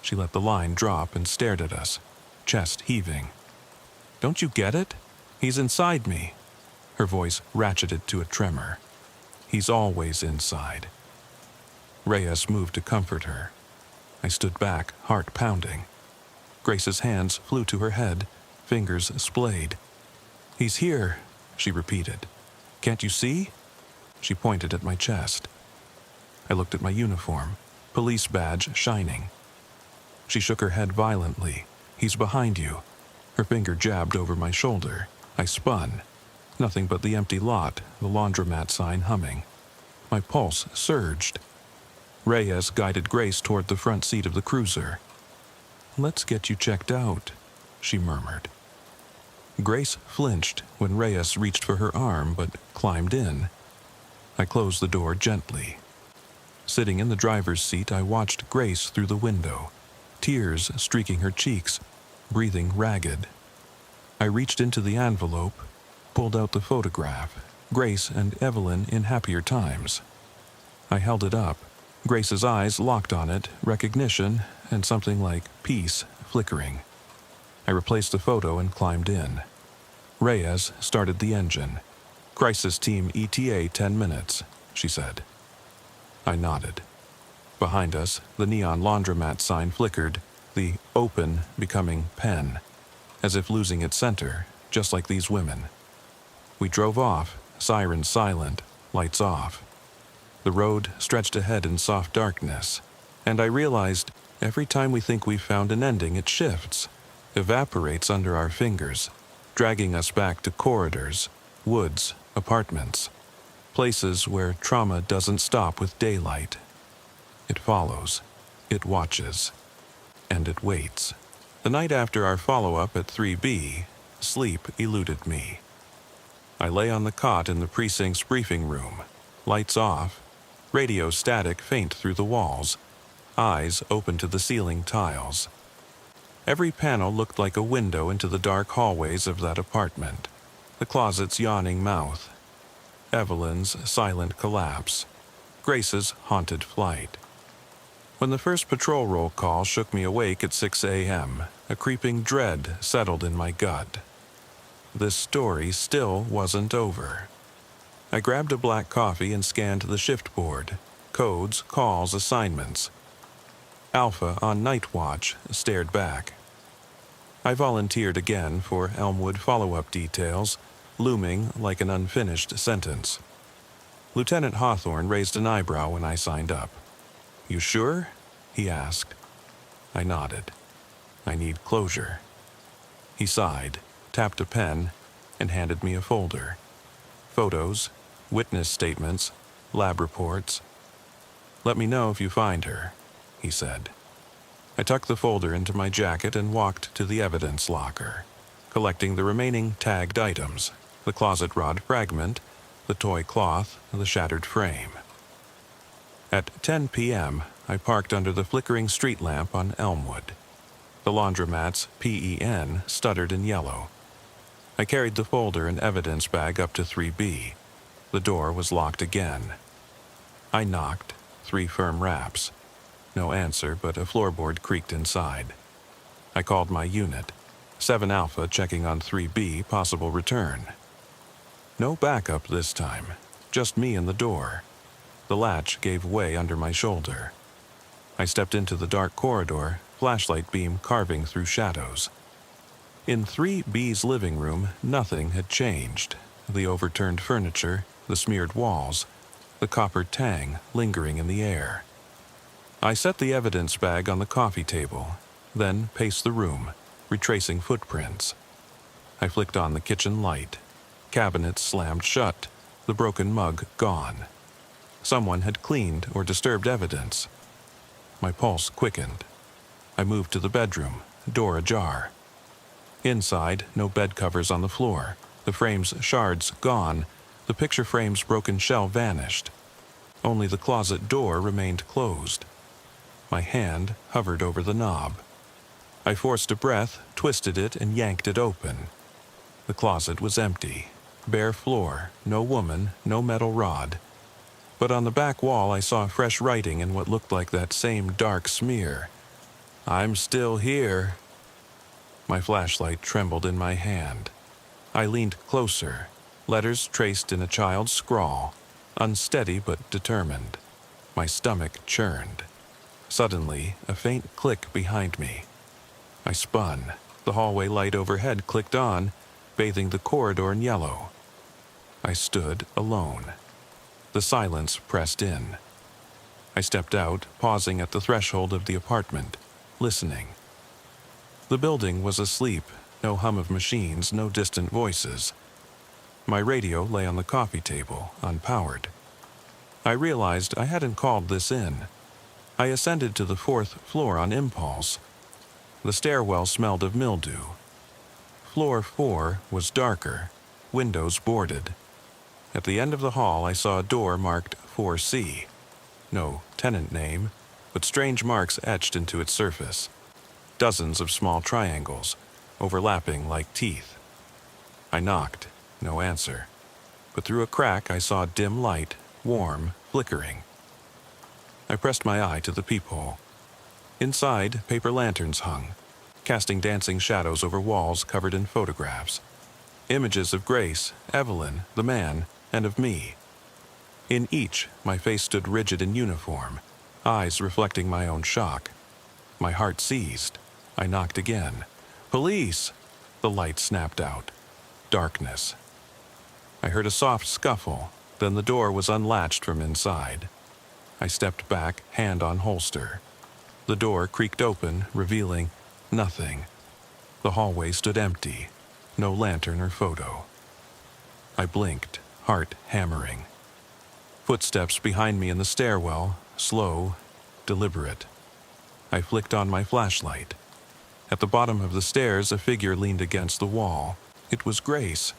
She let the line drop and stared at us, chest heaving. Don't you get it? He's inside me. Her voice ratcheted to a tremor. He's always inside. Reyes moved to comfort her. I stood back, heart pounding. Grace's hands flew to her head, fingers splayed. He's here, she repeated. Can't you see? She pointed at my chest. I looked at my uniform, police badge shining. She shook her head violently. He's behind you. Her finger jabbed over my shoulder. I spun. Nothing but the empty lot, the laundromat sign humming. My pulse surged. Reyes guided Grace toward the front seat of the cruiser. Let's get you checked out, she murmured. Grace flinched when Reyes reached for her arm but climbed in. I closed the door gently. Sitting in the driver's seat, I watched Grace through the window, tears streaking her cheeks, breathing ragged. I reached into the envelope, pulled out the photograph, Grace and Evelyn in happier times. I held it up. Grace's eyes locked on it, recognition, and something like peace flickering. I replaced the photo and climbed in. Reyes started the engine. Crisis team ETA 10 minutes, she said. I nodded. Behind us, the neon laundromat sign flickered, the open becoming pen, as if losing its center, just like these women. We drove off, sirens silent, lights off. The road stretched ahead in soft darkness, and I realized every time we think we've found an ending, it shifts, evaporates under our fingers, dragging us back to corridors, woods, apartments, places where trauma doesn't stop with daylight. It follows, it watches, and it waits. The night after our follow-up at 3B, sleep eluded me. I lay on the cot in the precinct's briefing room, lights off, radio static faint through the walls, eyes open to the ceiling tiles. Every panel looked like a window into the dark hallways of that apartment, the closet's yawning mouth, Evelyn's silent collapse, Grace's haunted flight. When the first patrol roll call shook me awake at 6 a.m., a creeping dread settled in my gut. This story still wasn't over. I grabbed a black coffee and scanned the shift board. Codes, calls, assignments. Alpha on night watch stared back. I volunteered again for Elmwood follow-up details, looming like an unfinished sentence. Lieutenant Hawthorne raised an eyebrow when I signed up. "You sure?" he asked. I nodded. "I need closure." He sighed, tapped a pen, and handed me a folder. Photos, witness statements, lab reports. "Let me know if you find her," he said. I tucked the folder into my jacket and walked to the evidence locker, collecting the remaining tagged items, the closet rod fragment, the toy cloth, and the shattered frame. At 10 p.m., I parked under the flickering street lamp on Elmwood. The laundromat's PEN stuttered in yellow. I carried the folder and evidence bag up to 3B. The door was locked again. I knocked, 3 firm raps. No answer, but a floorboard creaked inside. I called my unit. 7 Alpha checking on 3B, possible return. No backup this time, just me and the door. The latch gave way under my shoulder. I stepped into the dark corridor, flashlight beam carving through shadows. In 3B's living room, nothing had changed. The overturned furniture, the smeared walls, the copper tang lingering in the air. I set the evidence bag on the coffee table, then paced the room, retracing footprints. I flicked on the kitchen light. Cabinets slammed shut, the broken mug gone. Someone had cleaned or disturbed evidence. My pulse quickened. I moved to the bedroom, door ajar. Inside, no bed covers on the floor, the frame's shards gone, the picture frame's broken shell vanished. Only the closet door remained closed. My hand hovered over the knob. I forced a breath, twisted it, and yanked it open. The closet was empty. Bare floor, no woman, no metal rod. But on the back wall I saw fresh writing in what looked like that same dark smear. "I'm still here." My flashlight trembled in my hand. I leaned closer, letters traced in a child's scrawl, unsteady but determined. My stomach churned. Suddenly, a faint click behind me. I spun. The hallway light overhead clicked on, bathing the corridor in yellow. I stood alone. The silence pressed in. I stepped out, pausing at the threshold of the apartment, listening. The building was asleep, no hum of machines, no distant voices. My radio lay on the coffee table, unpowered. I realized I hadn't called this in. I ascended to the 4th floor on impulse. The stairwell smelled of mildew. Floor 4 was darker, windows boarded. At the end of the hall, I saw a door marked 4C. No tenant name, but strange marks etched into its surface. Dozens of small triangles, overlapping like teeth. I knocked, no answer. But through a crack, I saw dim light, warm, flickering. I pressed my eye to the peephole. Inside, paper lanterns hung, casting dancing shadows over walls covered in photographs. Images of Grace, Evelyn, the man, and of me. In each, my face stood rigid in uniform, eyes reflecting my own shock. My heart seized. I knocked again. "Police!" The light snapped out. Darkness. I heard a soft scuffle, then the door was unlatched from inside. I stepped back, hand on holster. The door creaked open, revealing nothing. The hallway stood empty, no lantern or photo. I blinked, heart hammering. Footsteps behind me in the stairwell, slow, deliberate. I flicked on my flashlight. At the bottom of the stairs, a figure leaned against the wall. It was Grace.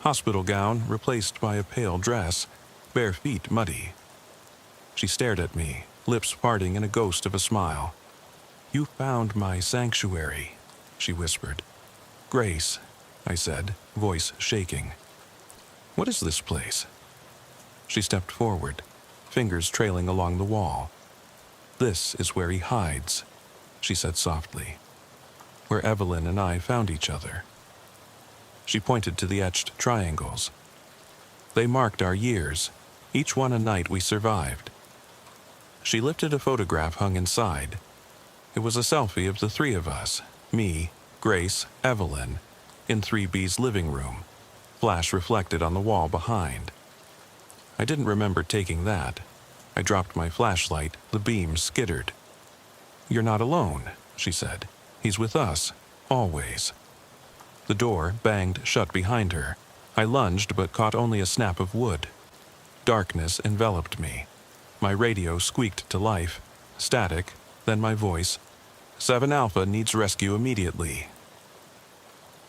Hospital gown replaced by a pale dress, bare feet muddy. She stared at me, lips parting in a ghost of a smile. "You found my sanctuary," she whispered. "Grace," I said, voice shaking. "What is this place?" She stepped forward, fingers trailing along the wall. "This is where he hides," she said softly. "Where Evelyn and I found each other." She pointed to the etched triangles. They marked our years, each one a night we survived. She lifted a photograph hung inside. It was a selfie of the three of us, me, Grace, Evelyn, in 3B's living room, flash reflected on the wall behind. I didn't remember taking that. I dropped my flashlight, the beam skittered. "You're not alone," she said. "He's with us, always." The door banged shut behind her. I lunged but caught only a snap of wood. Darkness enveloped me. My radio squeaked to life, static, then my voice. 7 Alpha needs rescue immediately.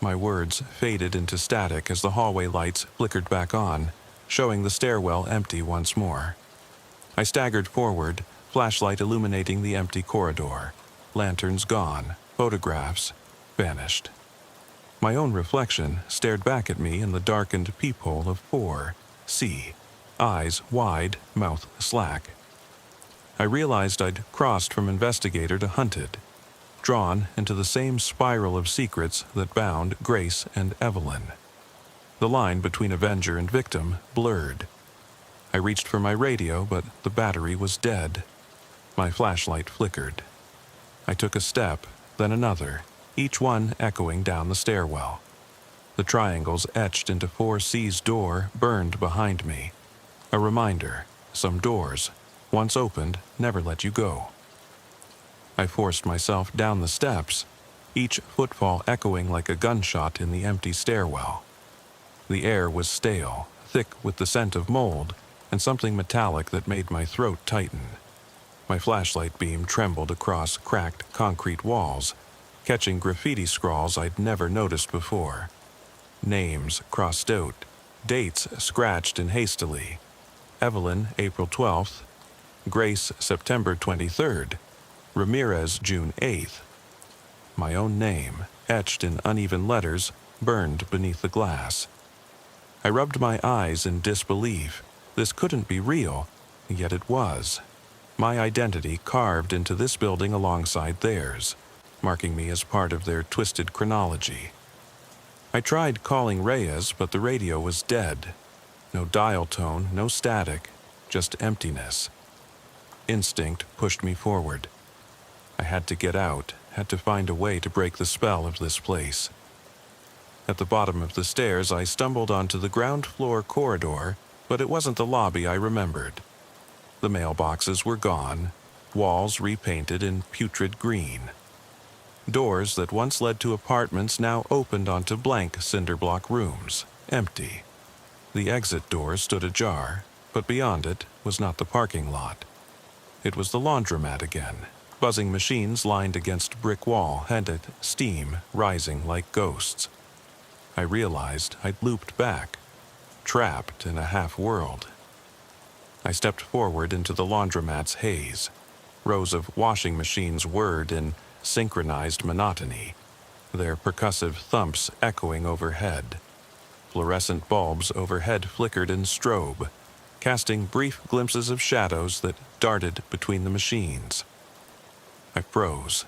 My words faded into static as the hallway lights flickered back on, showing the stairwell empty once more. I staggered forward, flashlight illuminating the empty corridor. Lanterns gone, photographs vanished. My own reflection stared back at me in the darkened peephole of 4C, eyes wide, mouth slack. I realized I'd crossed from investigator to hunted, drawn into the same spiral of secrets that bound Grace and Evelyn. The line between avenger and victim blurred. I reached for my radio, but the battery was dead. My flashlight flickered. I took a step, then another, each one echoing down the stairwell. The triangles etched into 4C's door burned behind me. A reminder, some doors, once opened, never let you go. I forced myself down the steps, each footfall echoing like a gunshot in the empty stairwell. The air was stale, thick with the scent of mold, and something metallic that made my throat tighten. My flashlight beam trembled across cracked concrete walls, catching graffiti scrawls I'd never noticed before. Names crossed out, dates scratched in hastily. Evelyn, April 12th, Grace, September 23rd, Ramirez, June 8th. My own name, etched in uneven letters, burned beneath the glass. I rubbed my eyes in disbelief. This couldn't be real, yet it was. My identity carved into this building alongside theirs, marking me as part of their twisted chronology. I tried calling Reyes, but the radio was dead. No dial tone, no static, just emptiness. Instinct pushed me forward. I had to get out, had to find a way to break the spell of this place. At the bottom of the stairs, I stumbled onto the ground floor corridor, but it wasn't the lobby I remembered. The mailboxes were gone, walls repainted in putrid green. Doors that once led to apartments now opened onto blank cinder-block rooms, empty. The exit door stood ajar, but beyond it was not the parking lot. It was the laundromat again. Buzzing machines lined against brick wall handed steam rising like ghosts. I realized I'd looped back, trapped in a half-world. I stepped forward into the laundromat's haze. Rows of washing machines whirred in synchronized monotony, their percussive thumps echoing overhead. Fluorescent bulbs overhead flickered in strobe, casting brief glimpses of shadows that darted between the machines. I froze.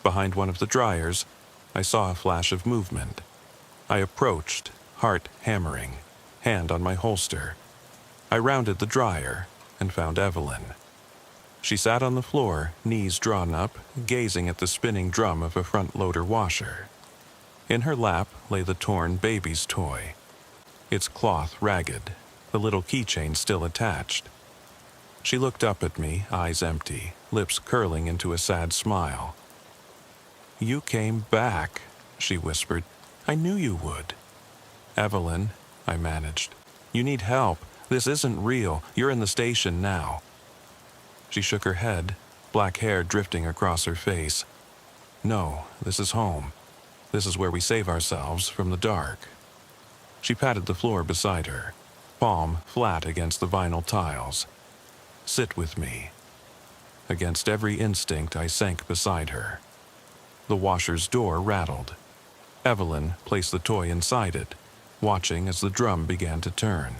Behind one of the dryers, I saw a flash of movement. I approached, heart hammering, hand on my holster. I rounded the dryer and found Evelyn. She sat on the floor, knees drawn up, gazing at the spinning drum of a front-loader washer. In her lap lay the torn baby's toy, its cloth ragged, the little keychain still attached. She looked up at me, eyes empty, lips curling into a sad smile. "You came back," she whispered. "I knew you would." "Evelyn," I managed. "You need help. This isn't real. You're in the station now." She shook her head, black hair drifting across her face. "No, this is home. This is where we save ourselves from the dark." She patted the floor beside her, palm flat against the vinyl tiles. "Sit with me." Against every instinct, I sank beside her. The washer's door rattled. Evelyn placed the toy inside it, watching as the drum began to turn.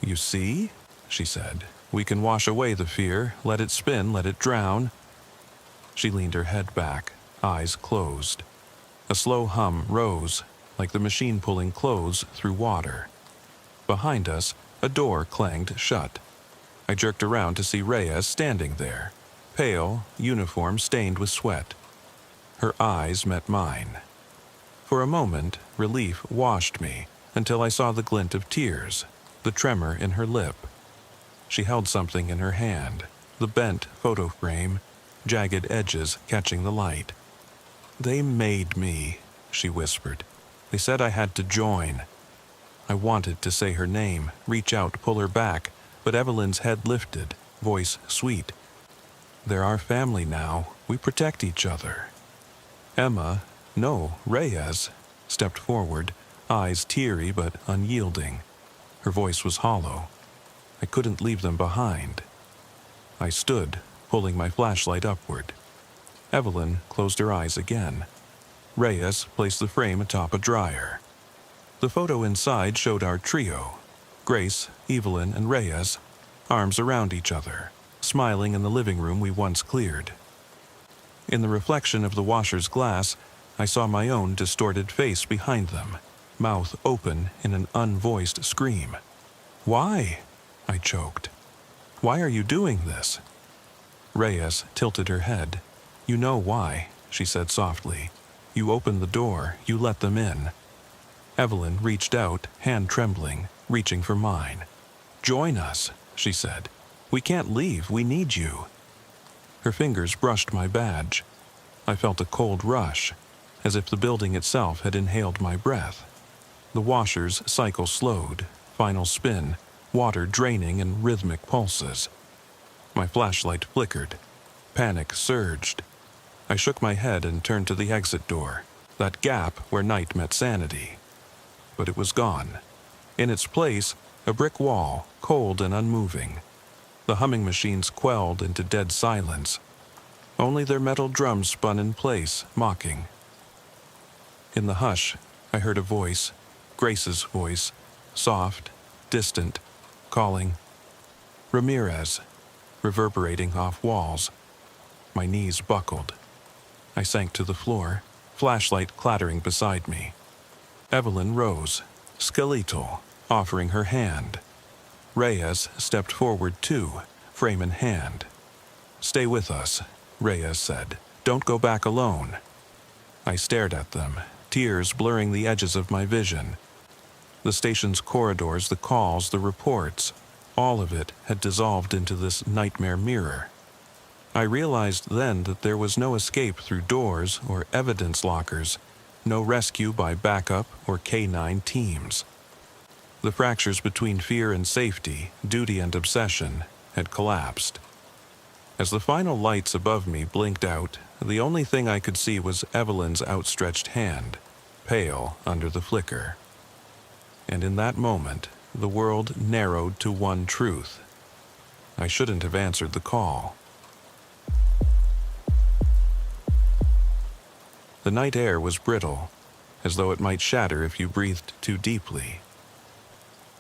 "You see?" she said. "We can wash away the fear, let it spin, let it drown." She leaned her head back, eyes closed. A slow hum rose, like the machine pulling clothes through water. Behind us, a door clanged shut. I jerked around to see Reyes standing there, pale, uniform stained with sweat. Her eyes met mine. For a moment, relief washed me until I saw the glint of tears, the tremor in her lip. She held something in her hand, the bent photo frame, jagged edges catching the light. "They made me," she whispered. "They said I had to join." I wanted to say her name, reach out, pull her back, but Evelyn's head lifted, voice sweet. "They're our family now. We protect each other." Reyes, stepped forward, eyes teary but unyielding. Her voice was hollow. I couldn't leave them behind. I stood, pulling my flashlight upward. Evelyn closed her eyes again. Reyes placed the frame atop a dryer. The photo inside showed our trio, Grace, Evelyn, and Reyes, arms around each other, smiling in the living room we once cleared. In the reflection of the washer's glass, I saw my own distorted face behind them, mouth open in an unvoiced scream. "Why?" I choked. "Why are you doing this?" Reyes tilted her head. "You know why," she said softly. "You opened the door, you let them in." Evelyn reached out, hand trembling, reaching for mine. "Join us," she said. "We can't leave, we need you." Her fingers brushed my badge. I felt a cold rush, as if the building itself had inhaled my breath. The washer's cycle slowed, final spin, water draining in rhythmic pulses. My flashlight flickered. Panic surged. I shook my head and turned to the exit door, that gap where night met sanity. But it was gone. In its place, a brick wall, cold and unmoving. The humming machines quelled into dead silence. Only their metal drums spun in place, mocking. In the hush, I heard a voice, Grace's voice, soft, distant, calling. "Ramirez," reverberating off walls. My knees buckled. I sank to the floor, flashlight clattering beside me. Evelyn rose, skeletal, offering her hand. Reyes stepped forward too, frame in hand. "Stay with us," Reyes said. "Don't go back alone." I stared at them, tears blurring the edges of my vision. The station's corridors, the calls, the reports, all of it had dissolved into this nightmare mirror. I realized then that there was no escape through doors or evidence lockers, no rescue by backup or K-9 teams. The fractures between fear and safety, duty and obsession, had collapsed. As the final lights above me blinked out, the only thing I could see was Evelyn's outstretched hand, pale under the flicker. And in that moment, the world narrowed to one truth. I shouldn't have answered the call. The night air was brittle, as though it might shatter if you breathed too deeply.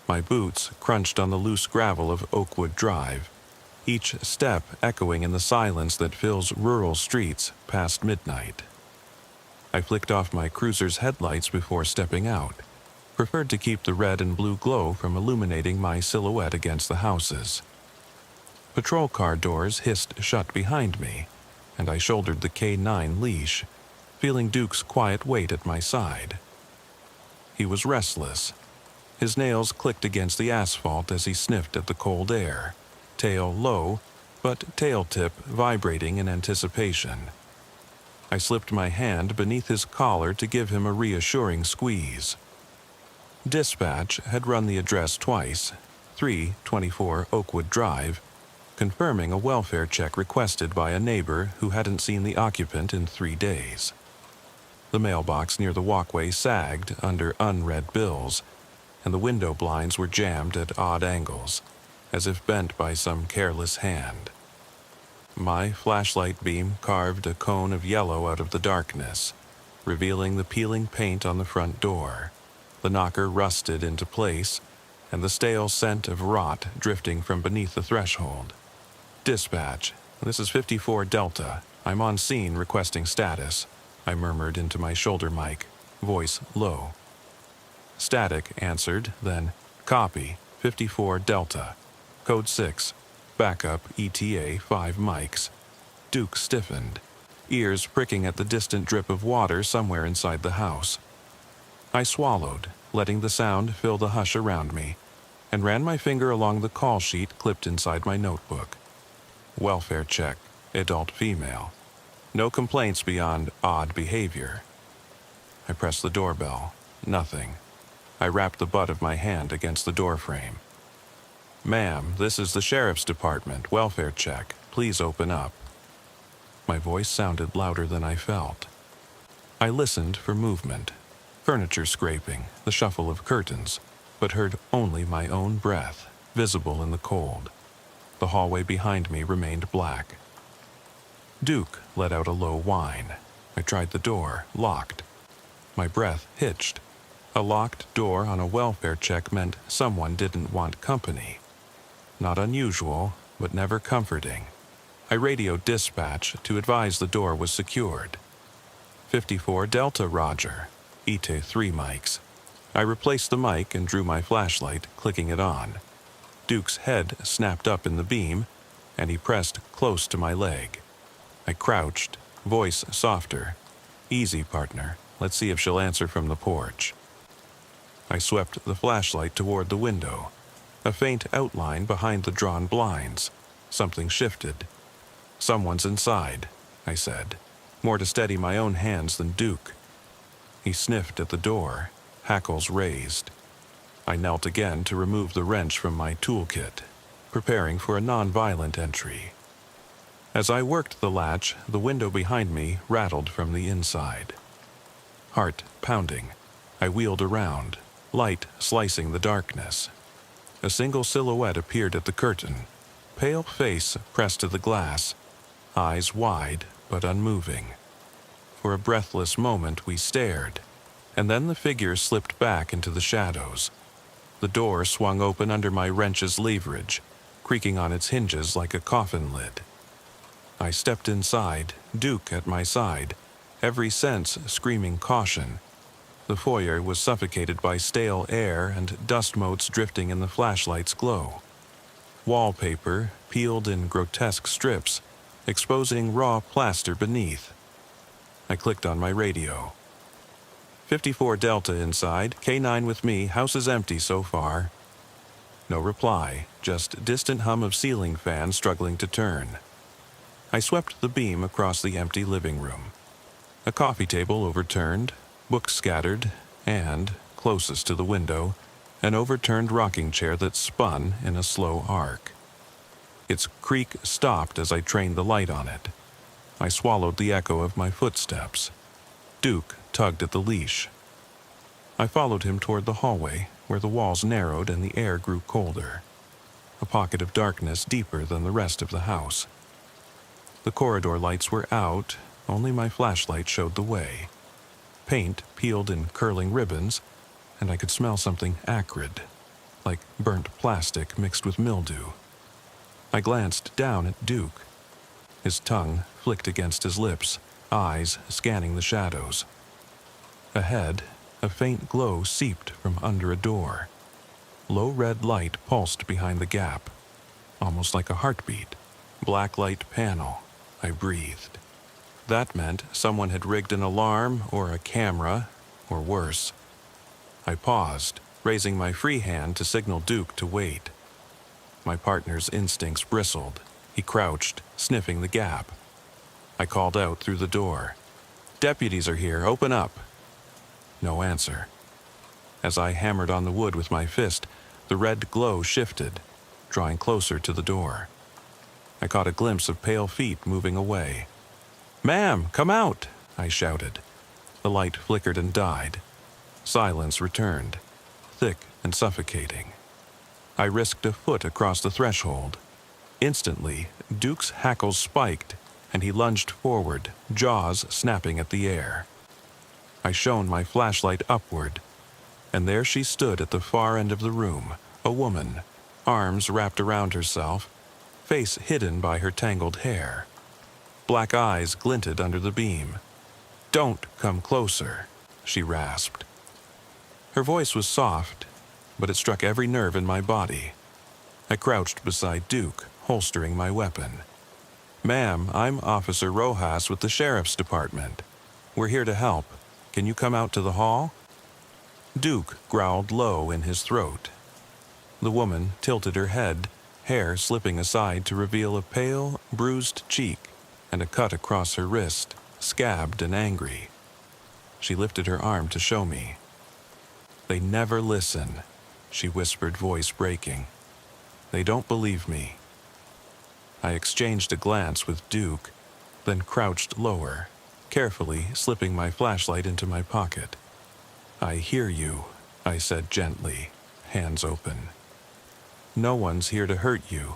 My boots crunched on the loose gravel of Oakwood Drive, each step echoing in the silence that fills rural streets past midnight. I flicked off my cruiser's headlights before stepping out, preferred to keep the red and blue glow from illuminating my silhouette against the houses. Patrol car doors hissed shut behind me, and I shouldered the K-9 leash, feeling Duke's quiet weight at my side. He was restless. His nails clicked against the asphalt as he sniffed at the cold air, tail low, but tail tip vibrating in anticipation. I slipped my hand beneath his collar to give him a reassuring squeeze. Dispatch had run the address twice, 324 Oakwood Drive, confirming a welfare check requested by a neighbor who hadn't seen the occupant in 3 days. The mailbox near the walkway sagged under unread bills, and the window blinds were jammed at odd angles, as if bent by some careless hand. My flashlight beam carved a cone of yellow out of the darkness, revealing the peeling paint on the front door, the knocker rusted into place, and the stale scent of rot drifting from beneath the threshold. "Dispatch, this is 54 Delta. I'm on scene requesting status," I murmured into my shoulder mic, voice low. Static answered, then copy, 54 Delta. Code 6, backup ETA 5 mics. Duke stiffened, ears pricking at the distant drip of water somewhere inside the house. I swallowed, letting the sound fill the hush around me, and ran my finger along the call sheet clipped inside my notebook. Welfare check, adult female. No complaints beyond odd behavior. I pressed the doorbell. Nothing. I rapped the butt of my hand against the doorframe. "Ma'am, this is the sheriff's department. Welfare check. Please open up." My voice sounded louder than I felt. I listened for movement, furniture scraping, the shuffle of curtains, but heard only my own breath, visible in the cold. The hallway behind me remained black. Duke let out a low whine. I tried the door, locked. My breath hitched. A locked door on a welfare check meant someone didn't want company. Not unusual, but never comforting. I radioed dispatch to advise the door was secured. 54 Delta Roger, ETA 3 mics. I replaced the mic and drew my flashlight, clicking it on. Duke's head snapped up in the beam, and he pressed close to my leg. I crouched, voice softer. "Easy, partner. Let's see if she'll answer from the porch." I swept the flashlight toward the window. A faint outline behind the drawn blinds. Something shifted. "Someone's inside," I said, more to steady my own hands than Duke. He sniffed at the door, hackles raised. I knelt again to remove the wrench from my toolkit, preparing for a non-violent entry. As I worked the latch, the window behind me rattled from the inside. Heart pounding, I wheeled around, light slicing the darkness. A single silhouette appeared at the curtain, pale face pressed to the glass, eyes wide but unmoving. For a breathless moment we stared, and then the figure slipped back into the shadows. The door swung open under my wrench's leverage, creaking on its hinges like a coffin lid. I stepped inside, Duke at my side, every sense screaming caution. The foyer was suffocated by stale air and dust motes drifting in the flashlight's glow. Wallpaper peeled in grotesque strips, exposing raw plaster beneath. I clicked on my radio. 54 Delta inside, K9 with me, house is empty so far. No reply, just distant hum of ceiling fans struggling to turn. I swept the beam across the empty living room. A coffee table overturned, books scattered, and, closest to the window, an overturned rocking chair that spun in a slow arc. Its creak stopped as I trained the light on it. I swallowed the echo of my footsteps. Duke tugged at the leash. I followed him toward the hallway, where the walls narrowed and the air grew colder. A pocket of darkness deeper than the rest of the house. The corridor lights were out, only my flashlight showed the way. Paint peeled in curling ribbons, and I could smell something acrid, like burnt plastic mixed with mildew. I glanced down at Duke. His tongue flicked against his lips, eyes scanning the shadows. Ahead, a faint glow seeped from under a door. Low red light pulsed behind the gap, almost like a heartbeat. Black light panel, I breathed. That meant someone had rigged an alarm or a camera, or worse. I paused, raising my free hand to signal Duke to wait. My partner's instincts bristled. He crouched, sniffing the gap. I called out through the door. "Deputies are here, open up." No answer. As I hammered on the wood with my fist, the red glow shifted, drawing closer to the door. I caught a glimpse of pale feet moving away. "Ma'am, come out!" I shouted. The light flickered and died. Silence returned, thick and suffocating. I risked a foot across the threshold. Instantly, Duke's hackles spiked, and he lunged forward, jaws snapping at the air. I shone my flashlight upward, and there she stood at the far end of the room, a woman, arms wrapped around herself, face hidden by her tangled hair. Black eyes glinted under the beam. "Don't come closer," she rasped. Her voice was soft, but it struck every nerve in my body. I crouched beside Duke, holstering my weapon. "Ma'am, I'm Officer Rojas with the Sheriff's Department. We're here to help. Can you come out to the hall?" Duke growled low in his throat. The woman tilted her head, hair slipping aside to reveal a pale, bruised cheek and a cut across her wrist, scabbed and angry. She lifted her arm to show me. "They never listen," she whispered, voice breaking. "They don't believe me." I exchanged a glance with Duke, then crouched lower, carefully slipping my flashlight into my pocket. "I hear you," I said gently, hands open. "No one's here to hurt you."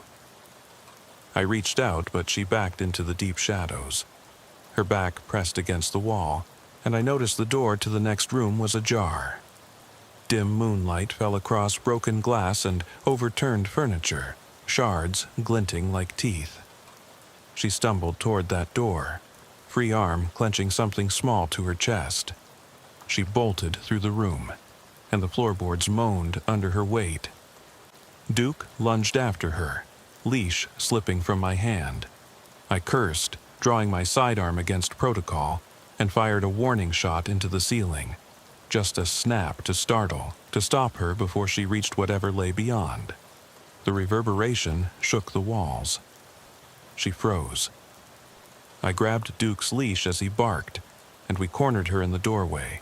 I reached out, but she backed into the deep shadows. Her back pressed against the wall, and I noticed the door to the next room was ajar. Dim moonlight fell across broken glass and overturned furniture, shards glinting like teeth. She stumbled toward that door, free arm clenching something small to her chest. She bolted through the room, and the floorboards moaned under her weight. Duke lunged after her, leash slipping from my hand. I cursed, drawing my sidearm against protocol, and fired a warning shot into the ceiling. Just a snap to startle, to stop her before she reached whatever lay beyond. The reverberation shook the walls. She froze. I grabbed Duke's leash as he barked, and we cornered her in the doorway.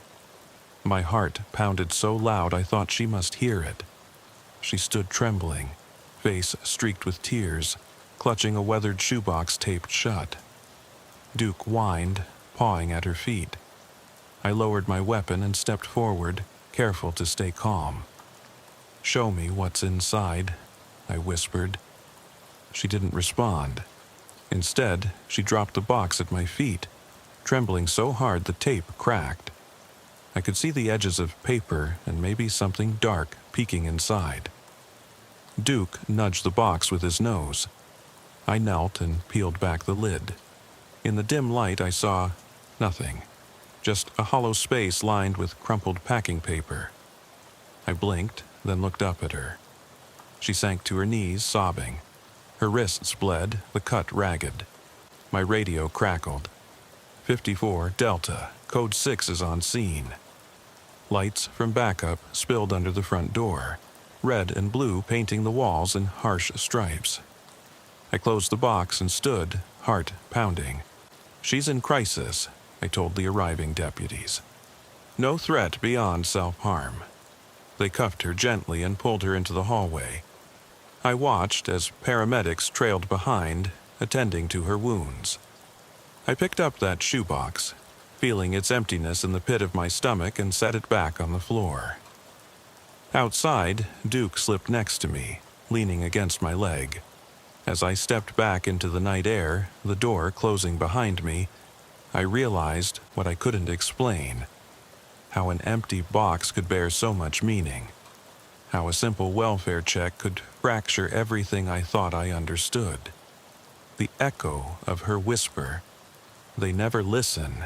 My heart pounded so loud I thought she must hear it. She stood trembling, face streaked with tears, clutching a weathered shoebox taped shut. Duke whined, pawing at her feet. I lowered my weapon and stepped forward, careful to stay calm. "Show me what's inside," I whispered. She didn't respond. Instead, she dropped the box at my feet, trembling so hard the tape cracked. I could see the edges of paper and maybe something dark peeking inside. Duke nudged the box with his nose. I knelt and peeled back the lid. In the dim light, I saw nothing, just a hollow space lined with crumpled packing paper. I blinked, then looked up at her. She sank to her knees, sobbing. Her wrists bled, the cut ragged. My radio crackled. 54 Delta, code 6 is on scene. Lights from backup spilled under the front door, red and blue painting the walls in harsh stripes. I closed the box and stood, heart pounding. "She's in crisis," I told the arriving deputies. "No threat beyond self-harm." They cuffed her gently and pulled her into the hallway. I watched as paramedics trailed behind, attending to her wounds. I picked up that shoebox, feeling its emptiness in the pit of my stomach, and set it back on the floor. Outside, Duke slipped next to me, leaning against my leg. As I stepped back into the night air, the door closing behind me, I realized what I couldn't explain. How an empty box could bear so much meaning. How a simple welfare check could fracture everything I thought I understood. The echo of her whisper, "They never listen,"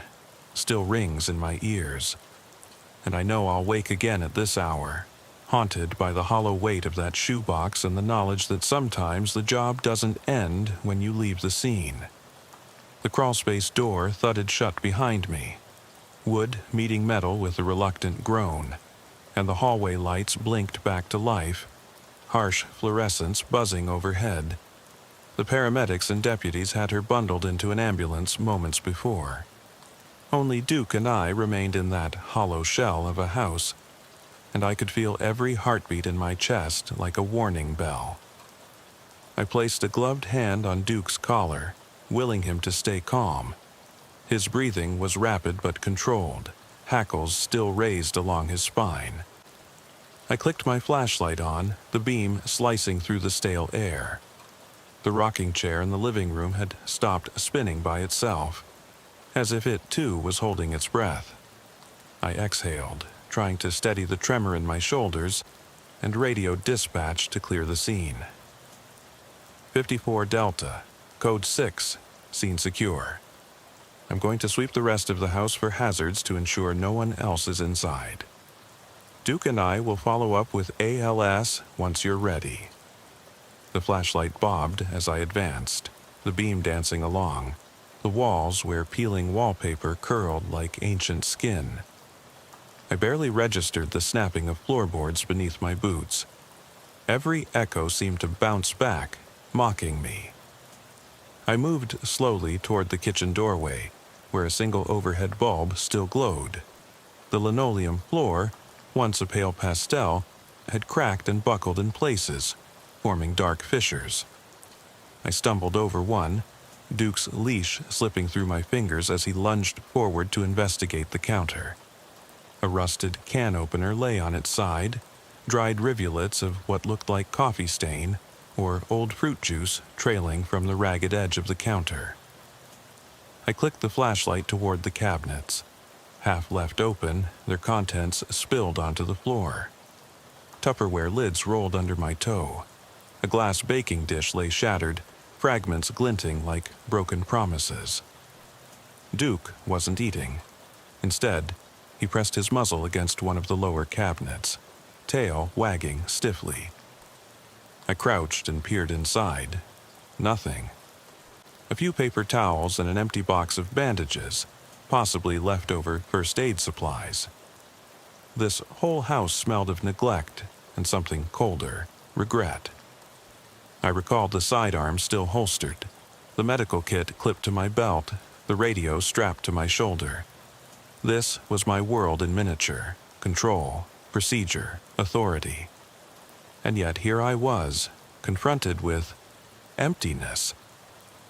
still rings in my ears. And I know I'll wake again at this hour, haunted by the hollow weight of that shoebox and the knowledge that sometimes the job doesn't end when you leave the scene. The crawlspace door thudded shut behind me, wood meeting metal with a reluctant groan, and the hallway lights blinked back to life, harsh fluorescence buzzing overhead. The paramedics and deputies had her bundled into an ambulance moments before. Only Duke and I remained in that hollow shell of a house, and I could feel every heartbeat in my chest like a warning bell. I placed a gloved hand on Duke's collar, willing him to stay calm. His breathing was rapid but controlled, hackles still raised along his spine. I clicked my flashlight on, the beam slicing through the stale air. The rocking chair in the living room had stopped spinning by itself, as if it too was holding its breath. I exhaled, trying to steady the tremor in my shoulders, and radioed dispatch to clear the scene. 54 Delta, code 6, scene secure. I'm going to sweep the rest of the house for hazards to ensure no one else is inside. Duke and I will follow up with ALS once you're ready. The flashlight bobbed as I advanced, the beam dancing along, the walls where peeling wallpaper curled like ancient skin. I barely registered the snapping of floorboards beneath my boots. Every echo seemed to bounce back, mocking me. I moved slowly toward the kitchen doorway, where a single overhead bulb still glowed. The linoleum floor, once a pale pastel, had cracked and buckled in places, forming dark fissures. I stumbled over one, Duke's leash slipping through my fingers as he lunged forward to investigate the counter. A rusted can opener lay on its side, dried rivulets of what looked like coffee stain or old fruit juice trailing from the ragged edge of the counter. I clicked the flashlight toward the cabinets. Half left open, their contents spilled onto the floor. Tupperware lids rolled under my toe. A glass baking dish lay shattered, fragments glinting like broken promises. Duke wasn't eating. Instead, he pressed his muzzle against one of the lower cabinets, tail wagging stiffly. I crouched and peered inside. Nothing. A few paper towels and an empty box of bandages, possibly leftover first aid supplies. This whole house smelled of neglect and something colder, regret. I recalled the sidearm still holstered, the medical kit clipped to my belt, the radio strapped to my shoulder. This was my world in miniature: control, procedure, authority. And yet here I was, confronted with emptiness.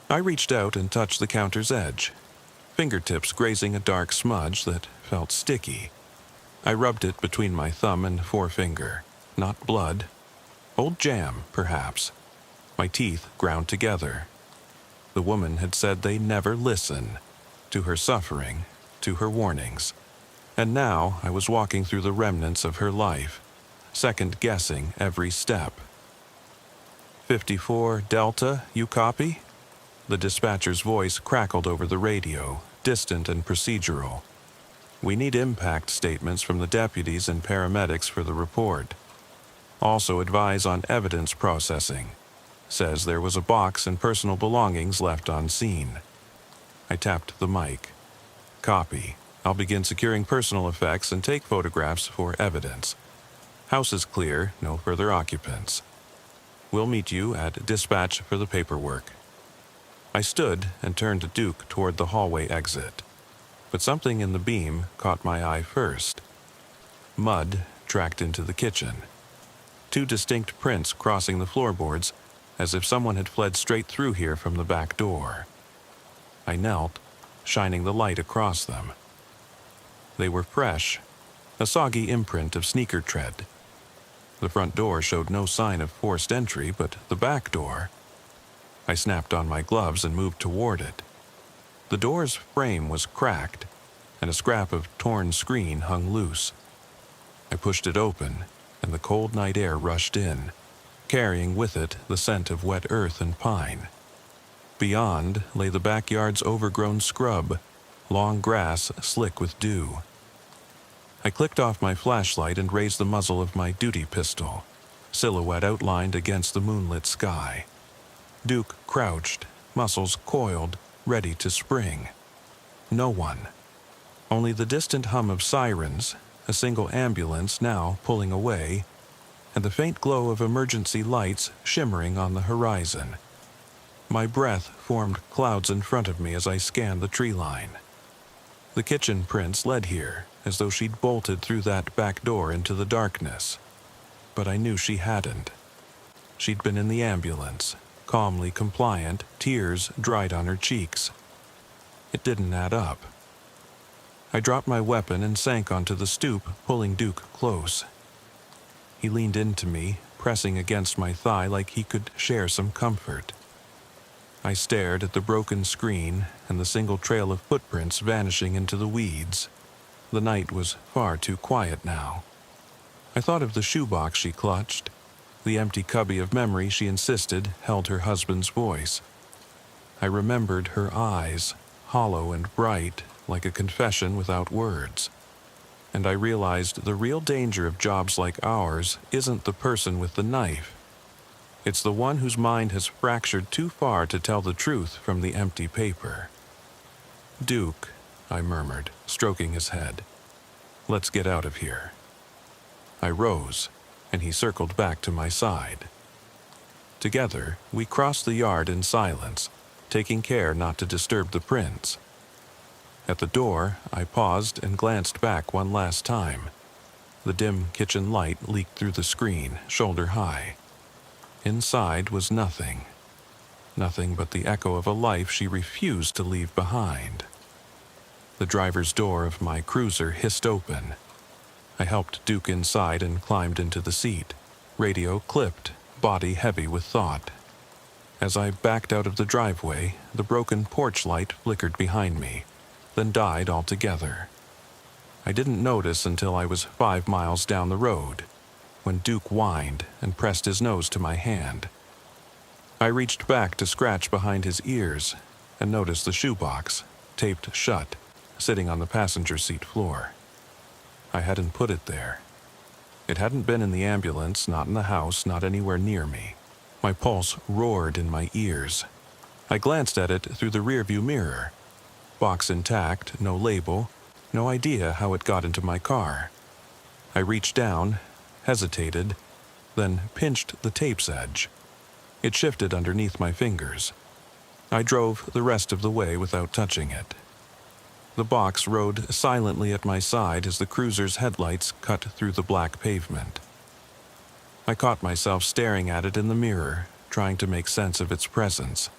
I reached out and touched the counter's edge, fingertips grazing a dark smudge that felt sticky. I rubbed it between my thumb and forefinger. Not blood. Old jam, perhaps. My teeth ground together. The woman had said they never listen. To her suffering, to her warnings. And now I was walking through the remnants of her life, second-guessing every step. 54 Delta, you copy? The dispatcher's voice crackled over the radio, distant and procedural. We need impact statements from the deputies and paramedics for the report. Also advise on evidence processing. Says there was a box and personal belongings left on scene. I tapped the mic. Copy. I'll begin securing personal effects and take photographs for evidence. House is clear, no further occupants. We'll meet you at dispatch for the paperwork. I stood and turned to Duke toward the hallway exit. But something in the beam caught my eye first. Mud tracked into the kitchen. Two distinct prints crossing the floorboards, as if someone had fled straight through here from the back door. I knelt, shining the light across them. They were fresh, a soggy imprint of sneaker tread. The front door showed no sign of forced entry, but the back door... I snapped on my gloves and moved toward it. The door's frame was cracked, and a scrap of torn screen hung loose. I pushed it open, and the cold night air rushed in, carrying with it the scent of wet earth and pine. Beyond lay the backyard's overgrown scrub, long grass slick with dew. I clicked off my flashlight and raised the muzzle of my duty pistol, silhouette outlined against the moonlit sky. Duke crouched, muscles coiled, ready to spring. No one. Only the distant hum of sirens, a single ambulance now pulling away, and the faint glow of emergency lights shimmering on the horizon. My breath formed clouds in front of me as I scanned the tree line. The kitchen prints led here, as though she'd bolted through that back door into the darkness. But I knew she hadn't. She'd been in the ambulance, calmly compliant, tears dried on her cheeks. It didn't add up. I dropped my weapon and sank onto the stoop, pulling Duke close. He leaned into me, pressing against my thigh like he could share some comfort. I stared at the broken screen and the single trail of footprints vanishing into the weeds. The night was far too quiet now. I thought of the shoebox she clutched, the empty cubby of memory she insisted held her husband's voice. I remembered her eyes, hollow and bright, like a confession without words. and I realized the real danger of jobs like ours isn't the person with the knife. It's the one whose mind has fractured too far to tell the truth from the empty paper. "Duke," I murmured, stroking his head. "Let's get out of here." I rose, and he circled back to my side. Together, we crossed the yard in silence, taking care not to disturb the prints. At the door, I paused and glanced back one last time. The dim kitchen light leaked through the screen, shoulder high. Inside was nothing. Nothing but the echo of a life she refused to leave behind. The driver's door of my cruiser hissed open. I helped Duke inside and climbed into the seat, radio clipped, body heavy with thought. As I backed out of the driveway, the broken porch light flickered behind me, then died altogether. I didn't notice until I was 5 miles down the road, when Duke whined and pressed his nose to my hand. I reached back to scratch behind his ears and noticed the shoebox, taped shut, sitting on the passenger seat floor. I hadn't put it there. It hadn't been in the ambulance, not in the house, not anywhere near me. My pulse roared in my ears. I glanced at it through the rearview mirror. Box intact, no label, no idea how it got into my car. I reached down, hesitated, then pinched the tape's edge. It shifted underneath my fingers. I drove the rest of the way without touching it. The box rode silently at my side as the cruiser's headlights cut through the black pavement. I caught myself staring at it in the mirror, trying to make sense of its presence.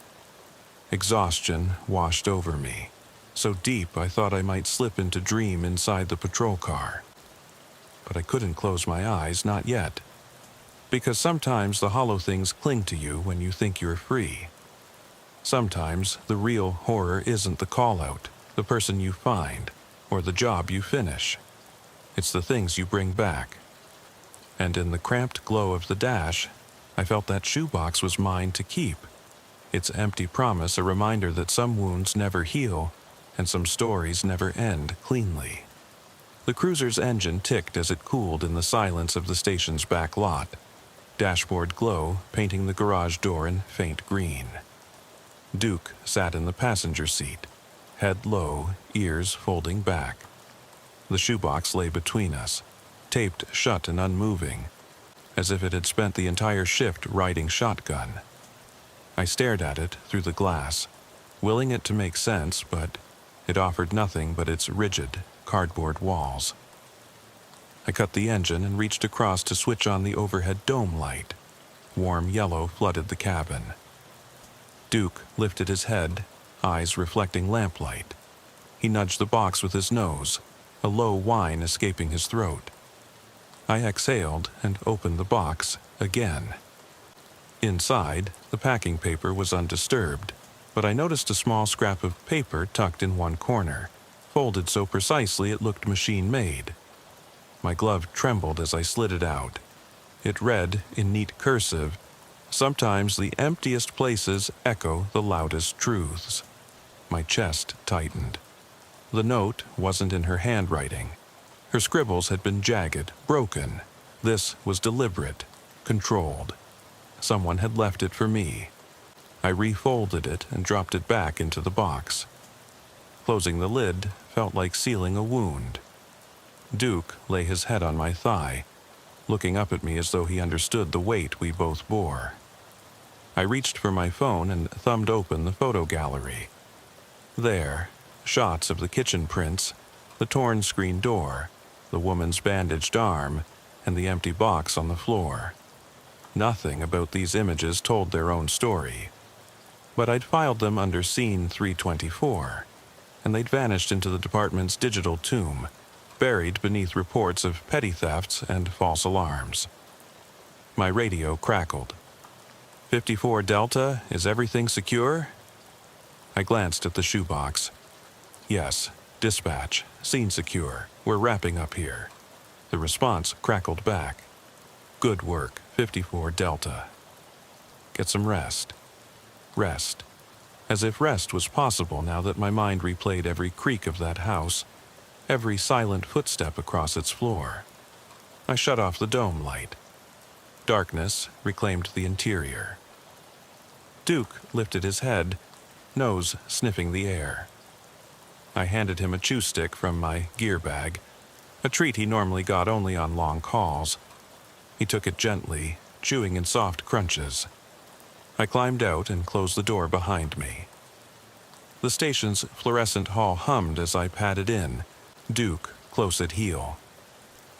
Exhaustion washed over me, so deep I thought I might slip into dream inside the patrol car. But I couldn't close my eyes, not yet. Because sometimes the hollow things cling to you when you think you're free. Sometimes the real horror isn't the call-out, the person you find, or the job you finish. It's the things you bring back. And in the cramped glow of the dash, I felt that shoebox was mine to keep. Its empty promise a reminder that some wounds never heal, and some stories never end cleanly. The cruiser's engine ticked as it cooled in the silence of the station's back lot. Dashboard glow painting the garage door in faint green. Duke sat in the passenger seat, head low, ears folding back. The shoebox lay between us, taped shut and unmoving, as if it had spent the entire shift riding shotgun. I stared at it through the glass, willing it to make sense, but it offered nothing but its rigid, cardboard walls. I cut the engine and reached across to switch on the overhead dome light. Warm yellow flooded the cabin. Duke lifted his head, eyes reflecting lamplight. He nudged the box with his nose, a low whine escaping his throat. I exhaled and opened the box again. Inside, the packing paper was undisturbed, but I noticed a small scrap of paper tucked in one corner, folded so precisely it looked machine-made. My glove trembled as I slid it out. It read, in neat cursive, "Sometimes the emptiest places echo the loudest truths." My chest tightened. The note wasn't in her handwriting. Her scribbles had been jagged, broken. This was deliberate, controlled. Someone had left it for me. I refolded it and dropped it back into the box. Closing the lid felt like sealing a wound. Duke lay his head on my thigh, looking up at me as though he understood the weight we both bore. I reached for my phone and thumbed open the photo gallery. There, shots of the kitchen prints, the torn screen door, the woman's bandaged arm, and the empty box on the floor. Nothing about these images told their own story. But I'd filed them under Scene 324, and they'd vanished into the department's digital tomb, buried beneath reports of petty thefts and false alarms. My radio crackled. 54 Delta, is everything secure? I glanced at the shoebox. Yes, dispatch, scene secure, we're wrapping up here. The response crackled back. Good work, 54 Delta. Get some rest. Rest. As if rest was possible now that my mind replayed every creak of that house, every silent footstep across its floor. I shut off the dome light. Darkness reclaimed the interior. Duke lifted his head, nose sniffing the air. I handed him a chew stick from my gear bag, a treat he normally got only on long calls. He took it gently, chewing in soft crunches. I climbed out and closed the door behind me. The station's fluorescent hall hummed as I padded in, Duke close at heel.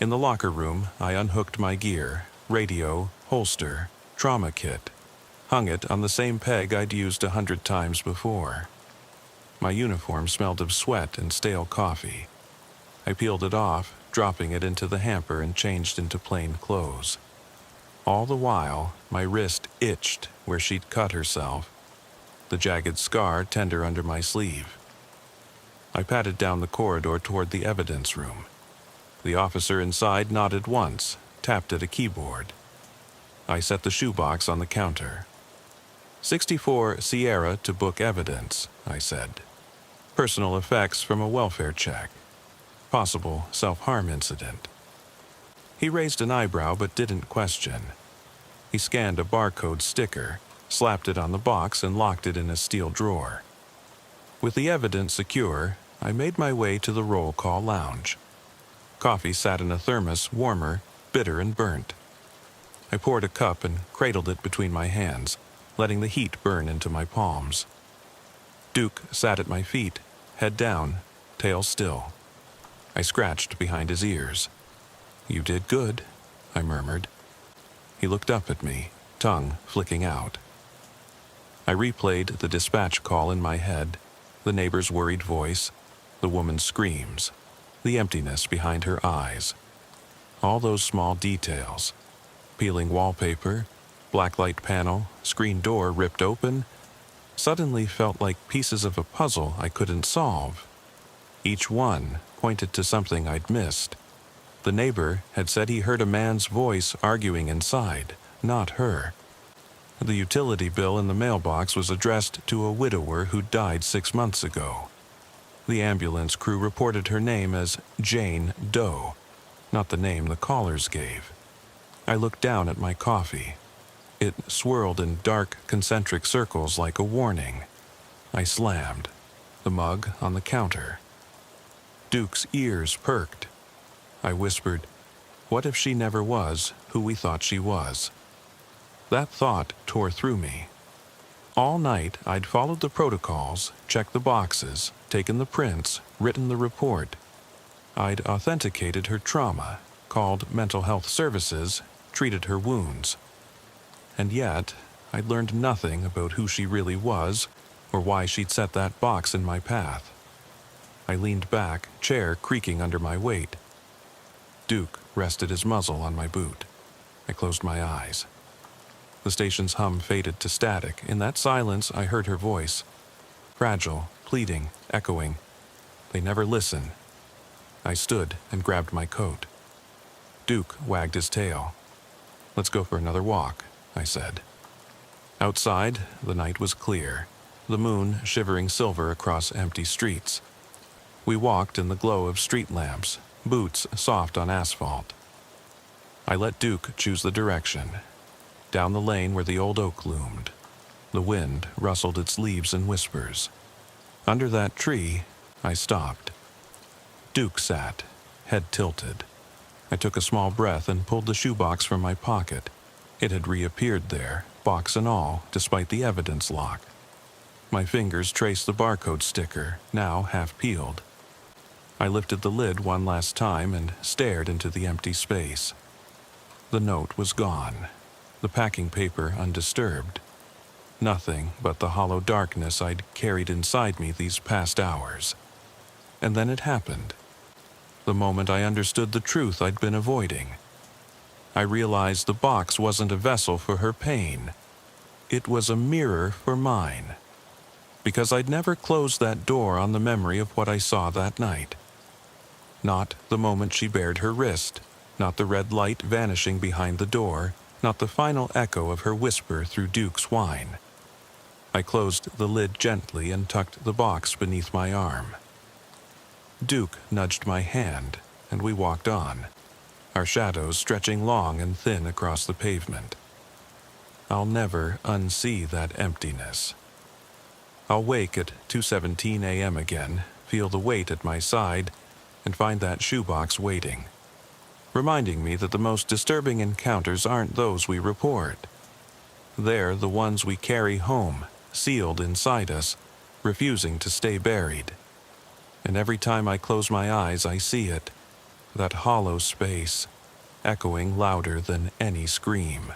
In the locker room, I unhooked my gear, radio, holster, trauma kit, hung it on the same peg I'd used 100 times before. My uniform smelled of sweat and stale coffee. I peeled it off, dropping it into the hamper, and changed into plain clothes. All the while, my wrist itched where she'd cut herself, the jagged scar tender under my sleeve. I padded down the corridor toward the evidence room. The officer inside nodded once, tapped at a keyboard. I set the shoebox on the counter. 64 Sierra to book evidence, I said. Personal effects from a welfare check. Possible self-harm incident. He raised an eyebrow but didn't question. He scanned a barcode sticker, slapped it on the box, and locked it in a steel drawer. With the evidence secure, I made my way to the roll call lounge. Coffee sat in a thermos, warmer, bitter and burnt. I poured a cup and cradled it between my hands, letting the heat burn into my palms. Duke sat at my feet, head down, tail still. I scratched behind his ears. "You did good," I murmured. He looked up at me, tongue flicking out. I replayed the dispatch call in my head, the neighbor's worried voice, the woman's screams, the emptiness behind her eyes. All those small details. Peeling wallpaper, blacklight panel, screen door ripped open, suddenly felt like pieces of a puzzle I couldn't solve. Each one pointed to something I'd missed. The neighbor had said he heard a man's voice arguing inside, not her. The utility bill in the mailbox was addressed to a widower who died 6 months ago. The ambulance crew reported her name as Jane Doe, not the name the callers gave. I looked down at my coffee. It swirled in dark, concentric circles like a warning. I slammed, the mug on the counter. Duke's ears perked. I whispered, "What if she never was who we thought she was?" That thought tore through me. All night, I'd followed the protocols, checked the boxes, taken the prints, written the report. I'd authenticated her trauma, called mental health services, treated her wounds. And yet, I'd learned nothing about who she really was or why she'd set that box in my path. I leaned back, chair creaking under my weight. Duke rested his muzzle on my boot. I closed my eyes. The station's hum faded to static. In that silence, I heard her voice. Fragile, pleading, echoing. They never listen. I stood and grabbed my coat. Duke wagged his tail. "Let's go for another walk," I said. Outside, the night was clear, the moon shivering silver across empty streets. We walked in the glow of street lamps, boots soft on asphalt. I let Duke choose the direction. Down the lane where the old oak loomed. The wind rustled its leaves in whispers. Under that tree, I stopped. Duke sat, head tilted. I took a small breath and pulled the shoebox from my pocket. It had reappeared there, box and all, despite the evidence lock. My fingers traced the barcode sticker, now half peeled. I lifted the lid one last time and stared into the empty space. The note was gone, the packing paper undisturbed. Nothing but the hollow darkness I'd carried inside me these past hours. And then it happened. The moment I understood the truth I'd been avoiding. I realized the box wasn't a vessel for her pain. It was a mirror for mine. Because I'd never closed that door on the memory of what I saw that night. Not the moment she bared her wrist, not the red light vanishing behind the door, not the final echo of her whisper through Duke's whine. I closed the lid gently and tucked the box beneath my arm. Duke nudged my hand, and we walked on, our shadows stretching long and thin across the pavement. I'll never unsee that emptiness. I'll wake at 2:17 a.m. again, feel the weight at my side, and find that shoebox waiting, reminding me that the most disturbing encounters aren't those we report. They're the ones we carry home, sealed inside us, refusing to stay buried. And every time I close my eyes, I see it, that hollow space, echoing louder than any scream.